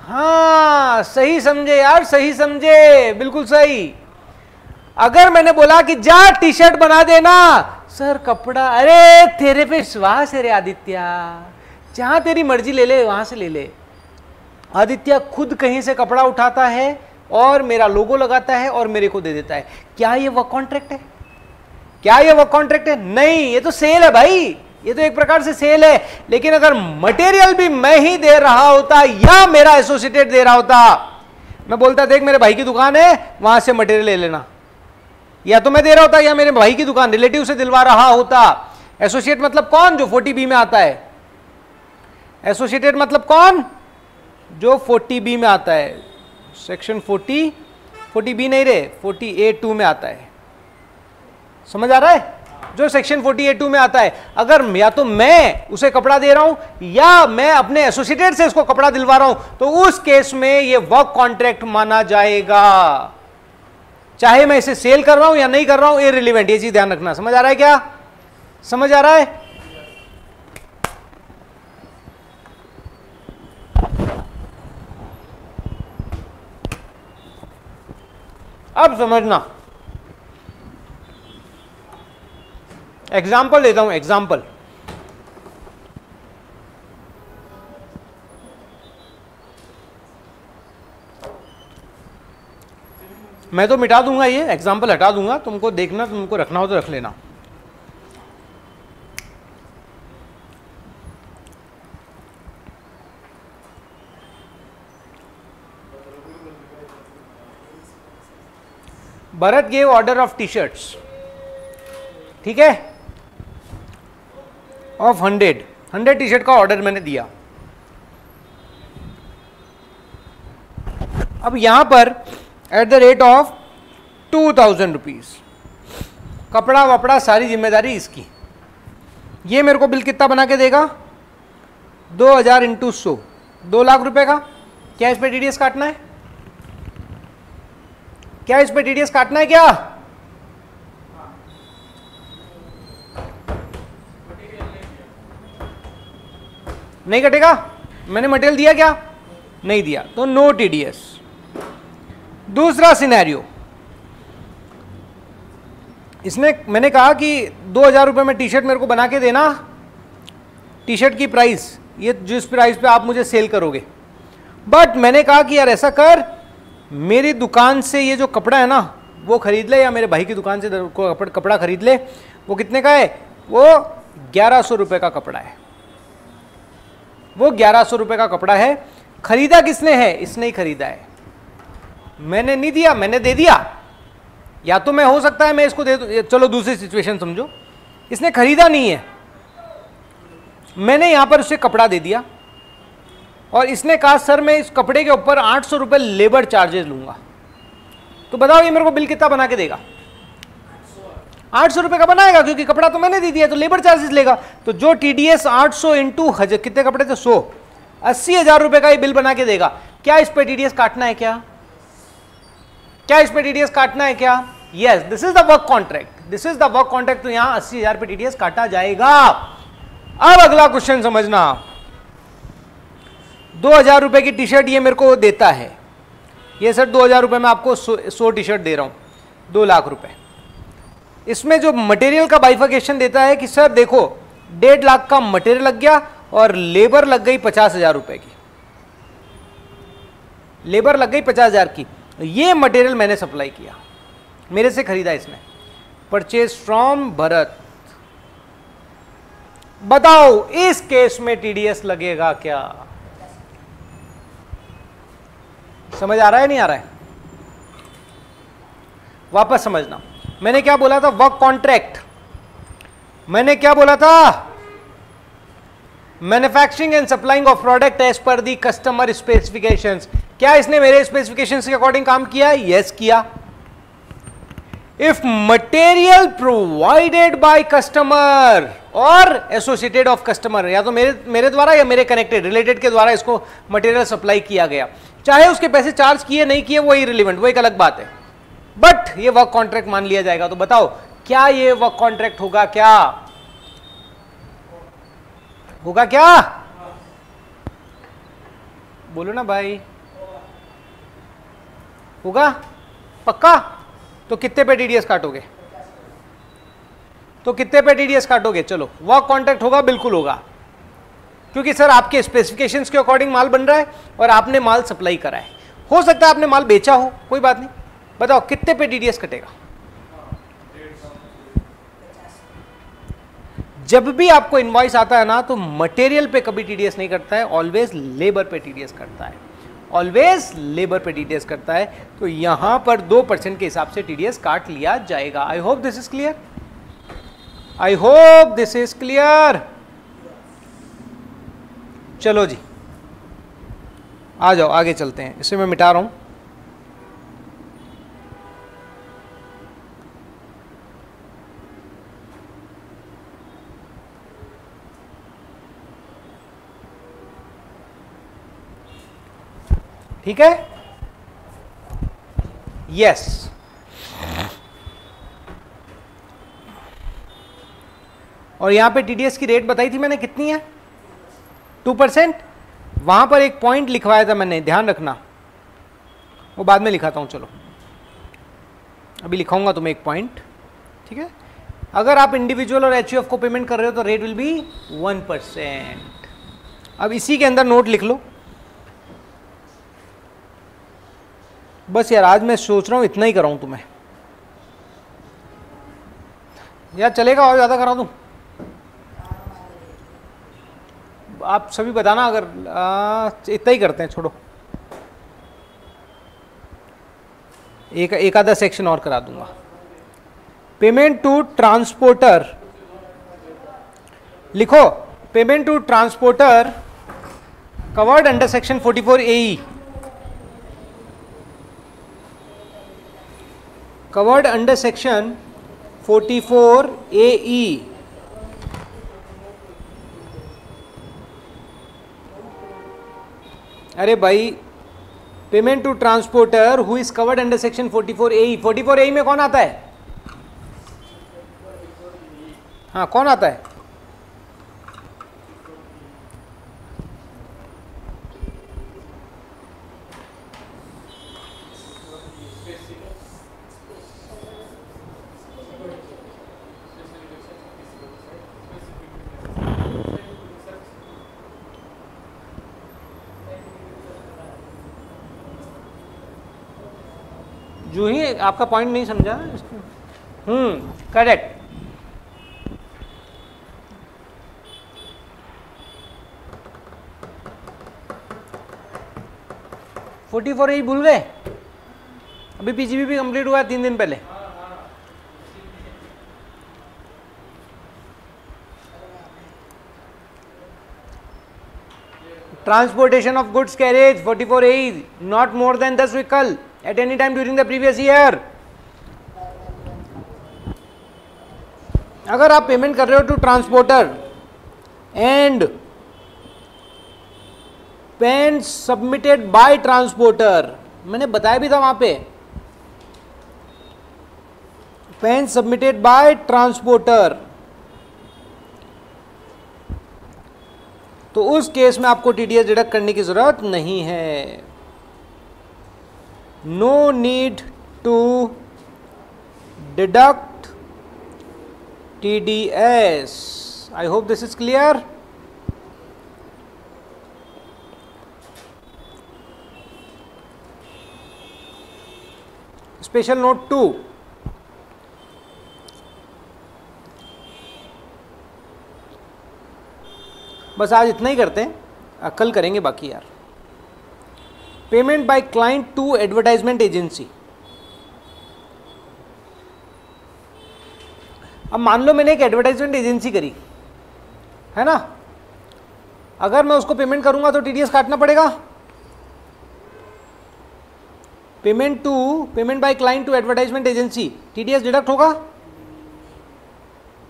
हाँ सही समझे यार, सही समझे, बिल्कुल सही। अगर मैंने बोला कि जा टी शर्ट बना देना, सर कपड़ा, अरे तेरे पे विश्वास है रे आदित्य, जहां तेरी मर्जी ले ले वहां से ले ले। आदित्य खुद कहीं से कपड़ा उठाता है और मेरा लोगो लगाता है और मेरे को दे देता है। क्या ये वर्क कॉन्ट्रैक्ट है? क्या ये वर्क कॉन्ट्रैक्ट है? नहीं, ये तो सेल है भाई, ये तो एक प्रकार से सेल है। लेकिन अगर मटेरियल भी मैं ही दे रहा होता या मेरा एसोसिएटेट दे रहा होता, मैं बोलता देख मेरे भाई की दुकान है, वहां से मटेरियल ले लेना, या तो मैं दे रहा होता या मेरे भाई की दुकान रिलेटिव से दिलवा रहा होता। एसोसिएट मतलब कौन? जो 40B में आता है। एसोसिएटेड मतलब कौन? जो 40B में आता है। सेक्शन 40B नहीं रे, 40A2 में आता है। समझ आ रहा है? जो सेक्शन 40A2 में आता है। अगर या तो मैं उसे कपड़ा दे रहा हूं या मैं अपने एसोसिएटेड से इसको कपड़ा दिलवा रहा हूं, तो उस केस में ये वर्क कॉन्ट्रैक्ट माना जाएगा। चाहे मैं इसे सेल कर रहा हूं या नहीं कर रहा हूं, इररिलेवेंट, ये चीज ध्यान रखना। समझ आ रहा है? क्या समझ आ रहा है? अब समझना। एग्जाम्पल देता हूं, एग्जाम्पल। मैं तो मिटा दूंगा, ये एग्जाम्पल हटा दूंगा, तुमको देखना, तुमको रखना हो तो रख लेना। Bharat gave order of T shirts, ठीक है, ऑफ 100 टी शर्ट का ऑर्डर मैंने दिया। अब यहां पर eight the rate of 2000 rupees, कपड़ा वपड़ा सारी जिम्मेदारी इसकी। ये मेरे को बिल कितना बना के देगा? 2000 इंटू 100, 2 लाख रुपए का। क्या इस पे टीडीएस काटना है? क्या इस पे टीडीएस काटना है? क्या नहीं कटेगा? मैंने मटेरियल दिया क्या? नहीं दिया, तो नो टीडीएस। दूसरा सिनेरियो, इसने मैंने कहा कि 2000 रुपये में टी शर्ट मेरे को बना के देना, टी शर्ट की प्राइस ये जिस प्राइस पे आप मुझे सेल करोगे। बट मैंने कहा कि यार ऐसा कर, मेरी दुकान से ये जो कपड़ा है ना वो खरीद ले, या मेरे भाई की दुकान से कपड़ा खरीद ले। वो कितने का है? वो 1100 रुपये का कपड़ा है। वो 1100 रुपये का कपड़ा है। खरीदा किसने है? इसने ही खरीदा है, मैंने नहीं दिया, मैंने दे दिया। या तो मैं, हो सकता है मैं इसको दे दूं, चलो दूसरी सिचुएशन समझो, इसने खरीदा नहीं है, मैंने यहां पर उसे कपड़ा दे दिया और इसने कहा सर मैं इस कपड़े के ऊपर 800 रुपये लेबर चार्जेस लूंगा। तो बताओ ये मेरे को बिल कितना बना के देगा? 800 रुपये का बनाएगा, क्योंकि कपड़ा तो मैंने दे दिया, तो लेबर चार्जेस लेगा। तो जो टीडीएस 800 इंटू कितने कपड़े थे? 100, 80,000 रुपये का ये बिल बना के देगा। क्या इस पे टीडीएस काटना है? क्या इस पे टीडीएस काटना है? क्या? Yes, this is the work contract, this is the work contract. तो यहां 80,000 पे टीडीएस काटा जाएगा। अब अगला क्वेश्चन समझना। 2000 रुपए की टी शर्ट ये मेरे को देता है, ये सर 2000 रुपये में आपको 100 टी शर्ट दे रहा हूं, 2 लाख रुपए। इसमें जो मटेरियल का बाइफिकेशन देता है कि सर देखो 1.5 लाख का मटेरियल लग गया और लेबर लग गई 50,000 रुपए की, लेबर लग गई 50,000 की। ये मटेरियल मैंने सप्लाई किया, मेरे से खरीदा इसने, परचेज फ्रॉम भरत। बताओ इस केस में टीडीएस लगेगा क्या? समझ आ रहा है नहीं आ रहा है? वापस समझना। मैंने क्या बोला था? Work contract. मैंने क्या बोला था? Manufacturing and supplying of product as per the customer specifications. क्या इसने मेरे स्पेसिफिकेशंस के अकॉर्डिंग काम किया? यस किया। If material provided by customer और एसोसिएटेड ऑफ कस्टमर, या तो मेरे द्वारा या मेरे कनेक्टेड रिलेटेड के द्वारा इसको मटेरियल सप्लाई किया गया, चाहे उसके पैसे चार्ज किए नहीं किए वो इररिलेवेंट, वो एक अलग बात है, बट ये वर्क कॉन्ट्रैक्ट मान लिया जाएगा। तो बताओ क्या ये वर्क कॉन्ट्रैक्ट होगा? क्या होगा? क्या बोलो ना भाई, होगा पक्का? तो कितने पे टीडीएस काटोगे? तो कितने पे टीडीएस काटोगे? चलो वर्क कॉन्ट्रैक्ट होगा, बिल्कुल होगा, क्योंकि सर आपके स्पेसिफिकेशंस के अकॉर्डिंग माल बन रहा है और आपने माल सप्लाई करा है। हो सकता है आपने माल बेचा हो, कोई बात नहीं, बताओ कितने पे टीडीएस कटेगा? जब भी आपको इनवॉइस आता है ना, तो मटेरियल पे कभी टीडीएस नहीं करता है, ऑलवेज लेबर पे टीडीएस करता है, ऑलवेज लेबर पे टीडीएस करता है। तो यहां पर 2% के हिसाब से टीडीएस काट लिया जाएगा। I hope this is clear, I hope this is clear. चलो जी आ जाओ, आगे चलते हैं, इसे मैं मिटा रहा हूं। ठीक है, यस। और यहां पे टीडीएस की रेट बताई थी मैंने, कितनी है? 2%। वहां पर एक पॉइंट लिखवाया था मैंने, ध्यान रखना, वो बाद में लिखाता हूं, चलो अभी लिखाऊंगा तुम्हें एक पॉइंट, ठीक है। अगर आप इंडिविजुअल और एचयूएफ को पेमेंट कर रहे हो तो रेट विल बी 1%। अब इसी के अंदर नोट लिख लो। बस यार आज मैं सोच रहा हूं इतना ही कराऊं तुम्हें, यार चलेगा और ज़्यादा करा दूं? आप सभी बताना, अगर इतना ही करते हैं, छोड़ो, एक आधा सेक्शन और करा दूंगा। पेमेंट टू ट्रांसपोर्टर लिखो, payment to transporter covered under section 44AE, covered under section 44AE। अरे भाई, payment to transporter who is covered under section 44AE। 44AE में कौन आता है? हाँ, कौन आता है? जो ही आपका पॉइंट नहीं समझा, करेक्ट। फोर्टी फोर ही भूल गए? अभी पीजीबी भी कंप्लीट हुआ है 3 दिन पहले। Transportation of goods carriage 44AE, not more than 10 vehicle at any time during the previous year। अगर आप पेमेंट कर रहे हो to transporter and PAN submitted by transporter, मैंने बताया भी था वहां पे, पेन सबमिटेड बाय ट्रांसपोर्टर, तो उस केस में आपको टीडीएस डिडक्ट करने की जरूरत नहीं है। No need to deduct TDS. I hope this is clear. Special note 2. बस आज इतना ही करते हैं, कल करेंगे बाकी यार। Payment by client to advertisement agency. अब मान लो मैंने एक एडवर्टाइजमेंट एजेंसी करी है ना, अगर मैं उसको पेमेंट करूंगा तो टीडीएस काटना पड़ेगा। Payment by client to advertisement agency, TDS deduct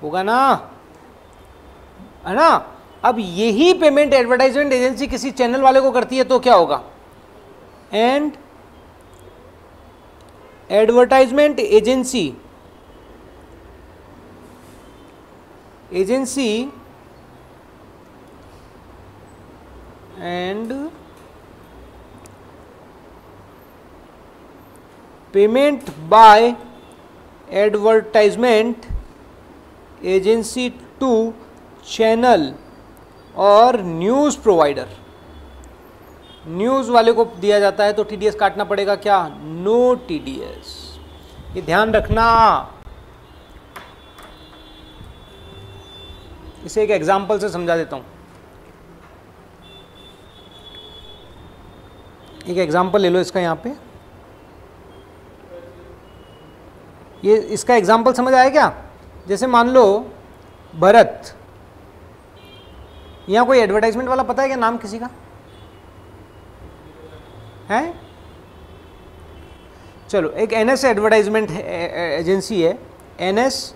होगा ना? है ना। अब यही पेमेंट एडवर्टाइजमेंट एजेंसी किसी चैनल वाले को करती है तो क्या होगा, and advertisement agency and payment by advertisement agency to channel और न्यूज़ प्रोवाइडर, न्यूज़ वाले को दिया जाता है तो टीडीएस काटना पड़ेगा क्या, नो टीडीएस। ये ध्यान रखना। इसे एक एग्जांपल से समझा देता हूं। एक एग्जांपल ले लो इसका, यहां पे ये इसका एग्जांपल समझ आया क्या। जैसे मान लो भरत, यहां कोई एडवर्टाइजमेंट वाला पता है क्या नाम किसी का है? चलो, एक एनएस एडवर्टाइजमेंट एजेंसी है, एनएस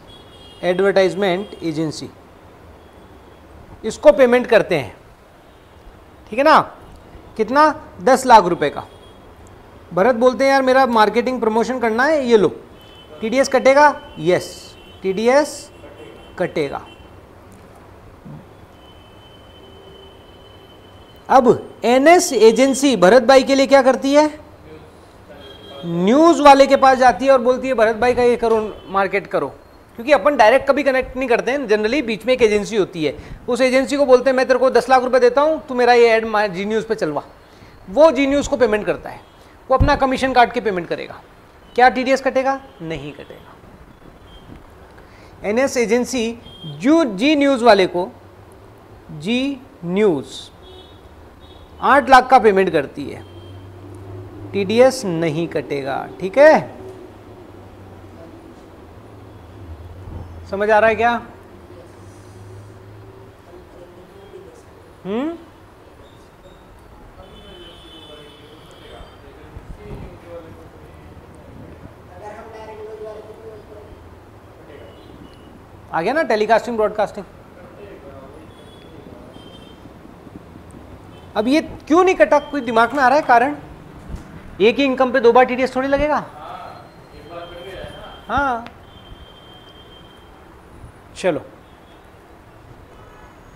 एडवर्टाइजमेंट एजेंसी, इसको पेमेंट करते हैं, ठीक है ना। कितना, 10 लाख रुपए का। भरत बोलते हैं यार मेरा मार्केटिंग प्रमोशन करना है, ये लो, टीडीएस कटेगा, यस टीडीएस कटेगा। अब एनएस एजेंसी भरत भाई के लिए क्या करती है, न्यूज़ वाले के पास जाती है और बोलती है भरत भाई का ये करो, मार्केट करो। क्योंकि अपन डायरेक्ट कभी कनेक्ट नहीं करते हैं, जनरली बीच में एक एजेंसी होती है, उस एजेंसी को बोलते हैं मैं तेरे को 10 लाख रुपए देता हूं, तू मेरा ये ऐड जी न्यूज़ पे चलवा। वो जी न्यूज़ को पेमेंट करता है, वो अपना कमीशन काट के पेमेंट करेगा। क्या टीडीएस कटेगा, नहीं कटेगा। एनएस एजेंसी जी न्यूज़ वाले को, जी न्यूज़ 8 लाख का पेमेंट करती है, टीडीएस नहीं कटेगा, ठीक है। समझ आ रहा है क्या? आ गया ना टेलीकास्टिंग ब्रॉडकास्टिंग। अब ये क्यों नहीं कटा, कोई दिमाग में आ रहा है कारण? एक ही इनकम पे 2 बार टीडीएस थोड़ी लगेगा। हाँ चलो,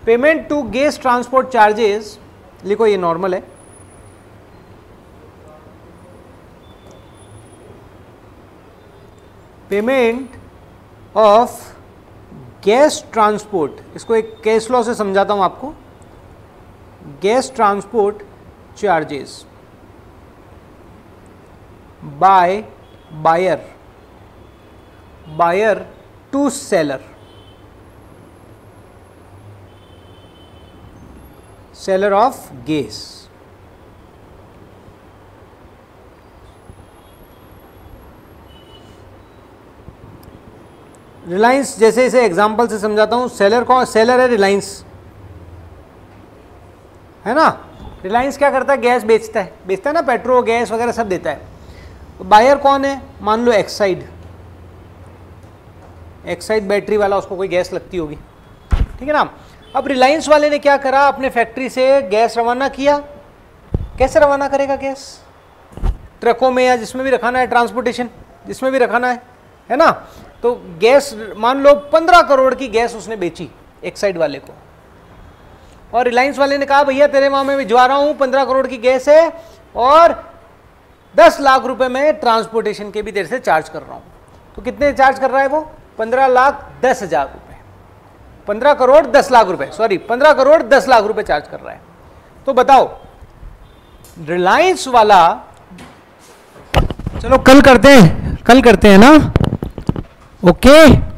payment to gas transport charges लिखो, ये नॉर्मल है। पेमेंट ऑफ गैस ट्रांसपोर्ट, इसको एक केस लॉ से समझाता हूं आपको। Gas transport charges by buyer to seller, seller of gas. Reliance, जैसे इसे एग्जांपल से समझाता हूं, सेलर कौन, सेलर है रिलायंस, है ना। रिलायंस क्या करता है, गैस बेचता है ना, पेट्रोल गैस वगैरह सब देता है। बायर कौन है, मान लो एक्साइड बैटरी वाला, उसको कोई गैस लगती होगी, ठीक है ना। अब रिलायंस वाले ने क्या करा, अपने फैक्ट्री से गैस रवाना किया। कैसे रवाना करेगा गैस, ट्रकों में या जिसमें भी रखाना है, ट्रांसपोर्टेशन जिसमें भी रखाना है ना। तो गैस मान लो 15 करोड़ की गैस उसने बेची एक्साइड वाले को, और रिलायंस वाले ने कहा भैया तेरे वहां मैं भिजवा रहा हूं, 15 करोड़ की गैस है और 10 लाख रुपए में ट्रांसपोर्टेशन के भी तेरे से चार्ज कर रहा हूं। तो कितने चार्ज कर रहा है वो, 15,10,000 रुपए, 15 करोड़ 10 लाख रुपए, सॉरी 15 करोड़ 10 लाख रुपए चार्ज कर रहा है। तो बताओ रिलायंस वाला, चलो कल करते हैं ना, ओके।